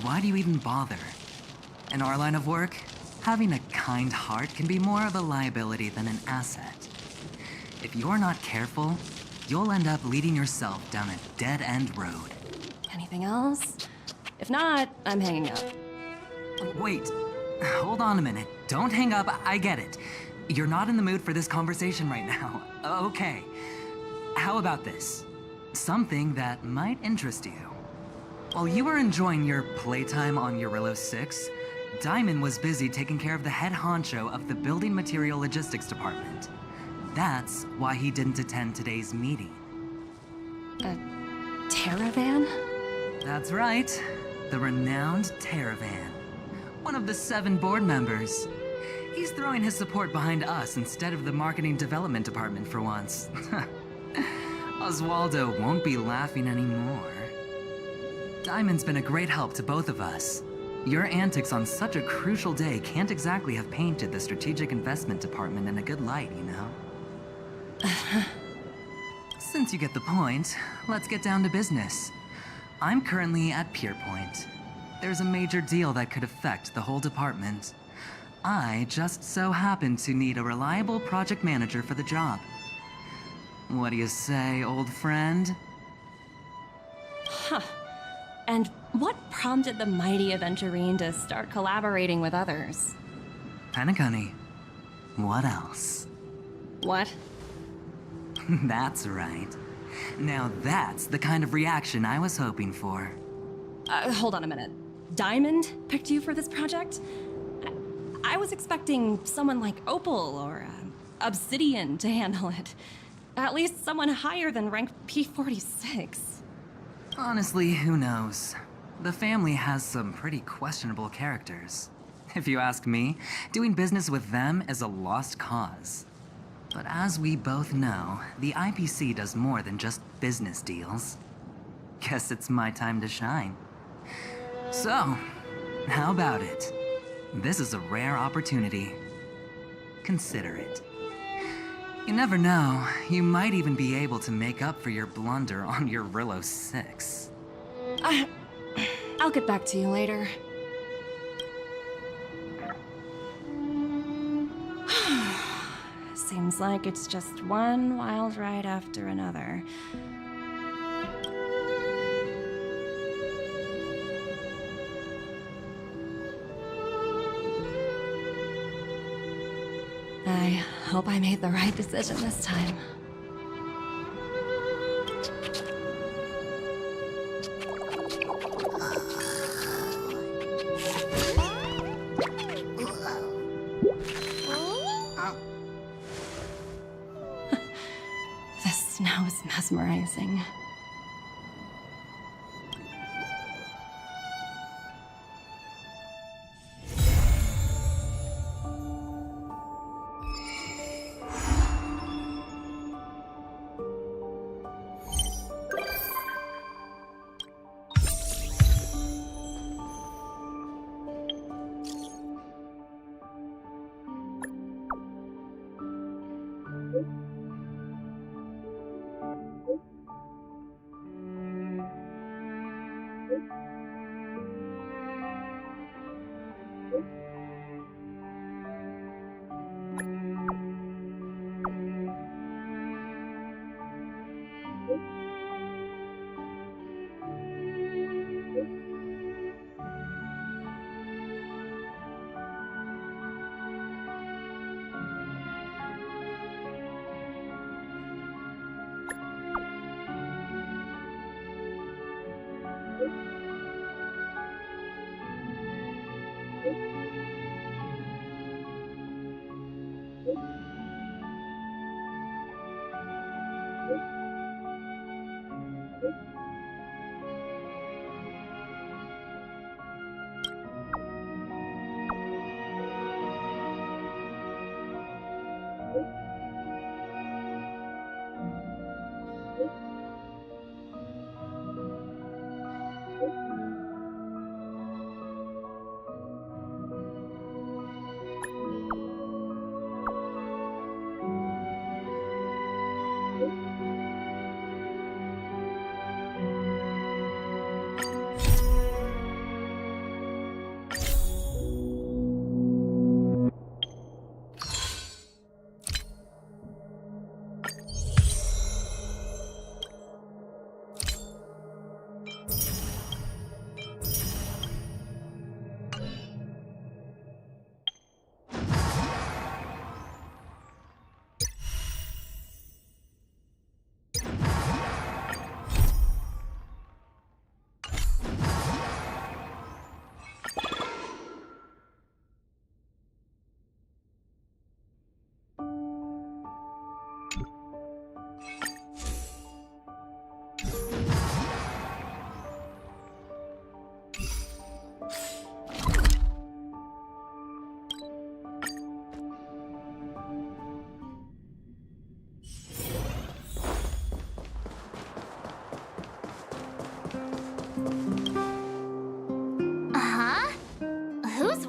Why do you even bother? In our line of work, having a kind heart can be more of a liability than an asset. If you're not careful, you'll end up leading yourself down a dead-end road. Anything else? If not, I'm hanging up. Wait, hold on a minute. Don't hang up, I get it. You're not in the mood for this conversation right now. Okay. How about this? Something that might interest you. While you were enjoying your playtime on Eurillo 6, Diamond was busy taking care of the head honcho of the Building Material Logistics Department. That's why he didn't attend today's meeting. A Teravan? That's right. The renowned Teravan. One of the 7 board members. He's throwing his support behind us instead of the Marketing Development Department for once. Oswaldo won't be laughing anymore. Diamond's been a great help to both of us. Your antics on such a crucial day can't exactly have painted the Strategic Investment Department in a good light, you know? Since you get the point, let's get down to business. I'm currently at Pierpoint. There's a major deal that could affect the whole department. I just so happen to need a reliable project manager for the job. What do you say, old friend? Huh. And what prompted the mighty Aventurine to start collaborating with others? Penacunny. What else? What? That's right. Now that's the kind of reaction I was hoping for. Hold on a minute. Diamond picked you for this project? I was expecting someone like Opal or Obsidian to handle it. At least someone higher than rank P46. Honestly, who knows? The family has some pretty questionable characters. If you ask me, doing business with them is a lost cause. But as we both know, the IPC does more than just business deals. Guess it's my time to shine. So, how about it? This is a rare opportunity. Consider it. You never know, you might even be able to make up for your blunder on your Eurillo 6. I'll get back to you later. Seems like it's just one wild ride after another. I hope I made the right decision this time. The snow is mesmerizing.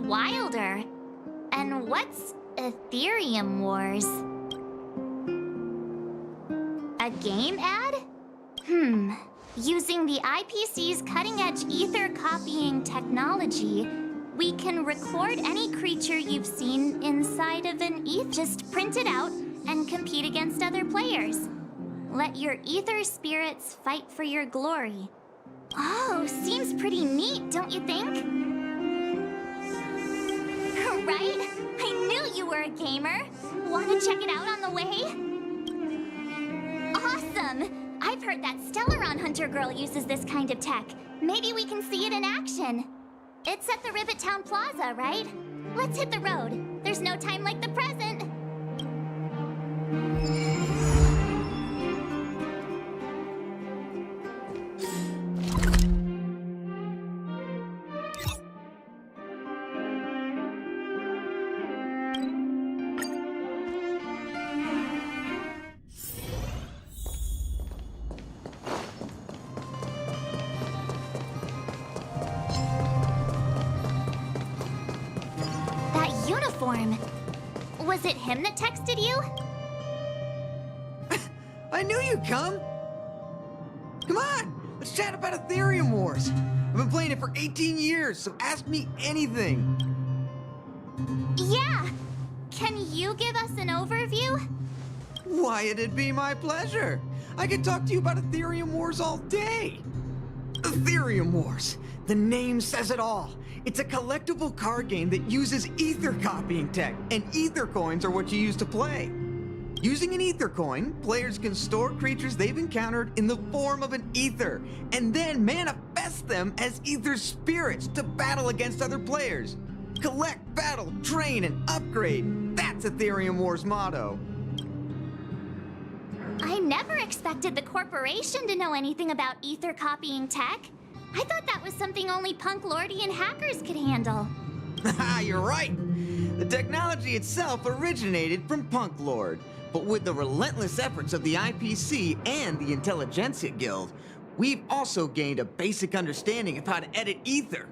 Wilder? And what's Ethereum Wars? A game ad? Using the IPC's cutting-edge ether copying technology, we can record any creature you've seen inside of an ether. Just print it out and compete against other players. Let your ether spirits fight for your glory. Oh, seems pretty neat, don't you think? Right? I knew you were a gamer. Want to check it out on the way? Awesome! I've heard that Stellaron Hunter girl uses this kind of tech. Maybe we can see it in action. It's at the Rivet Town Plaza, right? Let's hit the road. There's no time like the present. Was it him that texted you? I knew you'd come! Come on! Let's chat about Ethereum Wars! I've been playing it for 18 years, so ask me anything! Yeah! Can you give us an overview? Why, it'd be my pleasure! I could talk to you about Ethereum Wars all day! Ethereum Wars! The name says it all! It's a collectible card game that uses ether copying tech, and ether coins are what you use to play. Using an ether coin, players can store creatures they've encountered in the form of an ether, and then manifest them as ether spirits to battle against other players. Collect, battle, train, and upgrade. That's Ethereum Wars' motto. I never expected the corporation to know anything about ether copying tech. I thought that was something only punk lordy and hackers could handle. Haha, you're right! The technology itself originated from Punk Lord, but with the relentless efforts of the IPC and the Intelligentsia Guild, we've also gained a basic understanding of how to edit ether.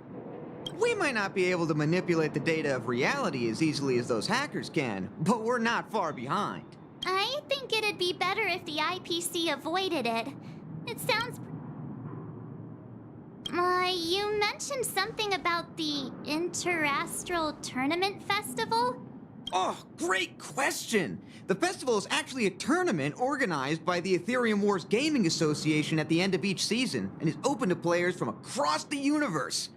We might not be able to manipulate the data of reality as easily as those hackers can, but we're not far behind. I think it'd be better if the IPC avoided it. It sounds... you mentioned something about the Interastral Tournament Festival? Oh, great question! The festival is actually a tournament organized by the Ethereum Wars Gaming Association at the end of each season, and is open to players from across the universe.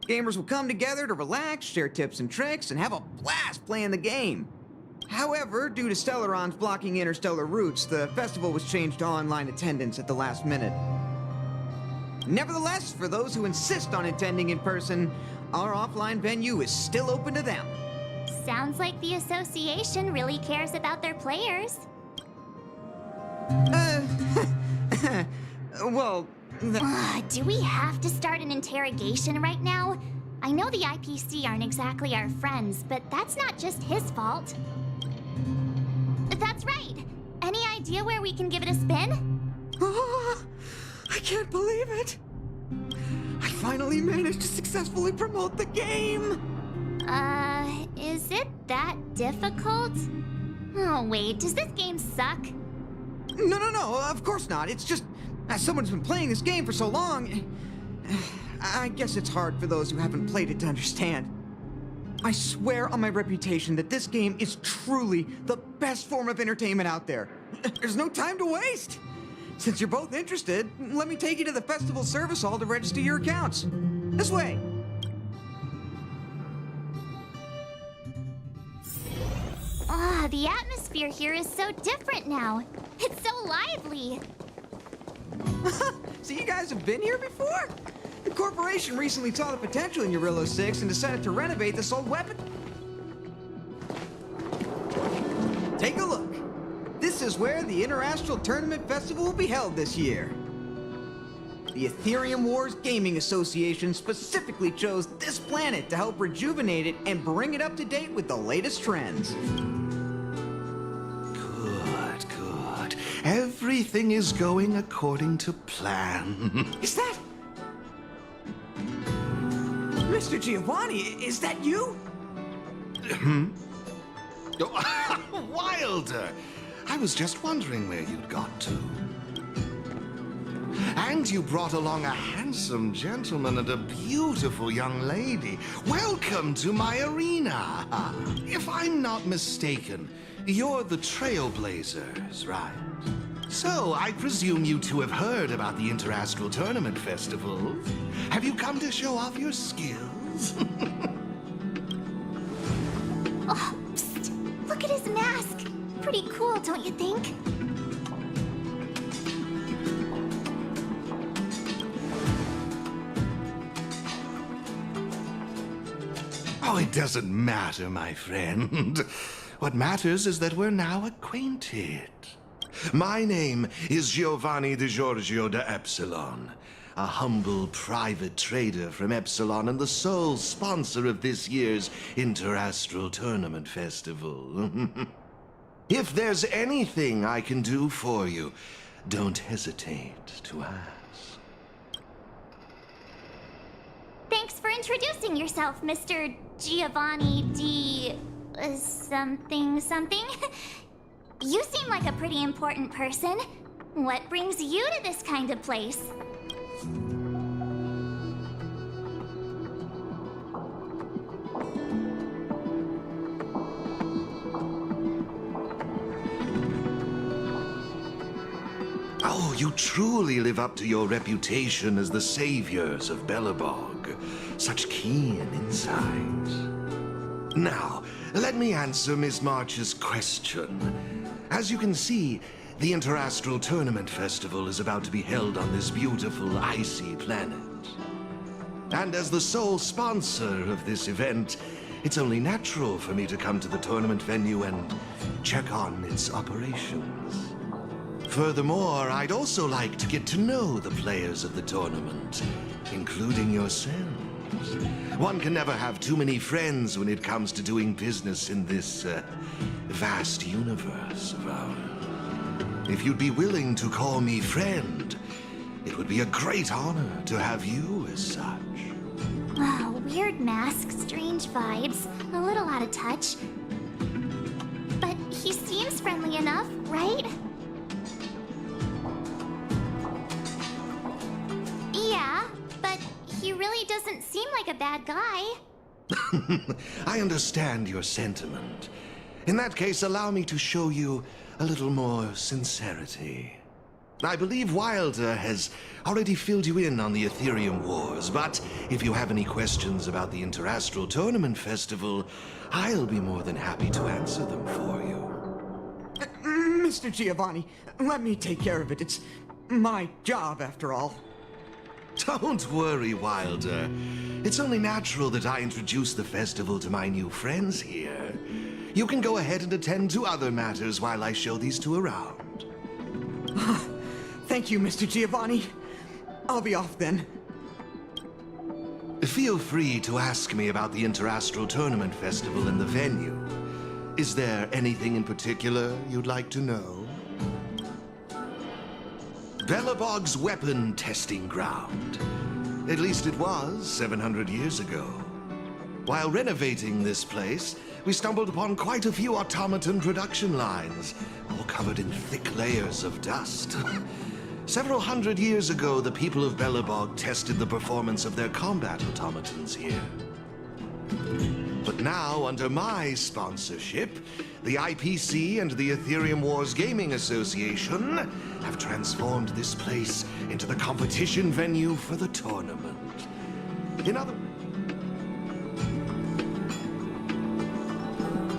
Gamers will come together to relax, share tips and tricks, and have a blast playing the game. However, due to Stellarons blocking interstellar routes, the festival was changed to online attendance at the last minute. Nevertheless, for those who insist on attending in person, our offline venue is still open to them. Sounds like the association really cares about their players. Well, do we have to start an interrogation right now? I know the IPC aren't exactly our friends, but that's not just his fault. That's right! Any idea where we can give it a spin? I can't believe it! I finally managed to successfully promote the game! Is it that difficult? Oh wait, does this game suck? No, of course not. It's just, as someone's been playing this game for so long, I guess it's hard for those who haven't played it to understand. I swear on my reputation that this game is truly the best form of entertainment out there. There's no time to waste. Since you're both interested, let me take you to the festival service hall to register your accounts. This way. The atmosphere here is so different now. It's so lively. So you guys have been here before? The corporation recently saw the potential in Eurillo 6 and decided to renovate this old weapon. Take a look. This is where the Interastral Tournament Festival will be held this year. The Ethereum Wars Gaming Association specifically chose this planet to help rejuvenate it and bring it up to date with the latest trends. Good. Everything is going according to plan. Is that... Mr. Giovanni, is that you? Wilder! I was just wondering where you'd got to. And you brought along a handsome gentleman and a beautiful young lady. Welcome to my arena. If I'm not mistaken, you're the Trailblazers, right? So, I presume you two have heard about the Interastral Tournament Festival. Have you come to show off your skills? Oh, psst. Look at his mask. Pretty cool, don't you think? Oh, it doesn't matter, my friend. What matters is that we're now acquainted. My name is Giovanni Di Giorgio de Epsilon, a humble private trader from Epsilon and the sole sponsor of this year's Interastral Tournament Festival. If there's anything I can do for you, don't hesitate to ask. Thanks for introducing yourself, Mr. Giovanni D... something. You seem like a pretty important person. What brings you to this kind of place? Oh, you truly live up to your reputation as the saviors of Belobog. Such keen insight. Now, let me answer Miss March's question. As you can see, the Interastral Tournament Festival is about to be held on this beautiful, icy planet. And as the sole sponsor of this event, it's only natural for me to come to the tournament venue and check on its operations. Furthermore, I'd also like to get to know the players of the tournament, including yourselves. One can never have too many friends when it comes to doing business in this vast universe of ours. If you'd be willing to call me friend, it would be a great honor to have you as such. Wow, weird mask, strange vibes, a little out of touch. But he seems friendly enough, right? Yeah, but he really doesn't seem like a bad guy. I understand your sentiment. In that case, allow me to show you a little more sincerity. I believe Wilder has already filled you in on the Ethereum Wars, but if you have any questions about the Interastral Tournament Festival, I'll be more than happy to answer them for you. Mr. Giovanni, let me take care of it. It's my job, after all. Don't worry, Wilder. It's only natural that I introduce the festival to my new friends here. You can go ahead and attend to other matters while I show these two around. Thank you, Mr. Giovanni. I'll be off then. Feel free to ask me about the Interastral Tournament Festival and the venue. Is there anything in particular you'd like to know? Belobog's weapon testing ground. At least it was 700 years ago. While renovating this place, we stumbled upon quite a few automaton production lines, all covered in thick layers of dust. Several hundred years ago, the people of Belobog tested the performance of their combat automatons here. But now, under my sponsorship, the IPC and the Ethereum Wars Gaming Association have transformed this place into the competition venue for the tournament. In other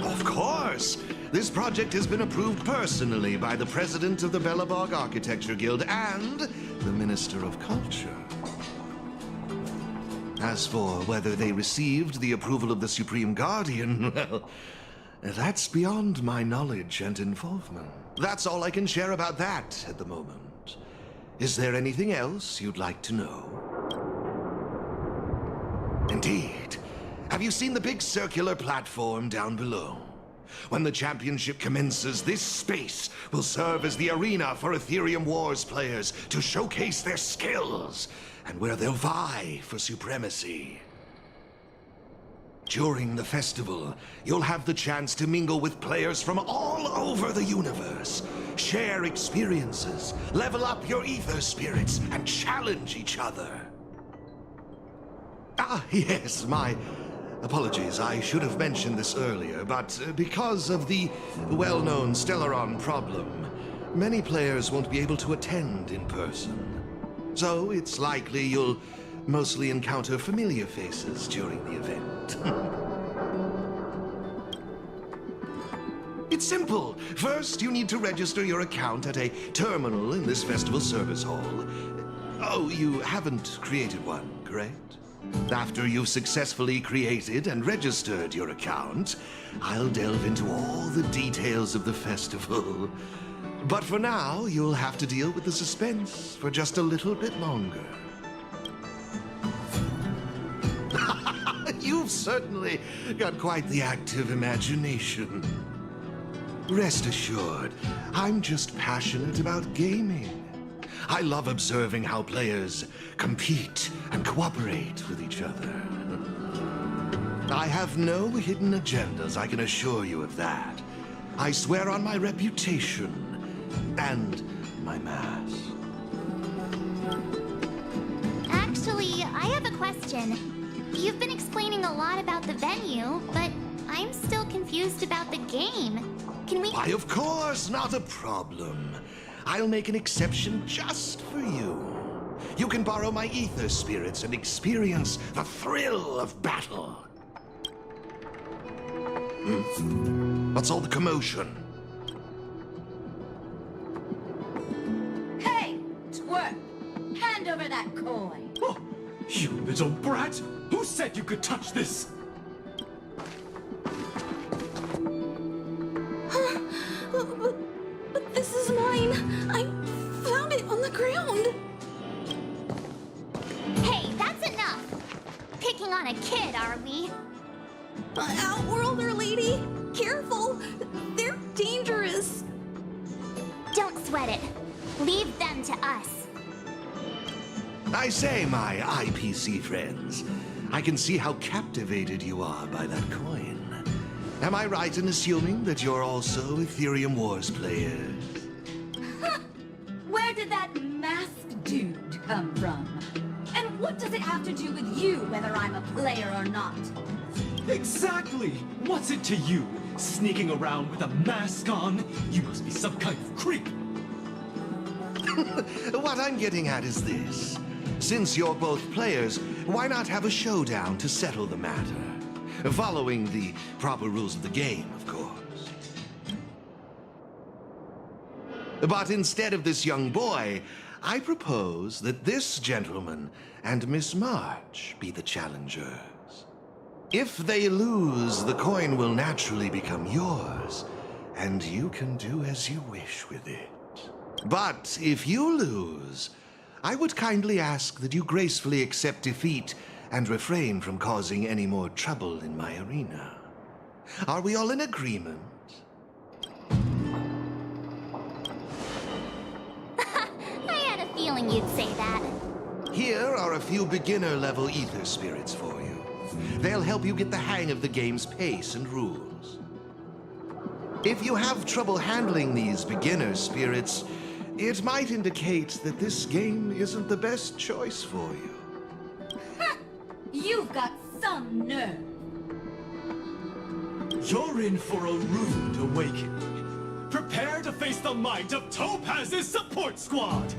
Of course! This project has been approved personally by the president of the Belobog Architecture Guild and the Minister of Culture. As for whether they received the approval of the Supreme Guardian, well, that's beyond my knowledge and involvement. That's all I can share about that at the moment. Is there anything else you'd like to know? Indeed. Have you seen the big circular platform down below? When the championship commences, this space will serve as the arena for Ethereum Wars players to showcase their skills and where they'll vie for supremacy. During the festival, you'll have the chance to mingle with players from all over the universe, share experiences, level up your ether spirits, and challenge each other. Ah, yes, my apologies. I should have mentioned this earlier, but because of the well-known Stellaron problem, many players won't be able to attend in person. So it's likely you'll mostly encounter familiar faces during the event. It's simple. First, you need to register your account at a terminal in this festival service hall. Oh, you haven't created one, correct? After you've successfully created and registered your account, I'll delve into all the details of the festival. But for now, you'll have to deal with the suspense for just a little bit longer. You've certainly got quite the active imagination. Rest assured, I'm just passionate about gaming. I love observing how players compete and cooperate with each other. I have no hidden agendas, I can assure you of that. I swear on my reputation and my mask. Actually, I have a question. You've been explaining a lot about the venue, but I'm still confused about the game. Can we— Why, of course, not a problem. I'll make an exception just for you. You can borrow my ether spirits and experience the thrill of battle. What's all the commotion? Hey, twerp! Hand over that coin! Oh, you little brat! Who said you could touch this? But this is mine. I found it on the ground. Hey, that's enough! Picking on a kid, are we? Outworlder lady, careful. They're dangerous. Don't sweat it. Leave them to us. I say, my IPC friends, I can see how captivated you are by that coin. Am I right in assuming that you're also Ethereum Wars players? Where did that masked dude come from? And what does it have to do with you, whether I'm a player or not? Exactly! What's it to you? Sneaking around with a mask on? You must be some kind of creep. What I'm getting at is this. Since you're both players, why not have a showdown to settle the matter? Following the proper rules of the game, of course. But instead of this young boy, I propose that this gentleman and Miss March be the challengers. If they lose, the coin will naturally become yours, and you can do as you wish with it. But if you lose, I would kindly ask that you gracefully accept defeat and refrain from causing any more trouble in my arena. Are we all in agreement? I had a feeling you'd say that. Here are a few beginner-level ether spirits for you. They'll help you get the hang of the game's pace and rules. If you have trouble handling these beginner spirits, it might indicate that this game isn't the best choice for you. You've got some nerve. You're in for a rude awakening. Prepare to face the might of Topaz's support squad!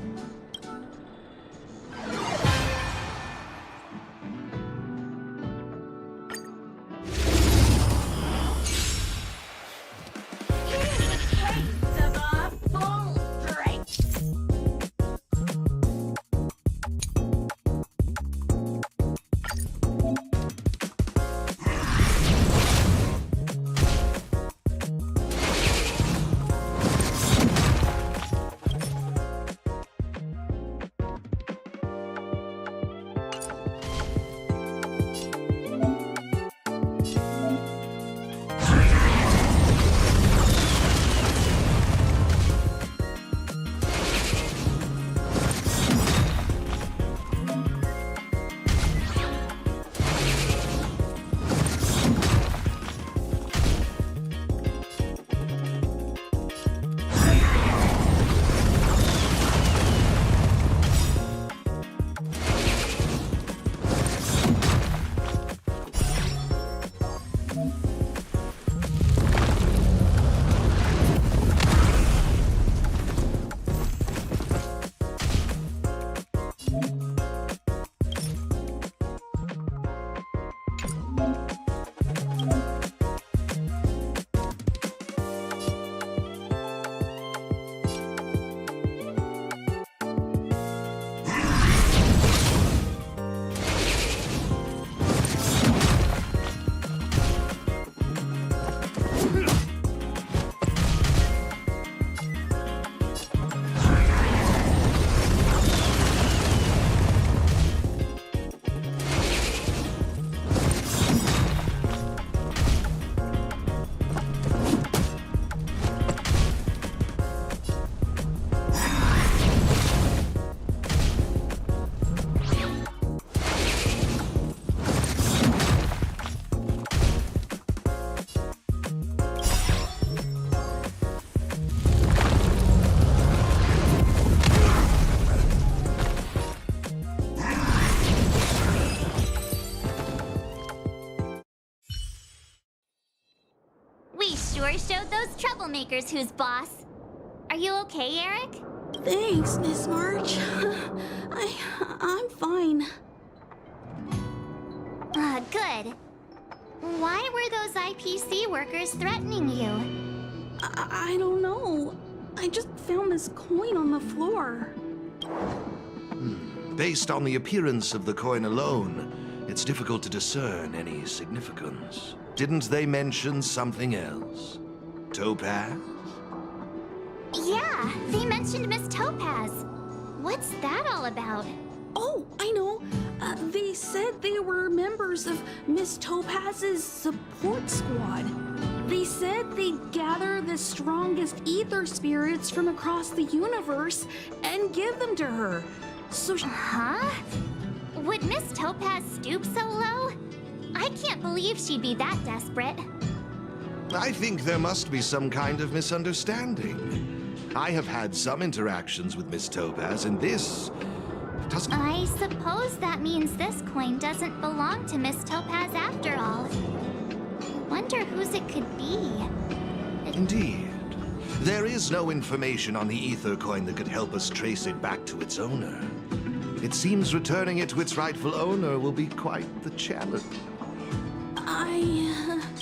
Showed those troublemakers who's boss. Are you okay, Eric? Thanks, Miss March. I'm fine. Good. Why were those IPC workers threatening you? I don't know. I just found this coin on the floor. Based on the appearance of the coin alone, it's difficult to discern any significance. Didn't they mention something else? Topaz? Yeah, they mentioned Miss Topaz. What's that all about? Oh, I know. They said they were members of Miss Topaz's support squad. They said they'd gather the strongest ether spirits from across the universe and give them to her. So Huh? Would Miss Topaz stoop so low? I can't believe she'd be that desperate. I think there must be some kind of misunderstanding. I have had some interactions with Miss Topaz, and this doesn't... I suppose that means this coin doesn't belong to Miss Topaz after all. I wonder whose it could be. Indeed. There is no information on the ether coin that could help us trace it back to its owner. It seems returning it to its rightful owner will be quite the challenge.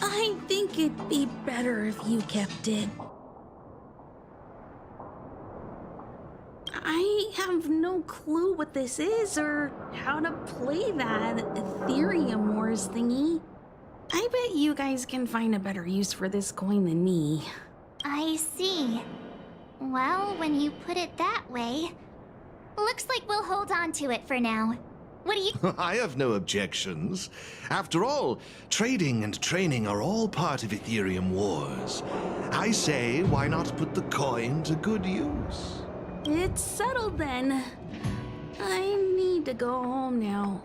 I think it'd be better if you kept it. I have no clue what this is or how to play that Ethereum Wars thingy. I bet you guys can find a better use for this coin than me. I see. Well, when you put it that way, looks like we'll hold on to it for now. What do you... I have no objections. After all, trading and training are all part of Ethereum Wars. I say, why not put the coin to good use? It's settled then. I need to go home now.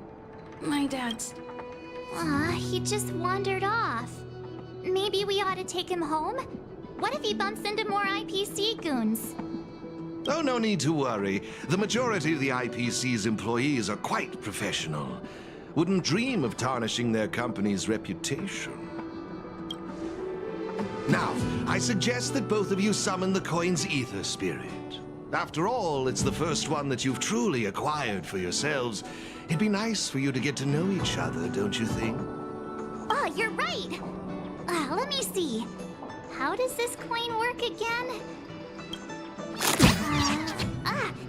My dad's... He just wandered off. Maybe we ought to take him home? What if he bumps into more IPC goons? Oh, no need to worry. The majority of the IPC's employees are quite professional. Wouldn't dream of tarnishing their company's reputation. Now, I suggest that both of you summon the coin's ether spirit. After all, it's the first one that you've truly acquired for yourselves. It'd be nice for you to get to know each other, don't you think? Oh, you're right! Let me see. How does this coin work again?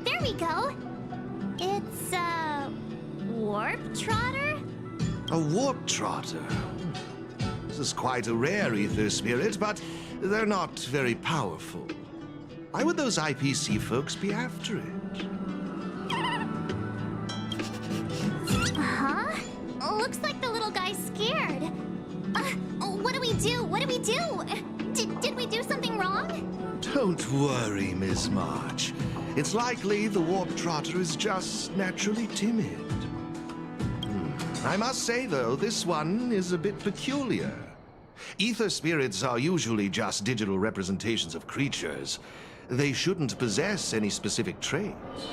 There we go! It's a... warp trotter? A warp trotter? This is quite a rare ether spirit, but they're not very powerful. Why would those IPC folks be after it? Huh? Looks like the little guy's scared. What do we do? What do we do? Did we do something wrong? Don't worry, Miss March. It's likely the warp trotter is just naturally timid. I must say, though, this one is a bit peculiar. Ether spirits are usually just digital representations of creatures. They shouldn't possess any specific traits.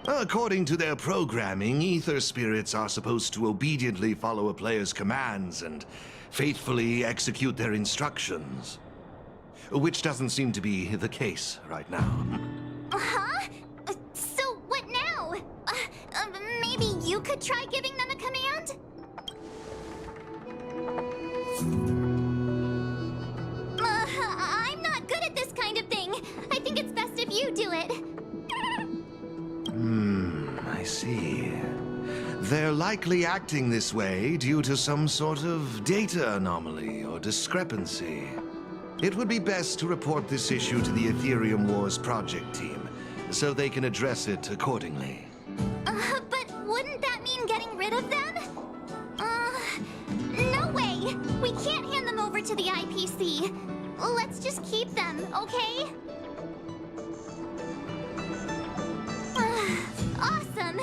According to their programming, ether spirits are supposed to obediently follow a player's commands and faithfully execute their instructions. Which doesn't seem to be the case right now. Huh? So what now? Maybe you could try giving them a command? I'm not good at this kind of thing. I think it's best if you do it. I see. They're likely acting this way due to some sort of data anomaly or discrepancy. It would be best to report this issue to the Ethereum Wars project team, so they can address it accordingly. But wouldn't that mean getting rid of them? No way! We can't hand them over to the IPC. Let's just keep them, okay? Awesome!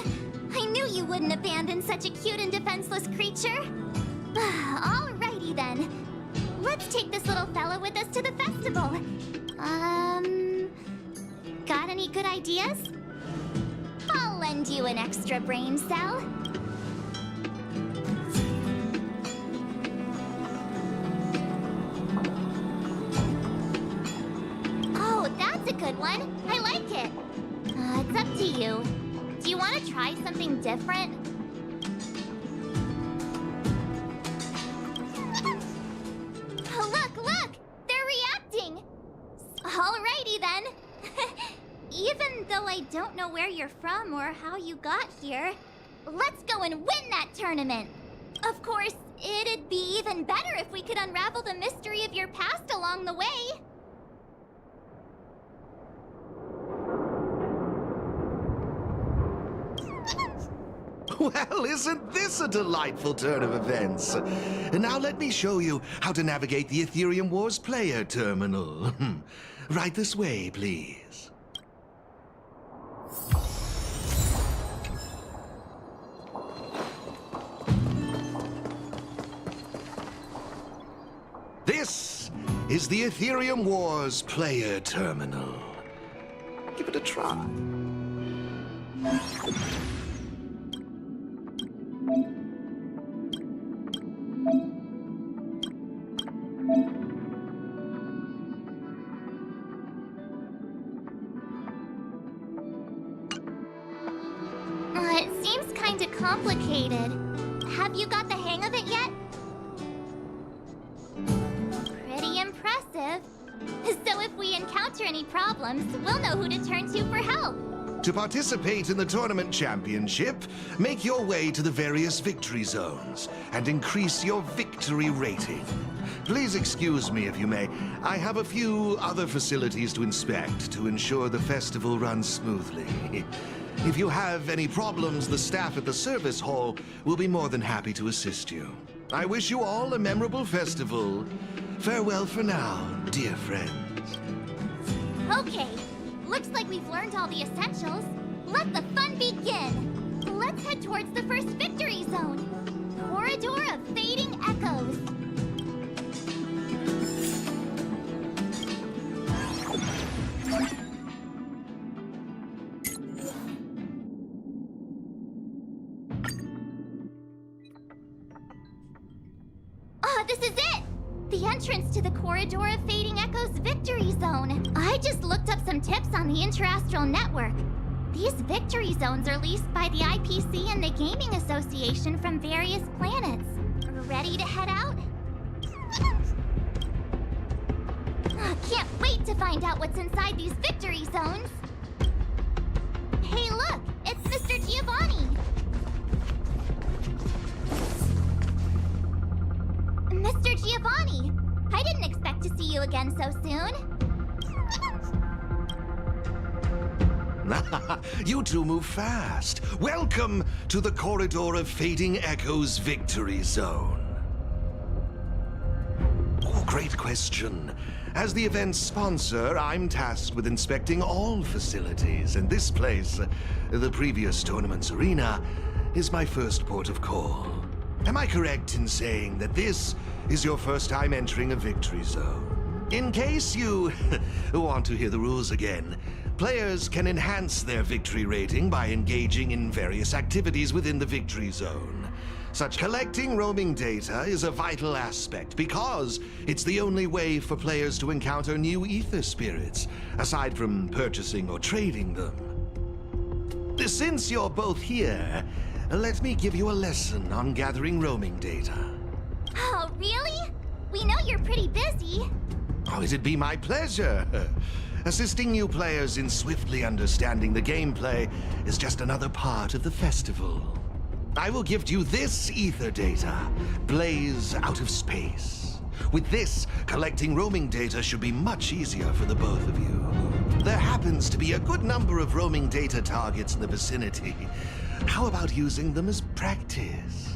I knew you wouldn't abandon such a cute and defenseless creature. Alrighty then. Let's take this little fellow with us to the festival. Got any good ideas? I'll lend you an extra brain cell. Oh, that's a good one. I like it. It's up to you. Do you want to try something different? Look! They're reacting! Alrighty then. Even though I don't know where you're from or how you got here, let's go and win that tournament! Of course, it'd be even better if we could unravel the mystery of your past along the way. Well, isn't this a delightful turn of events? Now let me show you how to navigate the Ethereum Wars player terminal. Right this way, please. This is the Ethereum Wars player terminal. Give it a try. It seems kinda complicated. Have you got the hang of it yet? Pretty impressive. So if we encounter any problems, we'll know who to turn to for help. To participate in the tournament championship, make your way to the various victory zones and increase your victory rating. Please excuse me if you may. I have a few other facilities to inspect to ensure the festival runs smoothly. If you have any problems, the staff at the service hall will be more than happy to assist you. I wish you all a memorable festival. Farewell for now, dear friends. Okay, looks like we've learned all the essentials. Let the fun begin. Let's head towards the first victory zone. Corridor of Fading Echoes. This is it! The entrance to the Corridor of Fading Echoes Victory Zone. I just looked up some tips on the Interastral Network. These victory zones are leased by the IPC and the Gaming Association from various planets. Ready to head out? Can't wait to find out what's inside these victory zones. Hey look, it's Mr. Giovanni. Mr. Giovanni, I didn't expect to see you again so soon. You two move fast. Welcome to the Corridor of Fading Echoes Victory Zone. Oh, great question. As the event's sponsor, I'm tasked with inspecting all facilities, and this place, the previous tournament's arena, is my first port of call. Am I correct in saying that this is your first time entering a victory zone? In case you want to hear the rules again, players can enhance their victory rating by engaging in various activities within the victory zone. Such collecting roaming data is a vital aspect because it's the only way for players to encounter new ether spirits, aside from purchasing or trading them. Since you're both here, let me give you a lesson on gathering roaming data. Oh, really? We know you're pretty busy. Oh, it'd be my pleasure. Assisting new players in swiftly understanding the gameplay is just another part of the festival. I will gift you this ether data, Blaze Out of Space. With this, collecting roaming data should be much easier for the both of you. There happens to be a good number of roaming data targets in the vicinity. How about using them as practice?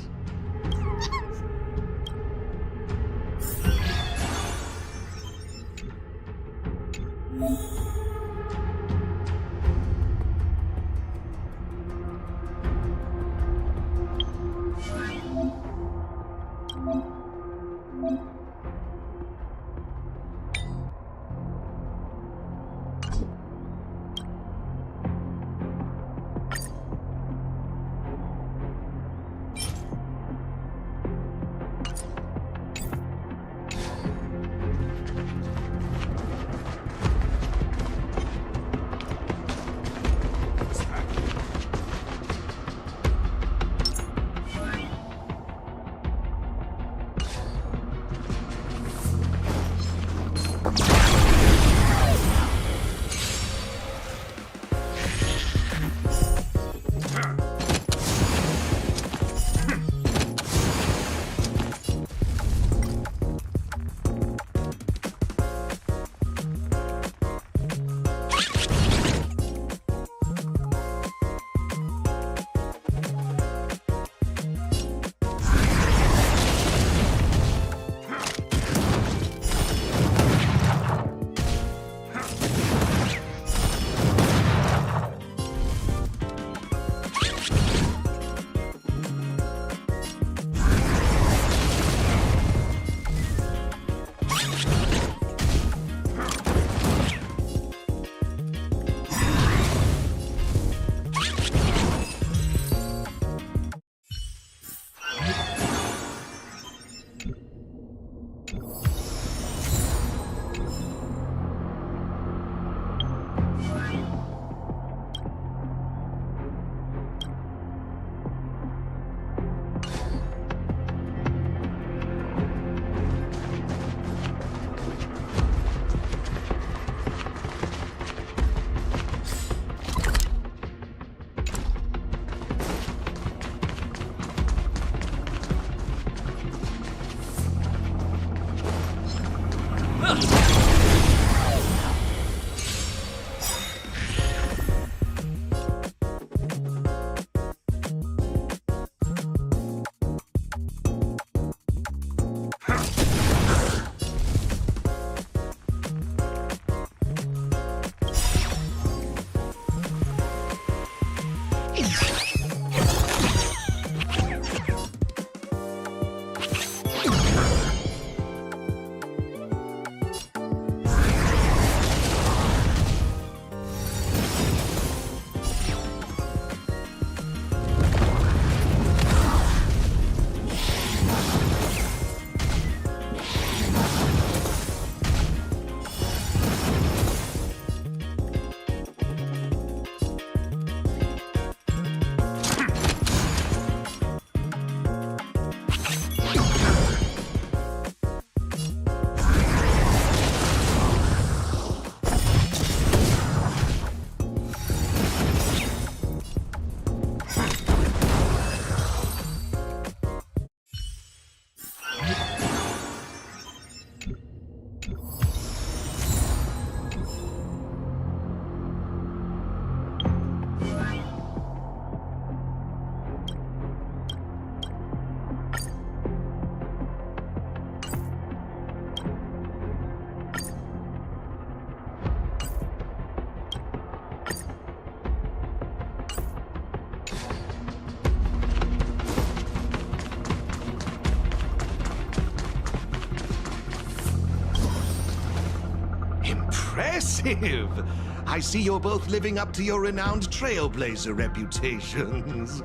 Impressive! I see you're both living up to your renowned trailblazer reputations.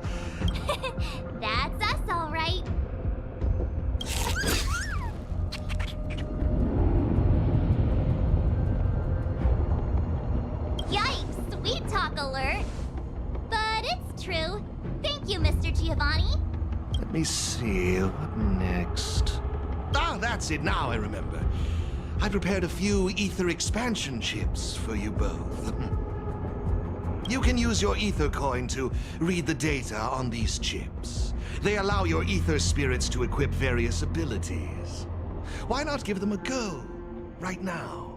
That's us, all right. Yikes, sweet talk alert. But it's true. Thank you, Mr. Giovanni. Let me see, what next? Ah, that's it, now I remember. I prepared a few ether expansion chips for you both. You can use your ether coin to read the data on these chips. They allow your ether spirits to equip various abilities. Why not give them a go right now?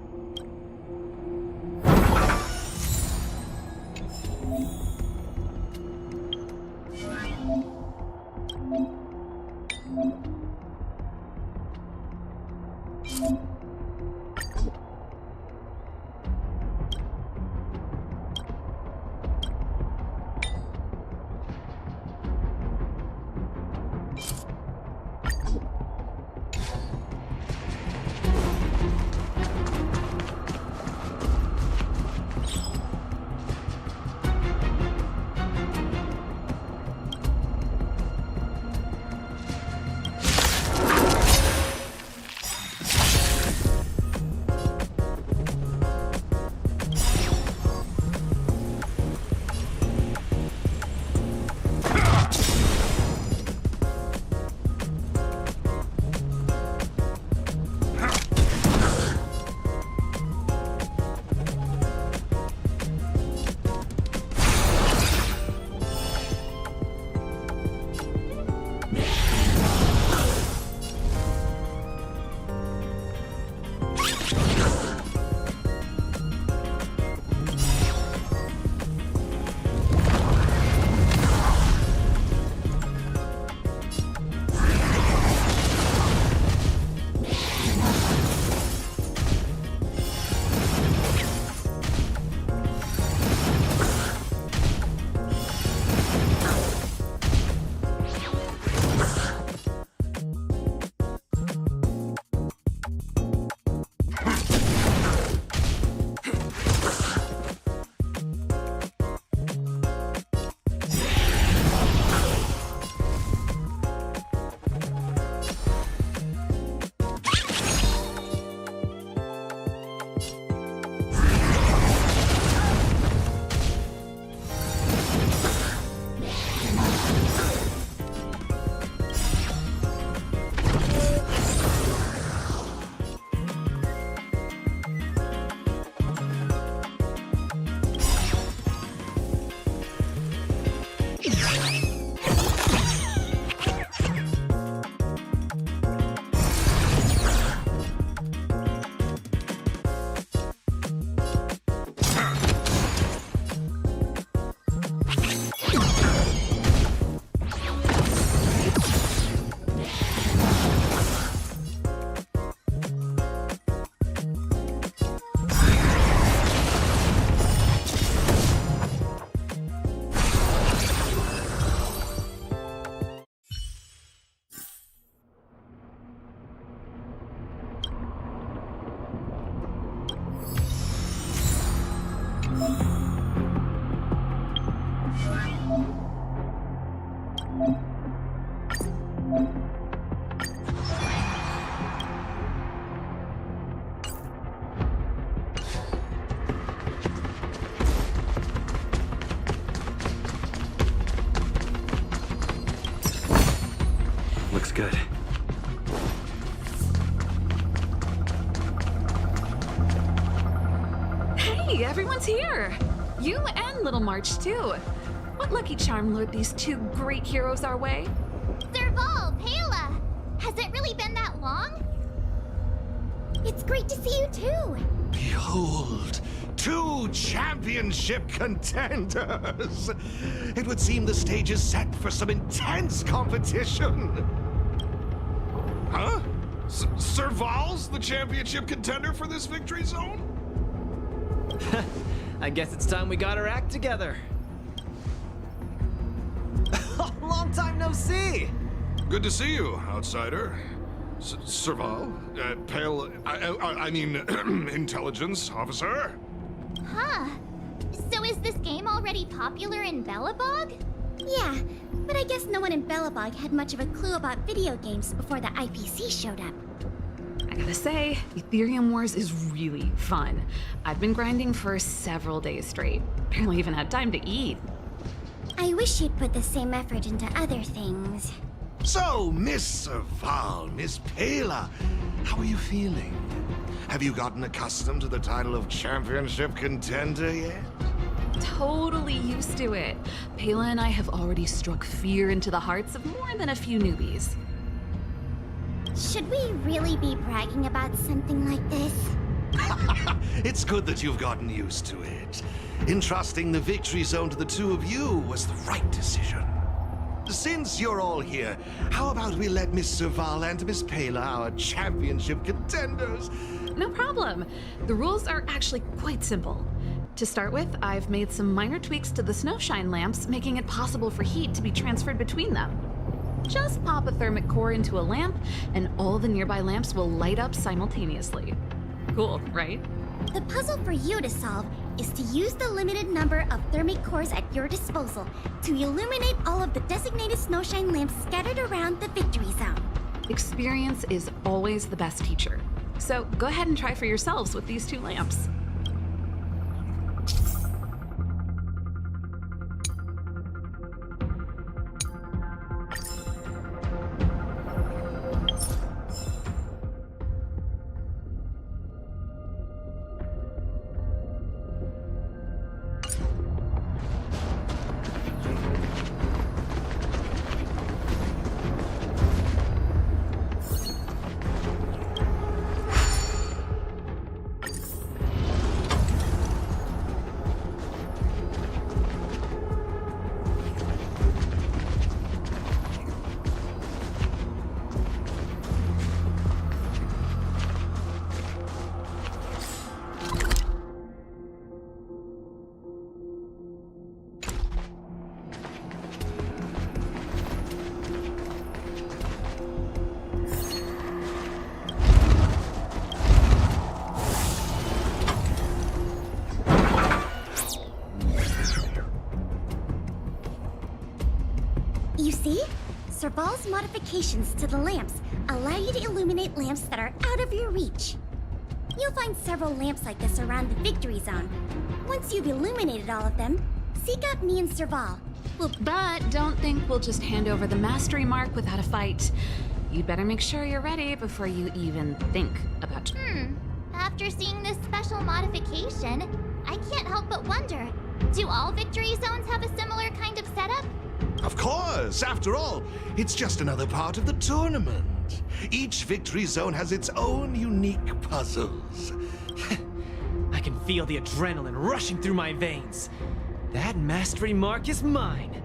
Hey, everyone's here! You and Little March, too. What lucky charm lured these two great heroes our way? Serval, Pela! Has it really been that long? It's great to see you too. Behold, 2 championship contenders! It would seem the stage is set for some intense competition. Huh? Serval's the championship contender for this victory zone? I guess it's time we got our act together. Long time no see! Good to see you, outsider. Serval? Pale... I mean, intelligence officer? Huh. So is this game already popular in Belobog? Yeah, but I guess no one in Belobog had much of a clue about video games before the IPC showed up. I gotta say, Ethereum Wars is really fun. I've been grinding for several days straight. Barely even had time to eat. I wish you'd put the same effort into other things. So, Miss Serval, Miss Pela, how are you feeling? Have you gotten accustomed to the title of championship contender yet? Totally used to it. Pela and I have already struck fear into the hearts of more than a few newbies. Should we really be bragging about something like this? It's good that you've gotten used to it. Entrusting the victory zone to the 2 of you was the right decision. Since you're all here, how about we let Miss Serval and Miss Pela, our championship contenders? No problem. The rules are actually quite simple. To start with, I've made some minor tweaks to the snowshine lamps, making it possible for heat to be transferred between them. Just pop a thermic core into a lamp, and all the nearby lamps will light up simultaneously. Cool, right? The puzzle for you to solve is to use the limited number of thermic cores at your disposal to illuminate all of the designated snowshine lamps scattered around the victory zone. Experience is always the best teacher. So go ahead and try for yourselves with these 2 lamps. You see? Serval's modifications to the lamps allow you to illuminate lamps that are out of your reach. You'll find several lamps like this around the victory zone. Once you've illuminated all of them, seek out me and Serval. But don't think we'll just hand over the mastery mark without a fight. You'd better make sure you're ready before you even think about... After seeing this special modification, I can't help but wonder, do all victory zones have a similar kind of setup? Of course! After all, it's just another part of the tournament. Each victory zone has its own unique puzzles. I can feel the adrenaline rushing through my veins. That mastery mark is mine.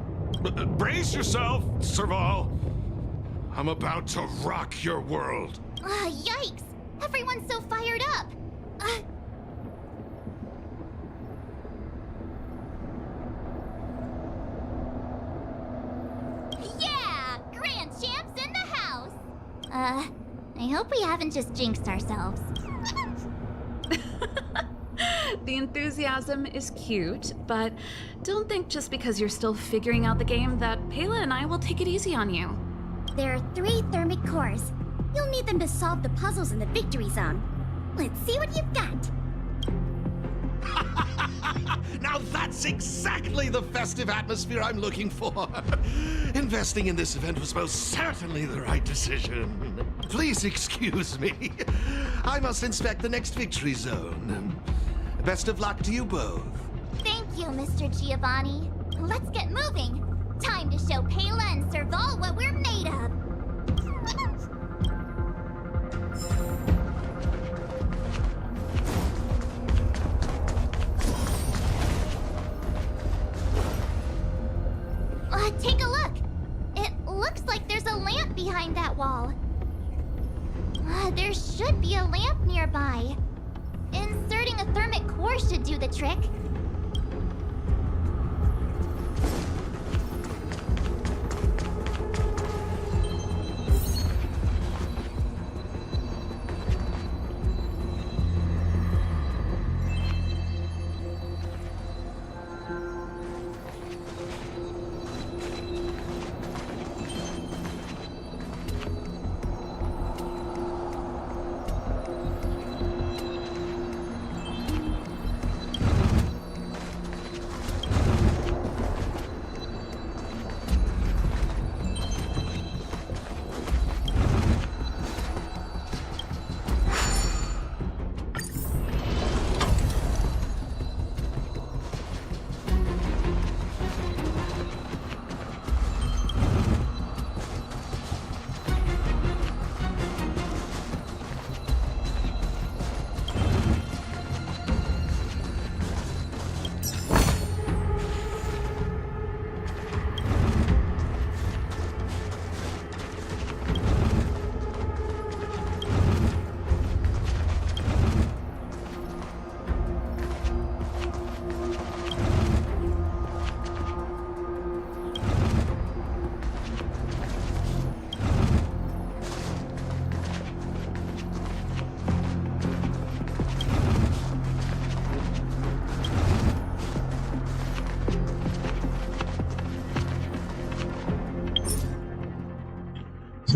Brace yourself, Serval. I'm about to rock your world. Yikes! Everyone's so fired up! Yeah! Grand Champs in the house! I hope we haven't just jinxed ourselves. The enthusiasm is cute, but don't think just because you're still figuring out the game that Pela and I will take it easy on you. There are 3 thermic cores. You'll need them to solve the puzzles in the victory zone. Let's see what you've got. Now that's exactly the festive atmosphere I'm looking for. Investing in this event was most certainly the right decision. Please excuse me. I must inspect the next victory zone. Best of luck to you both. Thank you, Mr. Giovanni. Let's get moving. Time to show Pela and Serval what we're made of. Take a look. It looks like there's a lamp behind that wall. There should be a lamp nearby. Inserting a thermic core should do the trick.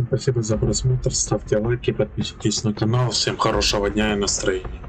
Спасибо за просмотр, ставьте лайки, подписывайтесь на канал. Всем хорошего дня и настроения.